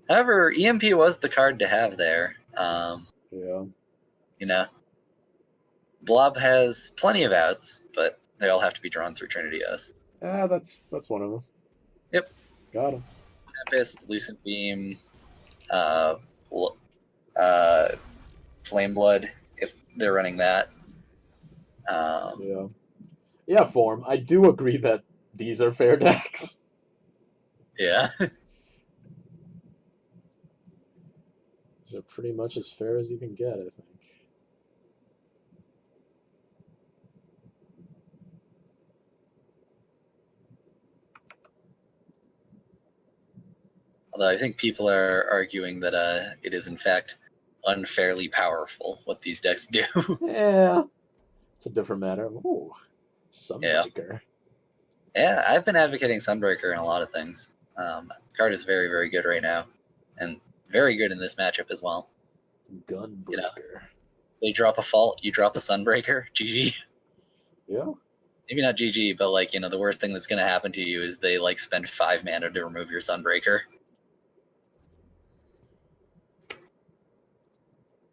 However, EMP was the card to have there. Yeah. You know, Blob has plenty of outs, but they all have to be drawn through Trinity Oath. Ah, that's one of them. Yep. Got him. Tempest, Lucent Beam, Flame Blood, if they're running that. Yeah. Yeah, Form. I do agree that these are fair decks. Yeah. These are pretty much as fair as you can get, I think. Although I think people are arguing that it is in fact unfairly powerful what these decks do. Yeah. It's a different matter. Ooh. Sunbreaker. Yeah, I've been advocating Sunbreaker in a lot of things. Card is very, very good right now, and very good in this matchup as well. Gunbreaker. You know, they drop a Fault, you drop a Sunbreaker, GG. Yeah. Maybe not GG, but like, you know, the worst thing that's going to happen to you is they like spend 5 mana to remove your Sunbreaker.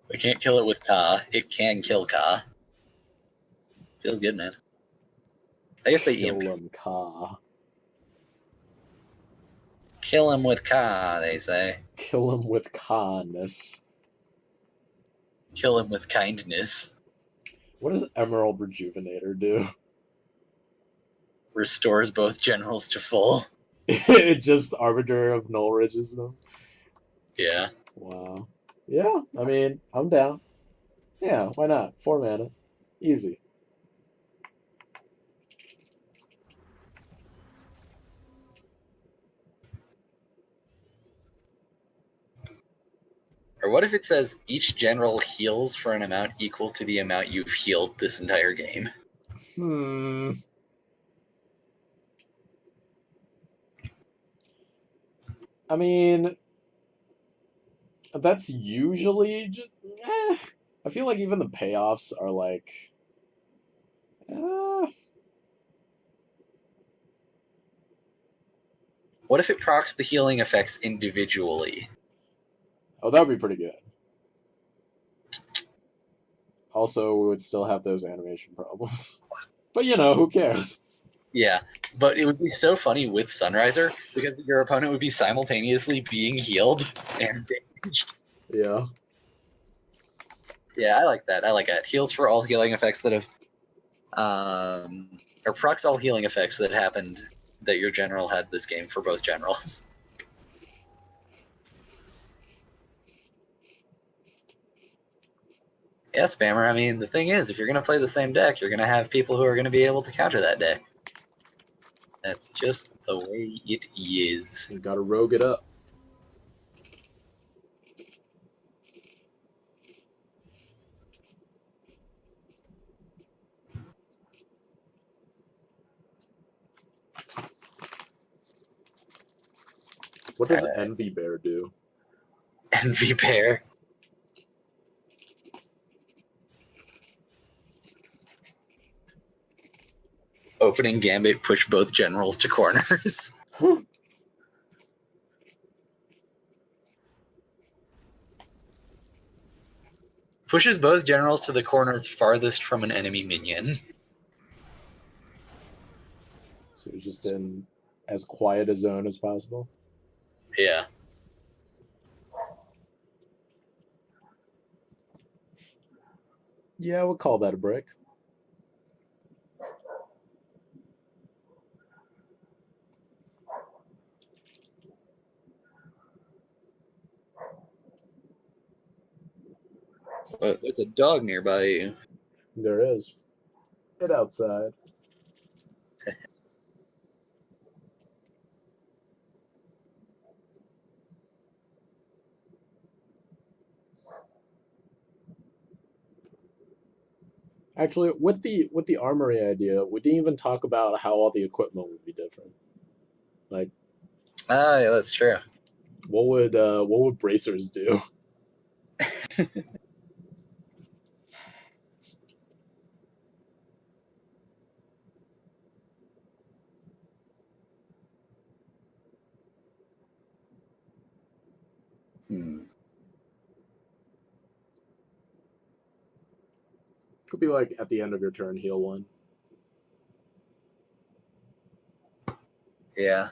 We can't kill it with Ka. It can kill Ka. Feels good, man. I guess they kill him, Ka. Kill him with Ka, they say. Kill him with Ka-ness. Kill him with kindness. What does Emerald Rejuvenator do? Restores both generals to full. It just Arbiter of Null Ridges them? Yeah. Wow. Yeah, I mean, I'm down. Yeah, why not? 4 mana. Easy. Or what if it says each general heals for an amount equal to the amount you've healed this entire game? I mean, that's usually just... I feel like even the payoffs are like... What if it procs the healing effects individually? Oh, that would be pretty good. Also, we would still have those animation problems. But, you know, who cares? Yeah, but it would be so funny with Sunriser, because your opponent would be simultaneously being healed and damaged. Yeah. Yeah, I like that. I like that. Heals for all healing effects that have or procs all healing effects that happened that your general had this game for both generals. Yeah, Spammer, I mean, the thing is, if you're going to play the same deck, you're going to have people who are going to be able to counter that deck. That's just the way it is. You gotta rogue it up. What does Envy Bear do? Envy Bear. Opening Gambit, push both generals to corners. Pushes both generals to the corners farthest from an enemy minion. So he's just in as quiet a zone as possible. Yeah. Yeah, we'll call that a break. There's a dog nearby you. There is. Get outside. Actually, with the armory idea, we didn't even talk about how all the equipment would be different. Like, Yeah, that's true. what would bracers do? Could be like at the end of your turn, heal one. Yeah.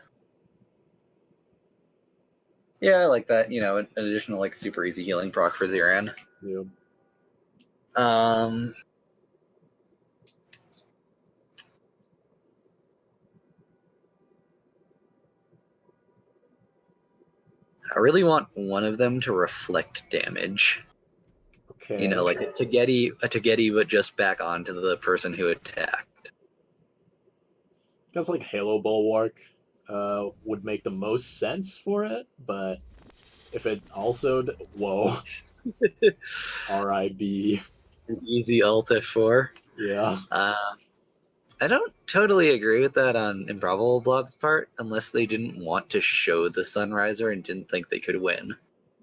Yeah, I like that. You know, an additional like super easy healing proc for Ziran. Yeah. I really want one of them to reflect damage. Okay. You know, like a Tageti, but just back onto the person who attacked. I guess like Halo Bulwark would make the most sense for it, but if it also whoa, RIB. An easy ult F4. Yeah. I don't totally agree with that on Improbable Blob's part, unless they didn't want to show the Sunriser and didn't think they could win.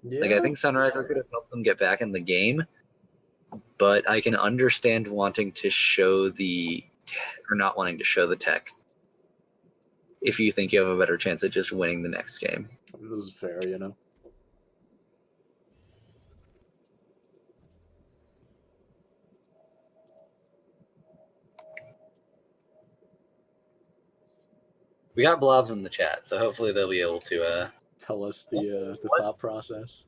Yeah. Like, I think Sunriser could have helped them get back in the game, but I can understand wanting to show or not wanting to show the tech if you think you have a better chance at just winning the next game. This is fair, you know. We got blobs in the chat, so hopefully they'll be able to Tell us the thought process.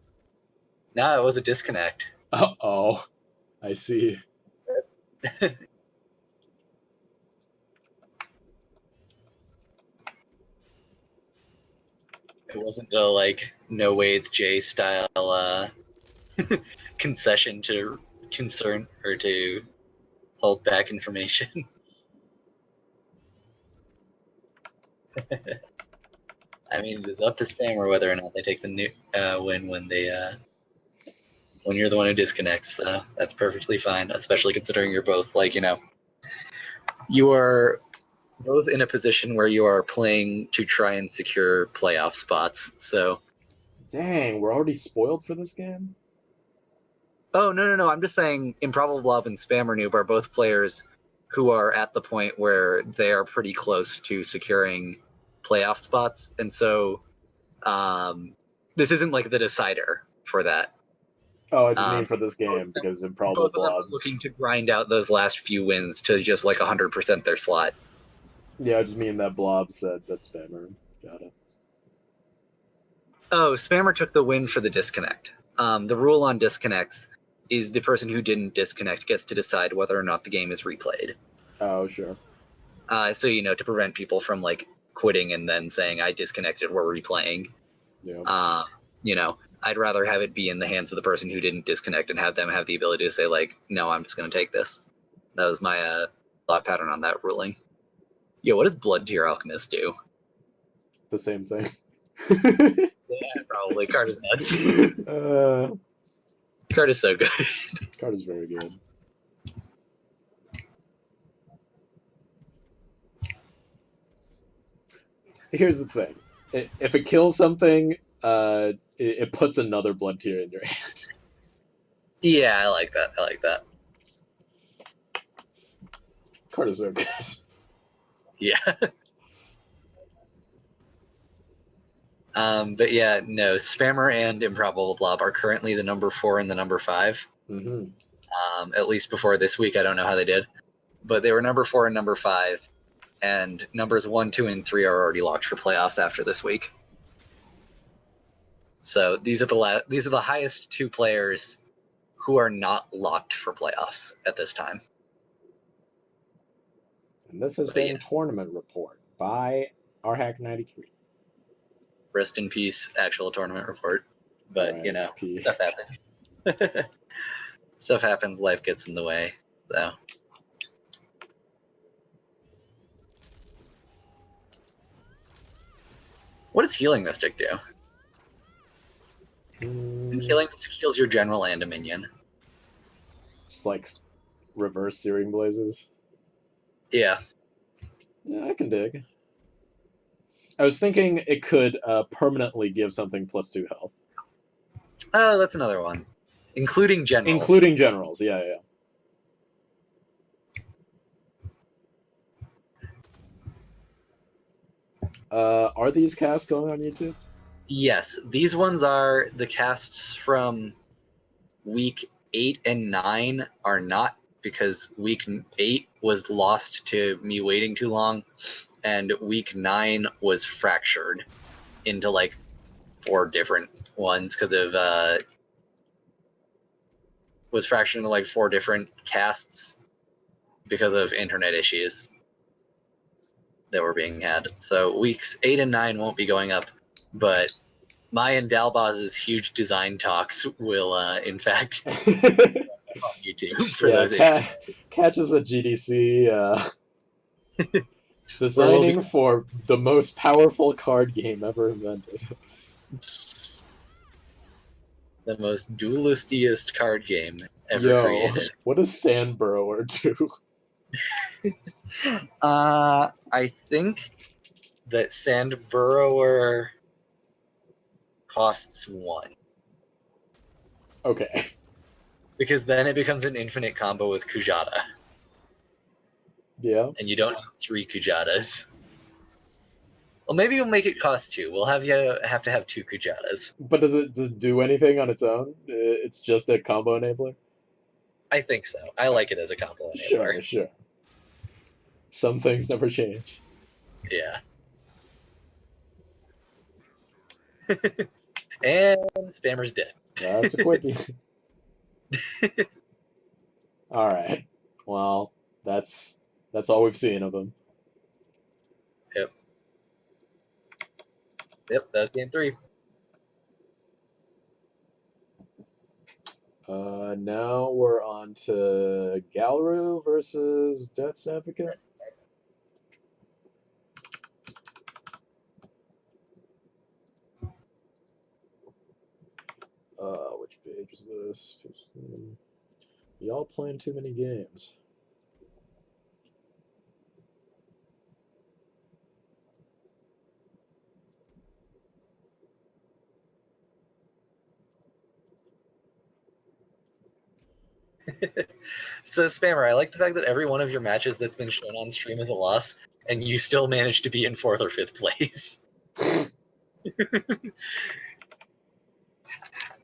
No, it was a disconnect. Oh, I see. It wasn't a like no way it's Jay style concession to concern or to hold back information. I mean, it's up to Spammer whether or not they take the win when you're the one who disconnects. So that's perfectly fine, especially considering you're both like, you know, you are both in a position where you are playing to try and secure playoff spots. So, dang, we're already spoiled for this game? Oh, no. I'm just saying Improbable Blob and Spammer Noob are both players who are at the point where they are pretty close to securing playoff spots. And so this isn't like the decider for that. Oh, I just mean for this game, because Improbable both of them Blob. are looking to grind out those last few wins to just like 100% their slot. Yeah, I just mean that Blob said that Spammer got it. Oh, Spammer took the win for the disconnect. The rule on disconnects is the person who didn't disconnect gets to decide whether or not the game is replayed. Oh, sure. So to prevent people from like quitting and then saying I disconnected, we're replaying. Yeah. I'd rather have it be in the hands of the person who didn't disconnect and have them have the ability to say like, no, I'm just going to take this. That was my thought pattern on that ruling. Yo, what does Blood Tier Alchemist do? The same thing. Yeah, probably. Card is nuts. uh, Card is so good. Card is very good. Here's the thing: if it kills something, it puts another blood tier in your hand. Yeah, I like that. I like that. Card is so good. Yeah. But yeah, no, Spammer and Improbable Blob are currently the number 4 and the number 5. Mm-hmm. At least before this week, I don't know how they did, but they were number 4 and number 5, and numbers 1, 2, and 3 are already locked for playoffs after this week. So these are the highest 2 players who are not locked for playoffs at this time. And this has been Tournament Report by RHacker93. Rest in peace, actual tournament report. But R.I.P. stuff happens. Stuff happens. Life gets in the way. So. What does Healing Mystic do? Healing Mystic heals your general and a minion. It's like reverse Searing Blazes. Yeah. Yeah, I can dig. I was thinking it could permanently give something +2 health. Oh, that's another one. Including generals. Including generals, yeah. Are these casts going on YouTube? Yes, these ones are the casts from week 8 and 9 are not, because week 8 was lost to me waiting too long, and week 9 was fractured into like 4 different ones because of was fractured into like 4 different casts because of internet issues that were being had. So weeks 8 and 9 won't be going up, but my and Dalboz's huge design talks will, in fact, on YouTube for those issues. Catches a GDC designing for the most powerful card game ever invented. The most duelistiest card game ever created. What does Sand Burrower do? I think that Sand Burrower costs 1. Okay. Because then it becomes an infinite combo with Kujata. Yeah. And you don't need 3 Kujatas. Well, maybe we'll make it cost 2. We'll have to have 2 Kujatas. But does it do anything on its own? It's just a combo enabler? I think so. I like it as a combo enabler. Sure. Some things never change. Yeah. And Spammer's dead. That's a quickie. All right. Well, that's all we've seen of him. Yep, that's game 3. Now we're on to Galru versus Death's Advocate. Which page is this? 15. Y'all playing too many games. So, Spammer, I like the fact that every one of your matches that's been shown on stream is a loss, and you still managed to be in 4th or 5th place.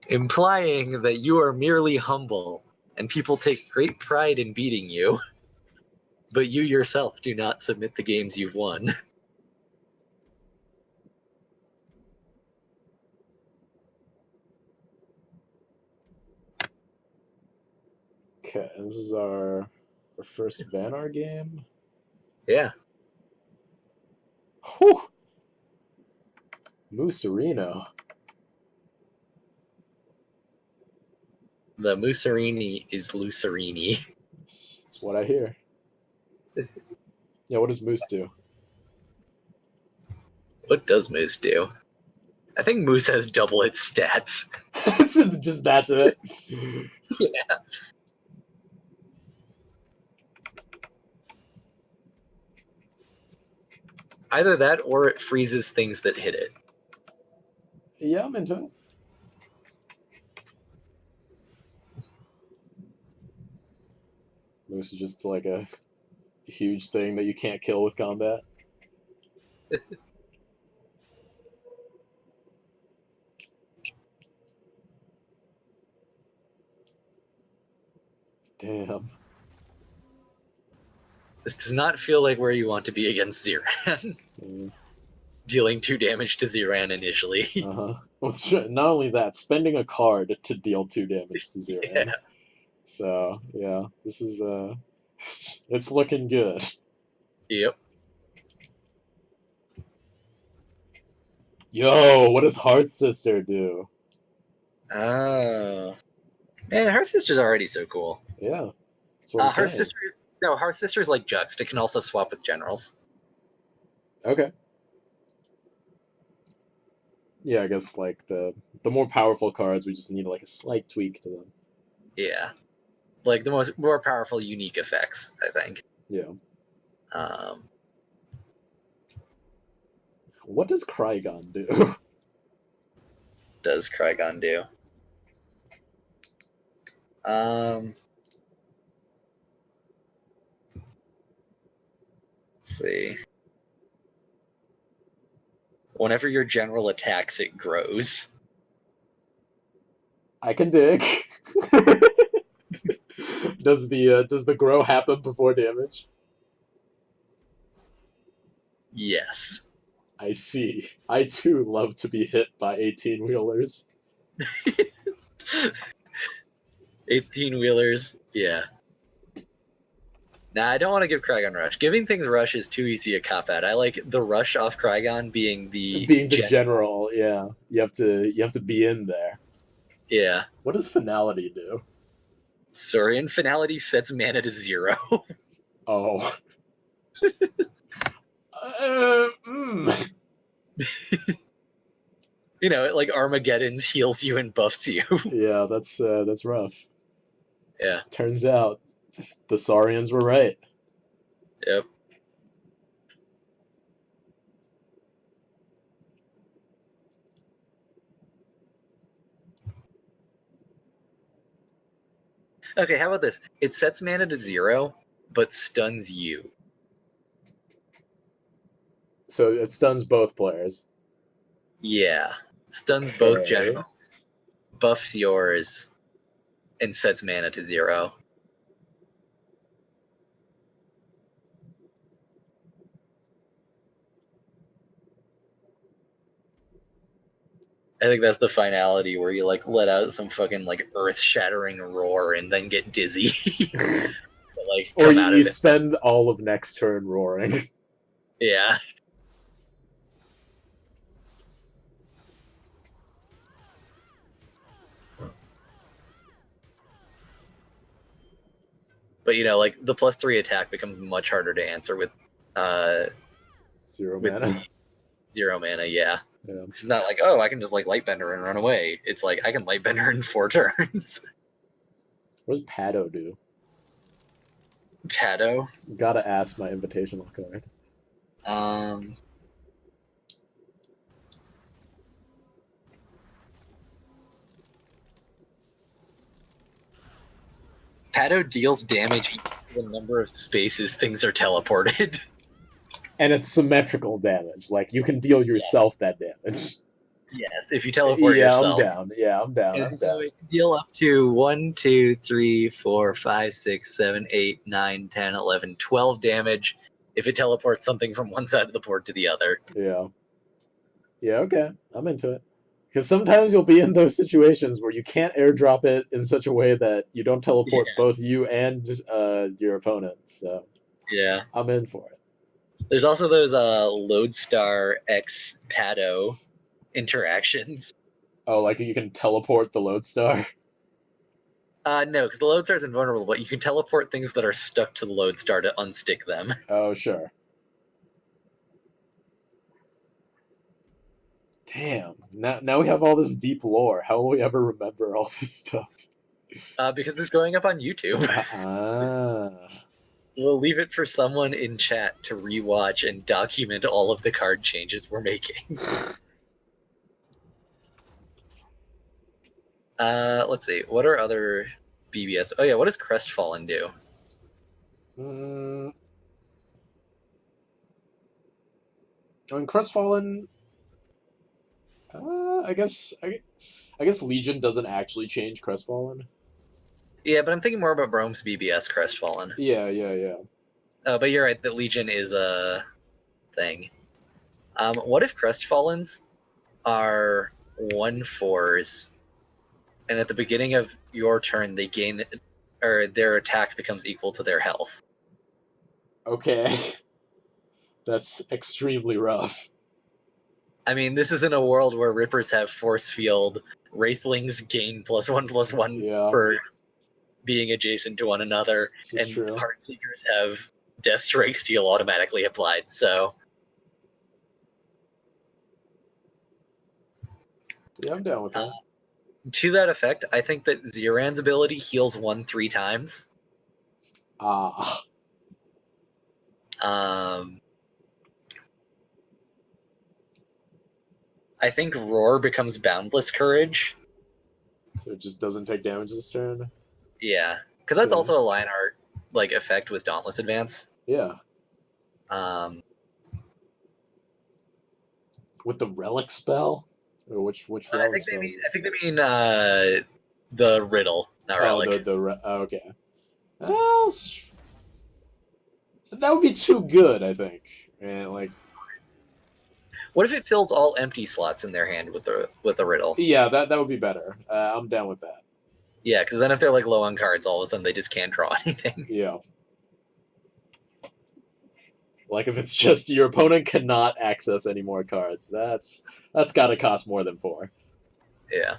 Implying that you are merely humble, and people take great pride in beating you, but you yourself do not submit the games you've won. Okay, this is our first Vanar game. Yeah. Whew. Musarino. The Musarini is Lucerini. That's what I hear. Yeah, what does Moose do? What does Moose do? I think Moose has double its stats. Just that's it. Yeah. Either that or it freezes things that hit it. Yeah, I'm into it. Moose is just like a huge thing that you can't kill with combat. Damn. This does not feel like where you want to be against Ziran. Dealing 2 damage to Ziran initially. Uh-huh. Well, not only that, spending a card to deal 2 damage to Ziran. Yeah. So, yeah, this is, it's looking good. Yep. Yo, what does Hearth Sister do? Oh. Man, Hearth Sister's already so cool. Yeah, that's what I'm Hearth saying. Sister... No, Hearth Sister's like Juxt. It can also swap with generals. Okay. Yeah, I guess like the more powerful cards, we just need like a slight tweak to them. Yeah. Like the more powerful unique effects, I think. Yeah. Um, What does Krygon do? does Krygon do? Let's see. Whenever your general attacks, it grows. I can dig. Does the grow happen before damage? Yes. I see. I too love to be hit by 18-wheelers. 18-wheelers, yeah. Nah, I don't want to give Krygon Rush. Giving things Rush is too easy a cop-out. I like the Rush off Krygon being the general, yeah. You have to be in there. Yeah. What does Finality do? Saurian Finality sets mana to 0. Oh. You know, it like Armageddon's heals you and buffs you. Yeah, that's rough. Yeah. Turns out the Saurians were right. Yep. Okay, how about this? It sets mana to 0, but stuns you. So it stuns both players. Yeah. Stuns both generals. Buffs yours. And sets mana to 0. I think that's the finality where you like let out some fucking like earth-shattering roar and then get dizzy. But, like, or come out you of it. spend all of next turn roaring. Yeah. But you know, like the +3 attack becomes much harder to answer with 0 mana. 0 mana, yeah. Yeah. It's not like, oh, I can just like Lightbender and run away. It's like I can Lightbender in 4 turns. What does Pado do? Pado? Gotta ask my invitational card. Pado deals damage equal to the number of spaces things are teleported. And it's symmetrical damage. Like, you can deal yourself that damage. Yes, if you teleport yourself. I'm down. And so it can deal up to 1, 2, 3, 4, 5, 6, 7, 8, 9, 10, 11, 12 damage if it teleports something from one side of the board to the other. Yeah. Yeah, okay. I'm into it. Because sometimes you'll be in those situations where you can't airdrop it in such a way that you don't teleport both you and your opponent. So yeah, I'm in for it. There's also those Lodestar X Pado interactions. Oh, like you can teleport the Lodestar? No, because the Lodestar is invulnerable, but you can teleport things that are stuck to the Lodestar to unstick them. Oh, sure. Damn. Now we have all this deep lore. How will we ever remember all this stuff? Because it's going up on YouTube. Ah. We'll leave it for someone in chat to rewatch and document all of the card changes we're making. Let's see. What are other BBS? Oh yeah, what does Crestfallen do? I mean, Crestfallen. I guess Legion doesn't actually change Crestfallen. Yeah, but I'm thinking more about Brome's BBS Crestfallen. Yeah. But you're right, that Legion is a thing. What if Crestfallens are 1/4s, and at the beginning of your turn they gain, or their attack becomes equal to their health? Okay. That's extremely rough. I mean, this is in a world where Rippers have Force Field, Wraithlings gain +1/+1 Yeah, for being adjacent to one another, this is and true. Heartseekers have Death Strike Seal automatically applied, so... Yeah, I'm down with that. To that effect, I think that Ziran's ability heals 1 3 times. Ah. I think Roar becomes Boundless Courage. So it just doesn't take damage this turn? Yeah, because that's Okay. also a line art like effect with Dauntless Advance. Yeah. With the relic spell? Or which relic spell? I think they mean the Riddle, not Relic. Okay. Well, that would be too good, I think. And like, What if it fills all empty slots in their hand with the Riddle? yeah, that would be better. I'm down with that. Yeah, because then if they're like low on cards, all of a sudden they just can't draw anything. Yeah. Like if it's just your opponent cannot access any more cards, that's got to cost more than 4. Yeah.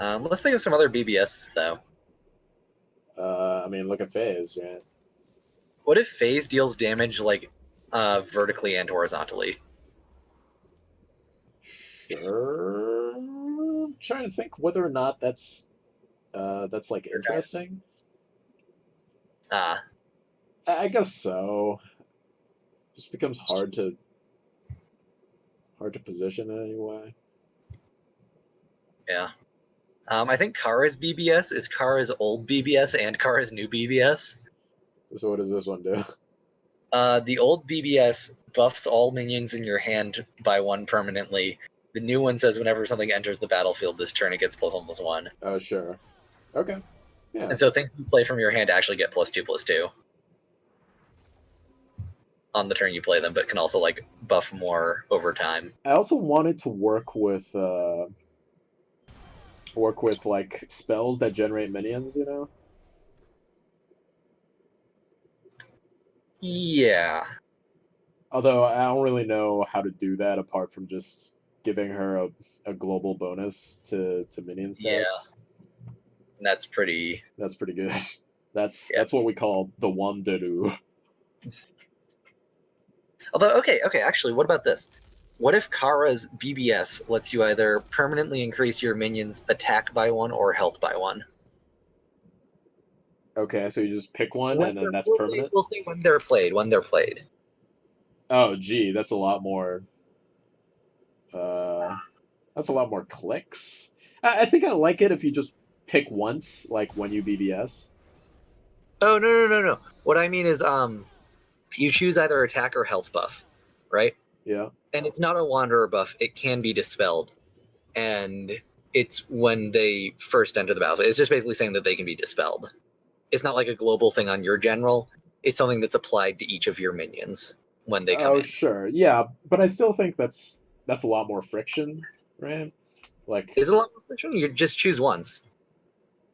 Let's think of some other BBS though. I mean, look at FaZe, right? What if FaZe deals damage like vertically and horizontally? Sure. I'm trying to think whether or not that's like interesting. I guess so. Just becomes hard to position in any way. Yeah. I think Kara's BBS is Kara's old BBS and Kara's new BBS. So what does this one do? The old BBS buffs all minions in your hand by 1 permanently. The new one says whenever something enters the battlefield this turn, it gets +1/+1. Oh, sure. Okay. Yeah. And so things you play from your hand actually get +2/+2 on the turn you play them, but can also like buff more over time. I also wanted to work with like spells that generate minions, you know? Yeah. Although I don't really know how to do that apart from just giving her a global bonus to minion stats. Yeah. And that's pretty good. That's what we call the Wanderu. Although, okay, actually, what about this? What if Kara's BBS lets you either permanently increase your minions' attack by 1 or health by 1? Okay, so you just pick one and then that's permanent? We'll see when they're played. Oh, gee, that's a lot more... that's a lot more clicks. I think I like it if you just pick once, like when you BBS. Oh, no. What I mean is, you choose either attack or health buff, right? Yeah. And it's not a Wanderer buff. It can be dispelled. And it's when they first enter the battle. It's just basically saying that they can be dispelled. It's not like a global thing on your general. It's something that's applied to each of your minions when they come in. Oh, sure. Yeah, but I still think that's a lot more friction, right? Like, is it a lot more friction? You just choose once.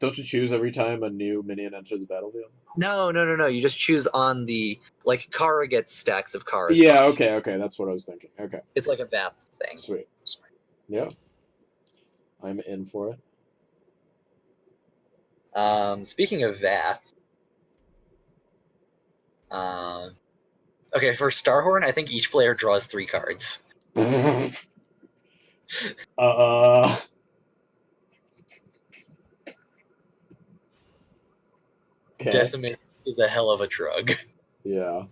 Don't you choose every time a new minion enters the battlefield? No. You just choose on the like Kara gets stacks of Kara's Yeah, buff. okay, that's what I was thinking. Okay, It's like a Vath thing. sweet. Yeah, I'm in for it. Speaking of Vath, okay, for Starhorn, I think each player draws 3 cards. uh, okay. Decimus is a hell of a drug. Yeah.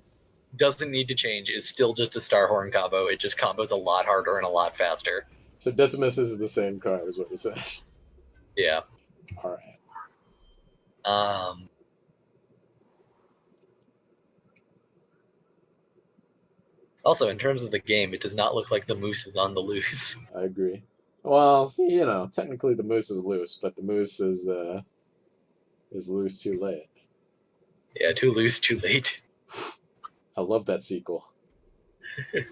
Doesn't need to change. Is still just a Starhorn combo. It just combos a lot harder and a lot faster. So Decimus is the same card, is what you're saying. Yeah. All right. Also, in terms of the game, it does not look like the Moose is on the loose. I agree. Well, see, technically the moose is loose, but the moose is loose too late. Yeah, too loose, too late. I love that sequel. This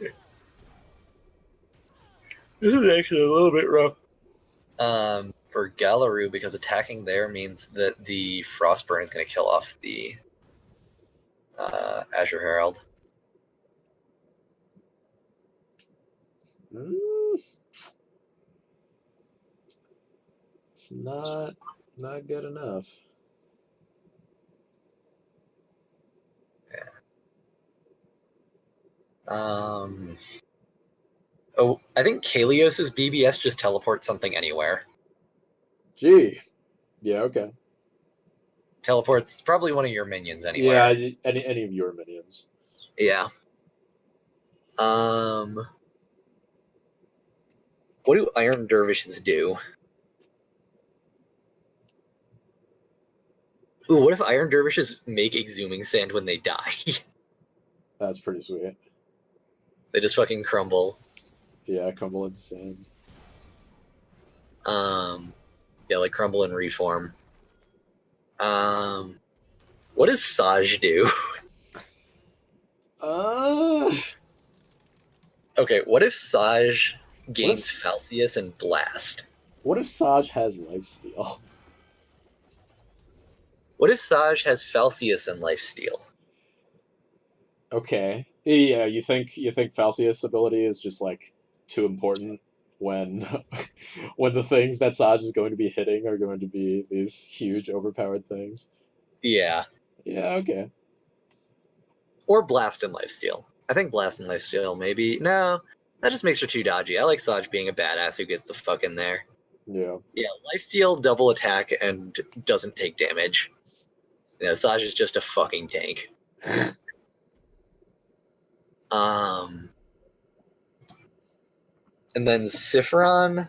is actually a little bit rough. For Galaroo, because attacking there means that the Frostburn is going to kill off the Azure Herald. It's not good enough. Oh, I think Kalios's BBS just teleports something anywhere. Gee. Yeah, okay. Teleports probably one of your minions anywhere. Yeah, any of your minions. Yeah. What do Iron Dervishes do? Ooh, what if Iron Dervishes make Exhuming Sand when they die? That's pretty sweet. They just fucking crumble. Yeah, crumble into sand. Yeah, like crumble and reform. What does Saj do? Okay, what if Saj gains Falcius and Blast? What if Saj has lifesteal? What if Saj has Falcius and Lifesteal? Okay. Yeah, you think Falcius' ability is just like too important when when the things that Saj is going to be hitting are going to be these huge overpowered things? Yeah. Yeah, okay. Or Blast and Lifesteal. I think Blast and Lifesteal maybe. No, that just makes her too dodgy. I like Saj being a badass who gets the fuck in there. Yeah. Yeah, Lifesteal, double attack, and doesn't take damage. Yeah, Saj is just a fucking tank. And then Sifron.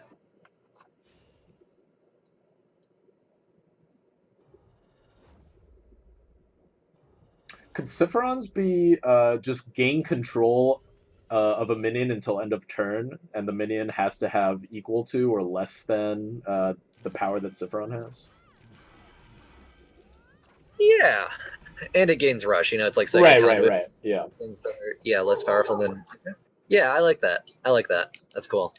Could Sifrons be just gain control of a minion until end of turn, and the minion has to have equal to or less than the power that Sifron has? Yeah. And it gains rush, it's like second Right. Yeah. Things that are, less powerful than. Yeah, I like that. That's cool.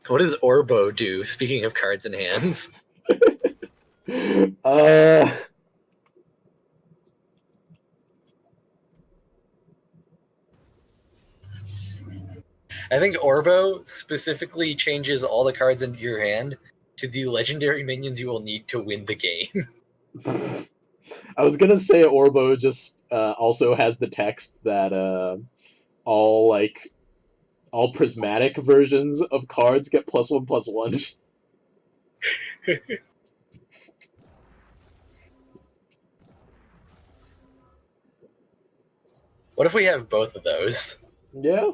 What does Orbo do? Speaking of cards in hands, I think Orbo specifically changes all the cards into your hand to the legendary minions you will need to win the game. I was gonna say Orbo just also has the text that all prismatic versions of cards get +1/+1. What if we have both of those? Yeah.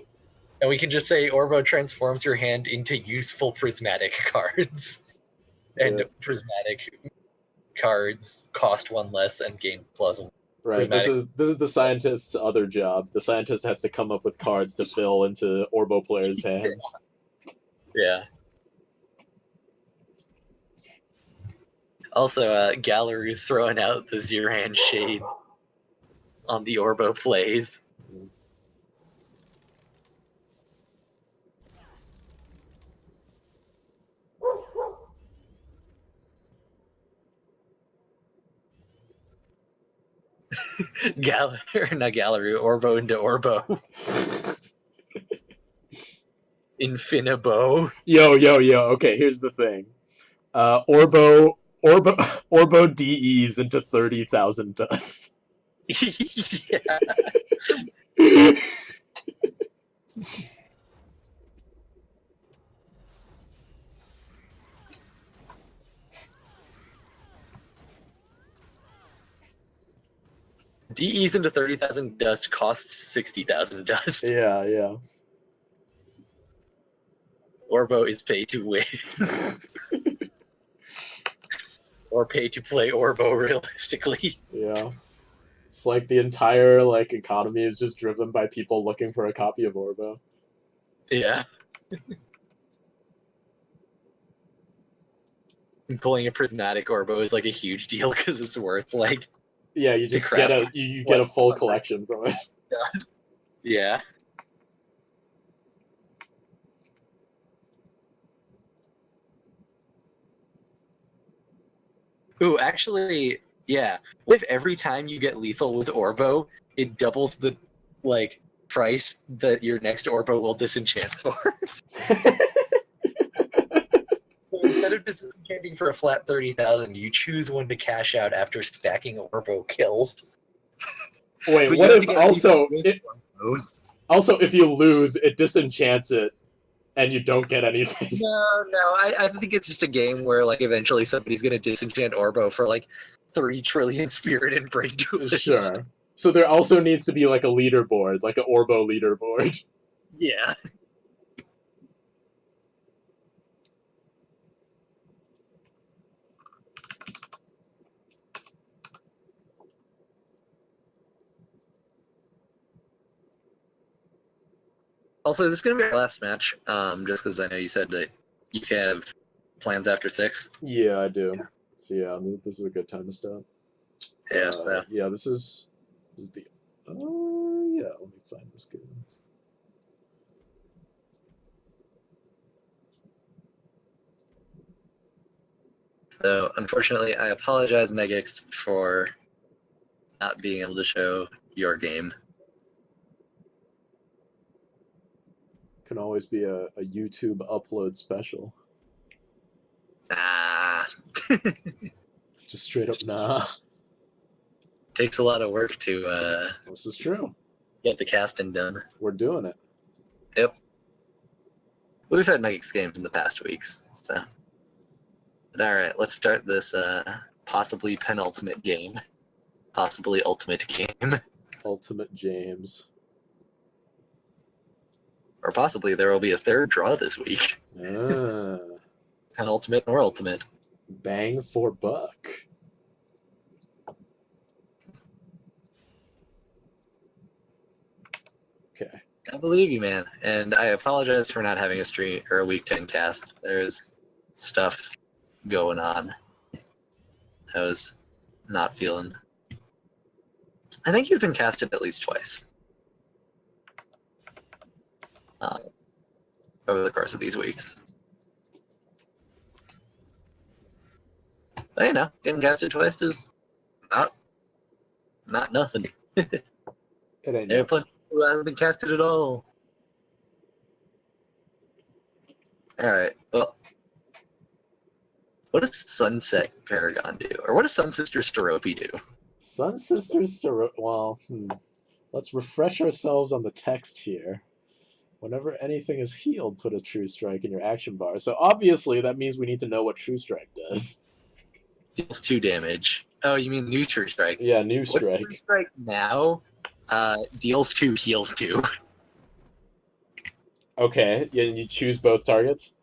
And we can just say Orbo transforms your hand into useful prismatic cards. And prismatic cards cost 1 less and gain +1. Right. This is the scientist's other job. The scientist has to come up with cards to fill into Orbo players' hands. Yeah. Also, Galaroo throwing out the Zirhan Shade on the Orbo plays. Not Gallery, Orbo into Orbo. Infinabo. Yo. Okay, here's the thing. Orbo DEs into 30,000 dust. Yeah. DEs into 30,000 dust costs 60,000 dust. Yeah. Orbo is pay to win. Or pay to play Orbo realistically. Yeah. It's like the entire economy is just driven by people looking for a copy of Orbo. Yeah. And pulling a prismatic Orbo is like a huge deal because it's worth Yeah, you just get a full collection from it. Yeah. Ooh, actually, yeah. With every time you get lethal with Orbo, it doubles the price that your next Orbo will disenchant for. So instead of just disenchanting for a flat 30,000, you choose one to cash out after stacking Orbo kills. Wait, But what you have if to get also those. also if you lose, it disenchants it, and you don't get anything? No. I think it's just a game where eventually somebody's gonna disenchant Orbo for 3 trillion spirit and break Duelyst. Sure. So there also needs to be a leaderboard, like an Orbo leaderboard. Yeah. Also, is this going to be our last match? Just because I know you said that you have plans after 6. Yeah, I do. So yeah, this is a good time to stop. Yeah. Yeah, this is the. Oh yeah, let me find this game. So unfortunately, I apologize, Megix, for not being able to show your game. Can always be a YouTube upload special. Ah. Just straight up nah. Takes a lot of work to This is true. get the casting done. We're doing it. Yep. We've had Megix games in the past weeks, so. But alright, let's start this possibly penultimate game. Possibly ultimate game. Ultimate James. Or possibly there will be a third draw this week. Ah. Penultimate or ultimate. Bang for buck. Okay. I believe you, man. And I apologize for not having a stream or a week 10 cast. There's stuff going on. I was not feeling. I think you've been casted at least twice over the course of these weeks. But you know, getting casted twice is not nothing. It ain't There are plenty who haven't been casted at all. Alright, well. What does Sunset Paragon do? Or what does Sun Sister Steropi do? Sun Sisters well, let's refresh ourselves on the text here. Whenever anything is healed, put a True Strike in your action bar. So obviously that means we need to know what True Strike does. Deals 2 damage. Oh, you mean new True Strike? Yeah, new strike. True Strike now deals 2, heals 2. Okay, yeah, you choose both targets?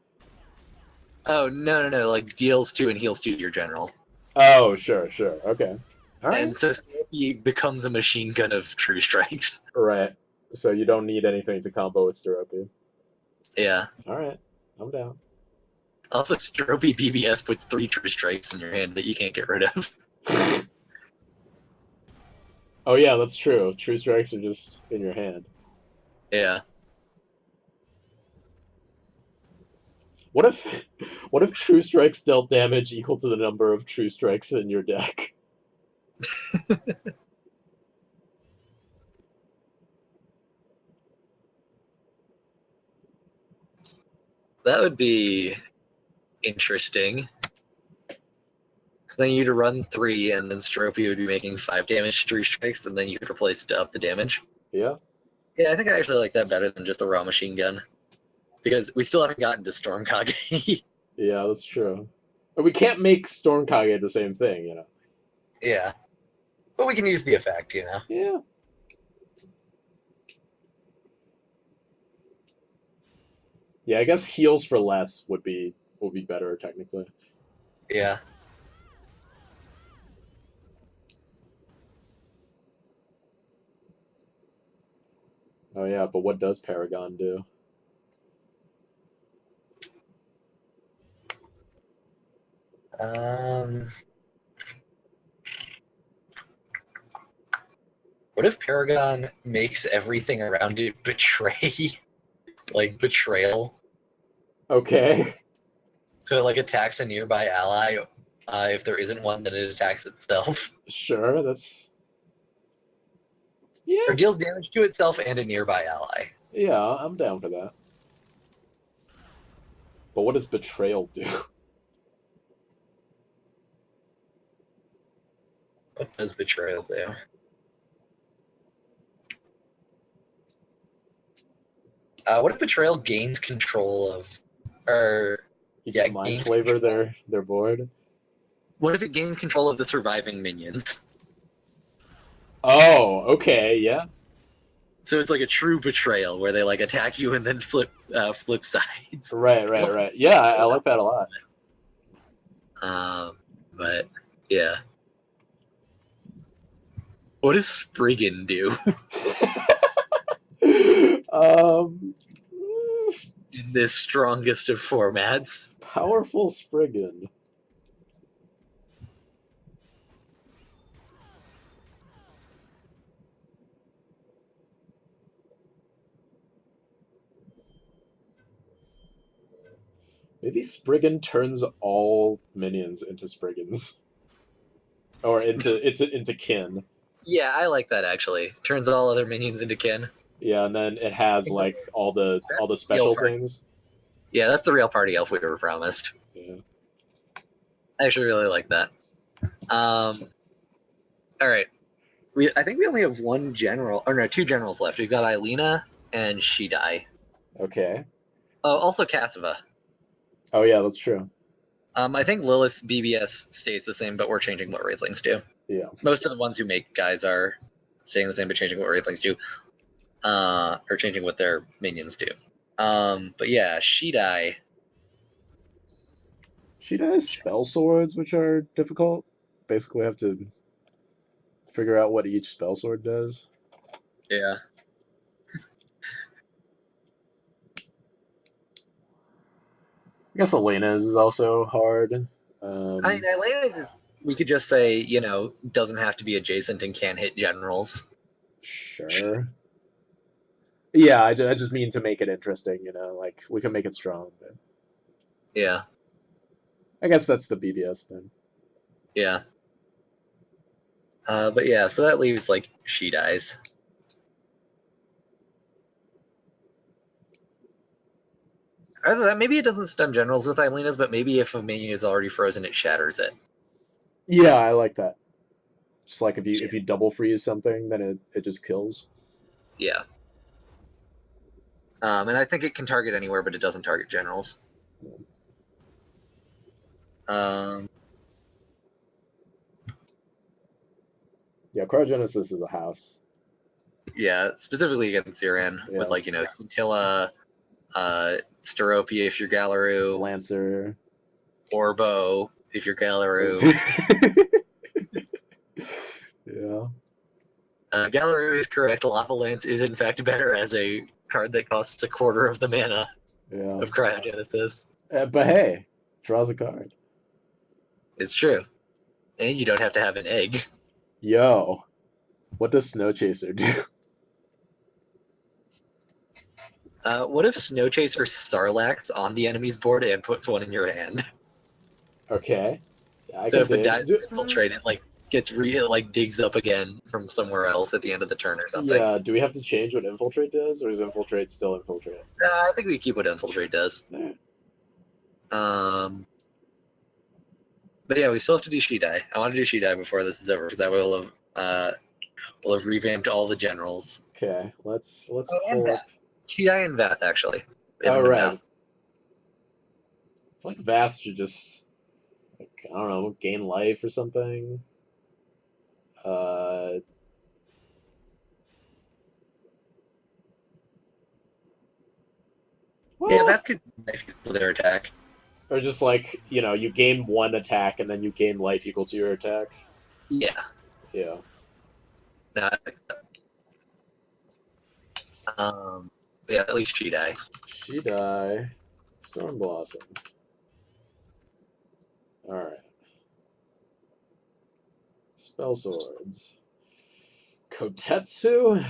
Oh, no, like deals 2 and heals 2 to your general. Oh, sure, okay. All right. And so he becomes a machine gun of True Strikes. Right. So you don't need anything to combo with Steropi. Yeah. All right, I'm down. Also, Steropi BBS puts 3 True Strikes in your hand that you can't get rid of. Oh yeah, that's true. True Strikes are just in your hand. Yeah. What if True Strikes dealt damage equal to the number of True Strikes in your deck? That would be interesting. Then you'd run 3, and then Stropy would be making 5 damage 3 strikes, and then you could replace it to up the damage. Yeah. Yeah, I think I actually like that better than just the raw machine gun. Because we still haven't gotten to Stormkage. Yeah, that's true. But we can't make Stormkage the same thing, you know. Yeah. But we can use the effect, you know? Yeah. Yeah, I guess heals for less would be better technically. Yeah. Oh yeah, but what does Paragon do? What if Paragon makes everything around it betray? Like, betrayal? Okay. So it, like, attacks a nearby ally. If there isn't one, then it attacks itself. Sure, that's... Yeah. Or deals damage to itself and a nearby ally. Yeah, I'm down for that. But what does Betrayal do? What does Betrayal do? What if Betrayal gains control of... Or... You Yeah, just Mindslaver their board? What if it gains control of the surviving minions? Oh, okay, yeah. So it's like a true betrayal where they like attack you and then flip sides. Right. Yeah, I like that a lot. But yeah. What does Spriggan do? In this strongest of formats. Powerful Spriggan. Maybe Spriggan turns all minions into Spriggans. Or into kin. Yeah, I like that actually. Turns all other minions into kin. Yeah, and then it has like all the special things. Yeah, that's the real party elf we were promised. Yeah. I actually really like that. All right. I think we only have one general, or no, 2 generals left. We've got Eilina and Shidai. Okay. Oh, also Cassava. Oh yeah, that's true. I think Lilith's BBS stays the same, but we're changing what Wraithlings do. Yeah. Most of the ones who make guys are staying the same, but changing what Wraithlings do. Or changing what their minions do. But yeah, Shidai. Shidai has spell swords, which are difficult. Basically have to figure out what each spell sword does. Yeah. I guess Elena's is also hard. I mean, Elena's is, we could just say, you know, doesn't have to be adjacent and can hit generals. Sure. Yeah, I just mean to make it interesting, you know, like, we can make it strong. But Yeah. I guess that's the BBS thing. Yeah. But yeah, so that leaves, like, Shidai's. Either that, maybe it doesn't stun generals with Eilina's, but maybe if a minion is already frozen, it shatters it. Yeah, I like that. Just like if you double freeze something, then it just kills. Yeah. And I think it can target anywhere, but it doesn't target generals. Yeah, Cryogenesis is a house. Yeah, specifically against Iran, with, like, you know, Scintilla, Steropia if you're Galaroo, Lancer, Orbo if you're Galaroo. Yeah. Galaroo is correct. Lava Lance is in fact better as a card that costs a quarter of the mana of Cryogenesis. But hey, draws a card. It's true. And you don't have to have an egg. Yo, what does Snow Chaser do? What if Snow Chaser Sarlaccs on the enemy's board and puts one in your hand? Okay. Yeah, So if it dies of Infiltrate, it like gets digs up again from somewhere else at the end of the turn or something. Yeah, do we have to change what Infiltrate does, or is Infiltrate still Infiltrate? I think we keep what Infiltrate does. Alright. But yeah, we still have to do Shidai. I want to do Shidai before this is over, because that will have revamped all the generals. Okay, let's And pull up. Vath. Shidai and Vath, actually. We Oh haven't done right, Vath. I feel like Vath should just, like, I don't know, gain life or something. Uh, Yeah, well, Vath could knife to their attack. or just like, you gain one attack and then you gain life equal to your attack. Yeah. Yeah. No, I think that. Yeah, at least Shidai. Shidai, Storm Blossom. All right. Spell Swords. Kotetsu.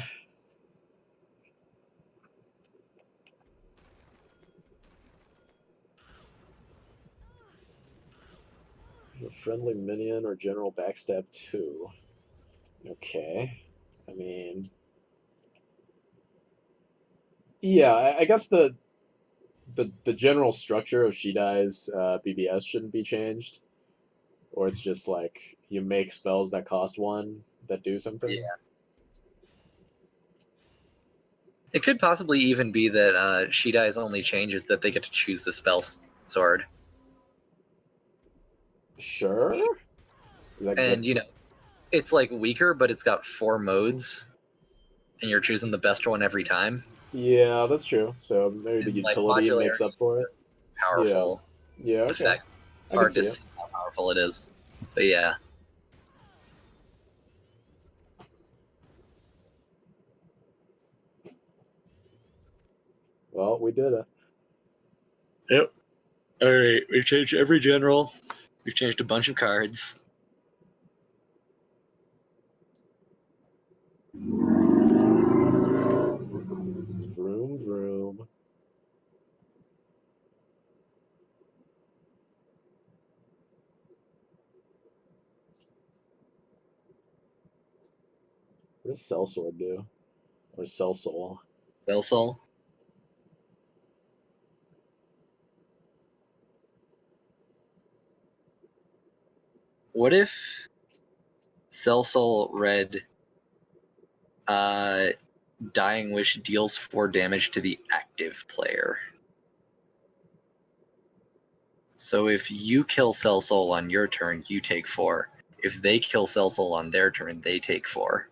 A friendly minion or general backstab 2. Okay. I mean, yeah, I guess the general structure of Shidai's BBS shouldn't be changed, or it's just like you make spells that cost 1 that do something. Yeah. It could possibly even be that Shidai's only change is that they get to choose the spell sword. Sure. Is that good? And, it's like weaker, but it's got 4 modes, and you're choosing the best one every time. Yeah, that's true. So maybe the And, like, utility makes modularity up for it. Yeah. powerful Yeah. Okay. effect. It's I can hard see to it. see how powerful it is. But yeah. Well, we did it. Yep. Alright, we've changed every general. We've changed a bunch of cards. Vroom vroom. What does Cell Sword do? Or Cell Soul? Cell. What if Cell read Dying Wish deals 4 damage to the active player? So if you kill Cell Soul on your turn, you take 4. If they kill Cell Soul on their turn, they take 4.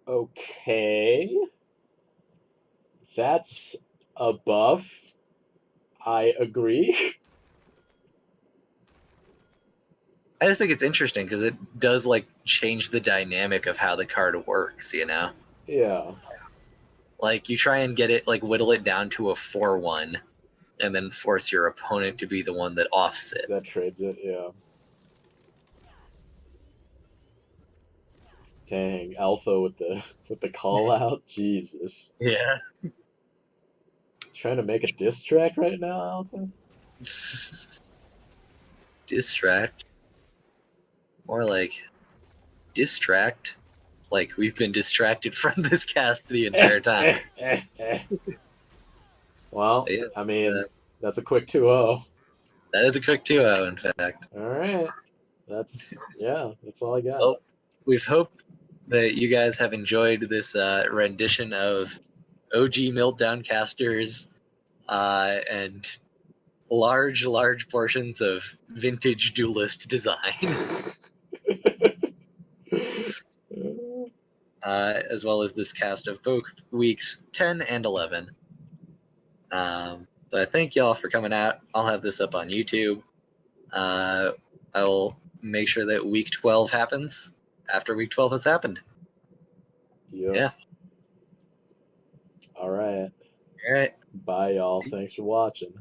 Okay. That's a buff. I agree. I just think it's interesting because it does like change the dynamic of how the card works, Yeah. Like you try and get it, like whittle it down to a 4/1, and then force your opponent to be the one that offs it. That trades it, yeah. Dang, Alpha with the call out. Jesus. Yeah. Trying to make a diss track right now, Alpha? Distract. More like distract. Like we've been distracted from this cast the entire time. Well, Yeah, I mean, that's a quick 2-0. that is a quick 2-0, in fact. Alright. That's all I got. Well, we've hoped that you guys have enjoyed this rendition of OG Meltdown casters and large portions of vintage Duelyst design, as well as this cast of both weeks 10 and 11. So I thank y'all for coming out. I'll have this up on YouTube. I will make sure that week 12 happens after week 12 has happened. Yep. Yeah. Alright. All right. Bye, y'all. Thanks for watching.